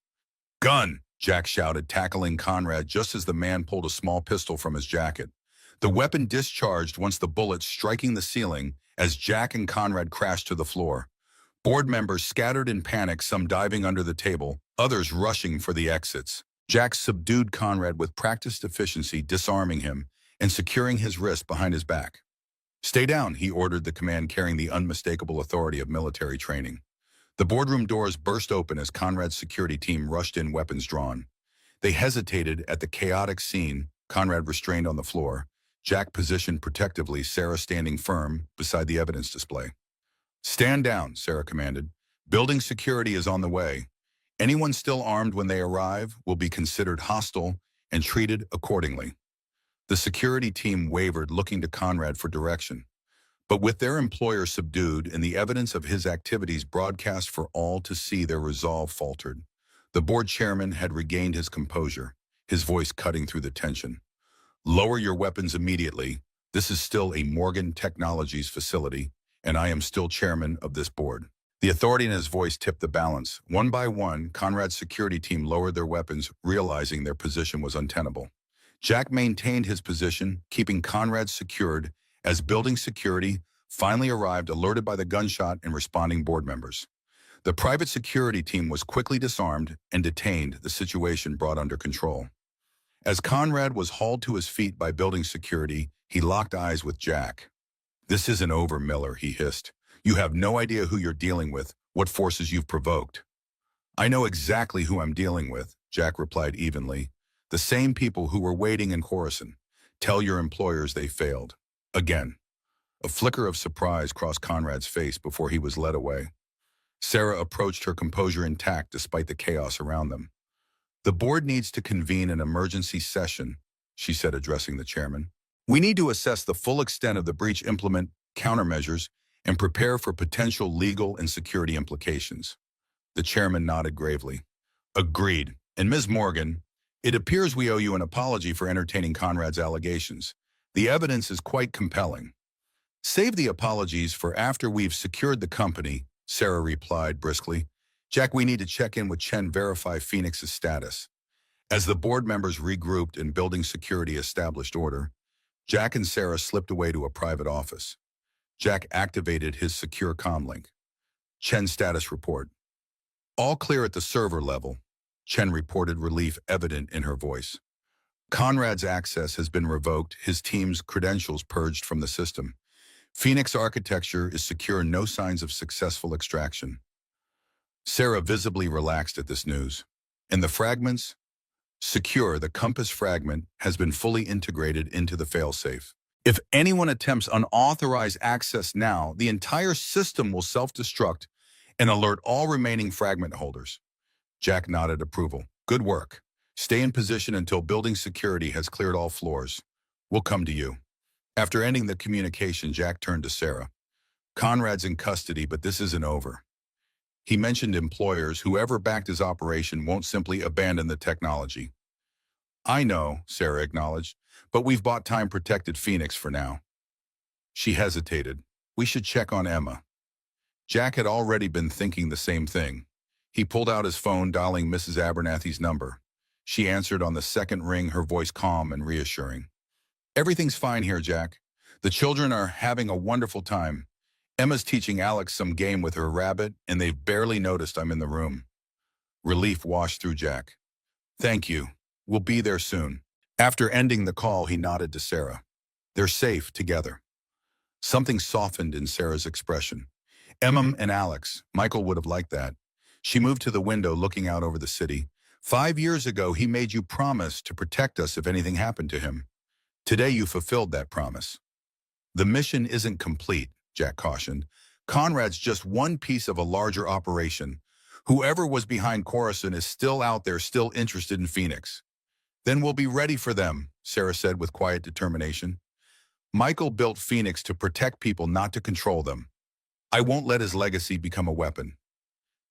"Gun!" Jack shouted, tackling Conrad just as the man pulled a small pistol from his jacket. The weapon discharged once the bullet striking the ceiling as Jack and Conrad crashed to the floor. Board members scattered in panic, some diving under the table, others rushing for the exits. Jack subdued Conrad with practiced efficiency, disarming him and securing his wrist behind his back. "Stay down," he ordered, the command carrying the unmistakable authority of military training. The boardroom doors burst open as Conrad's security team rushed in, weapons drawn. They hesitated at the chaotic scene, Conrad restrained on the floor, Jack positioned protectively, Sarah standing firm beside the evidence display. "Stand down," Sarah commanded. "Building security is on the way. Anyone still armed when they arrive will be considered hostile and treated accordingly." The security team wavered, looking to Conrad for direction. But with their employer subdued and the evidence of his activities broadcast for all to see, their resolve faltered. The board chairman had regained his composure, his voice cutting through the tension. "Lower your weapons immediately. This is still a Morgan Technologies facility, and I am still chairman of this board." The authority in his voice tipped the balance. One by one, Conrad's security team lowered their weapons, realizing their position was untenable. Jack maintained his position, keeping Conrad secured, as building security finally arrived, alerted by the gunshot and responding board members. The private security team was quickly disarmed and detained, the situation brought under control. As Conrad was hauled to his feet by building security, he locked eyes with Jack. "This isn't over, Miller," he hissed. "You have no idea who you're dealing with, what forces you've provoked." "I know exactly who I'm dealing with," Jack replied evenly. "The same people who were waiting in Coruscant. Tell your employers they failed." Again. A flicker of surprise crossed Conrad's face before he was led away. Sarah approached, her composure intact despite the chaos around them. "The board needs to convene an emergency session," she said, addressing the chairman. "We need to assess the full extent of the breach, implement countermeasures, and prepare for potential legal and security implications." The chairman nodded gravely. "Agreed. And Ms. Morgan, it appears we owe you an apology for entertaining Conrad's allegations. The evidence is quite compelling." "Save the apologies for after we've secured the company," Sarah replied briskly. "Jack, we need to check in with Chen, verify Phoenix's status." As the board members regrouped and building security established order, Jack and Sarah slipped away to a private office. Jack activated his secure comlink. "Chen status report." "All clear at the server level," Chen reported, relief evident in her voice. "Conrad's access has been revoked, his team's credentials purged from the system. Phoenix architecture is secure, no signs of successful extraction." Sarah visibly relaxed at this news. "And the fragments?" "Secure, the compass fragment has been fully integrated into the failsafe. If anyone attempts unauthorized access now, the entire system will self-destruct and alert all remaining fragment holders." Jack nodded approval. "Good work. Stay in position until building security has cleared all floors. We'll come to you." After ending the communication, Jack turned to Sarah. "Conrad's in custody, but this isn't over. He mentioned employers. Whoever backed his operation won't simply abandon the technology." "I know," Sarah acknowledged, "but we've bought time-protected Phoenix for now." She hesitated. "We should check on Emma." Jack had already been thinking the same thing. He pulled out his phone, dialing Mrs. Abernathy's number. She answered on the second ring, her voice calm and reassuring. "Everything's fine here, Jack. The children are having a wonderful time. Emma's teaching Alex some game with her rabbit, and they've barely noticed I'm in the room." Relief washed through Jack. "Thank you. We'll be there soon." After ending the call, he nodded to Sarah. "They're safe together." Something softened in Sarah's expression. "Emma and Alex, Michael would have liked that." She moved to the window, looking out over the city. 5 years ago, he made you promise to protect us if anything happened to him. Today, you fulfilled that promise." "The mission isn't complete," Jack cautioned. "Conrad's just one piece of a larger operation. Whoever was behind Coruscant is still out there, still interested in Phoenix. Then we'll be ready for them, Sarah said with quiet determination. Michael built Phoenix to protect people, not to control them. I won't let his legacy become a weapon.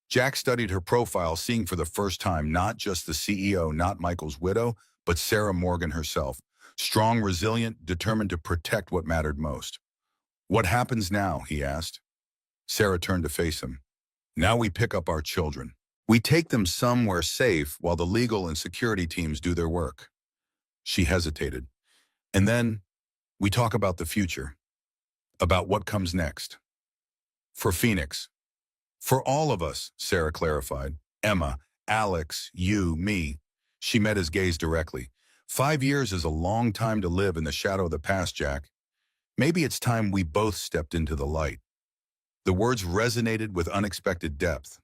Jack studied her profile, seeing for the first time not just the CEO, not Michael's widow, but Sarah Morgan herself. Strong, resilient, determined to protect what mattered most. What happens now? He asked. Sarah turned to face him. Now we pick up our children. We take them somewhere safe while the legal and security teams do their work. She hesitated. And then we talk about the future, about what comes next. For Phoenix. For all of us, Sarah clarified. Emma, Alex, you, me. She met his gaze directly. 5 years is a long time to live in the shadow of the past, Jack. Maybe it's time we both stepped into the light. The words resonated with unexpected depth.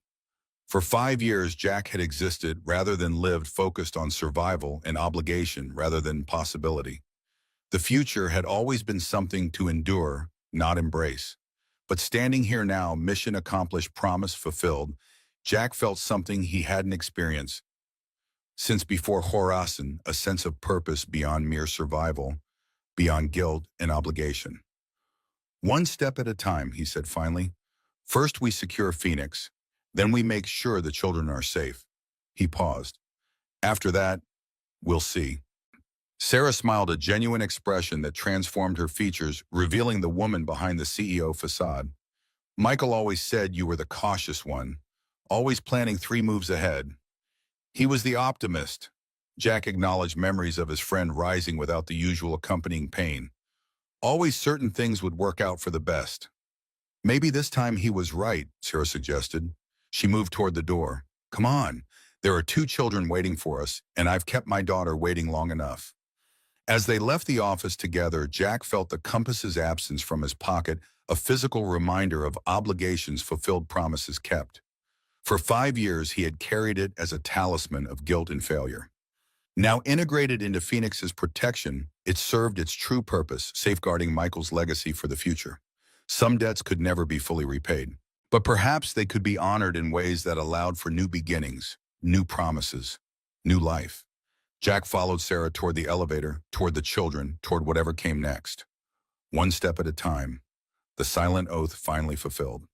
For 5 years, Jack had existed rather than lived, focused on survival and obligation rather than possibility. The future had always been something to endure, not embrace. But standing here now, mission accomplished, promise fulfilled, Jack felt something he hadn't experienced since before Horasan, a sense of purpose beyond mere survival, beyond guilt and obligation. One step at a time, he said finally. First we secure Phoenix, then we make sure the children are safe. He paused. After that, we'll see. Sarah smiled, a genuine expression that transformed her features, revealing the woman behind the CEO facade. Michael always said you were the cautious one, always planning 3 moves ahead. He was the optimist. Jack acknowledged memories of his friend rising without the usual accompanying pain. Always certain things would work out for the best. Maybe this time he was right, Sarah suggested. She moved toward the door. Come on, there are 2 children waiting for us, and I've kept my daughter waiting long enough. As they left the office together, Jack felt the compass's absence from his pocket, a physical reminder of obligations fulfilled, promises kept. For 5 years, he had carried it as a talisman of guilt and failure. Now integrated into Phoenix's protection, it served its true purpose, safeguarding Michael's legacy for the future. Some debts could never be fully repaid, but perhaps they could be honored in ways that allowed for new beginnings, new promises, new life. Jack followed Sarah toward the elevator, toward the children, toward whatever came next. One step at a time, the silent oath finally fulfilled.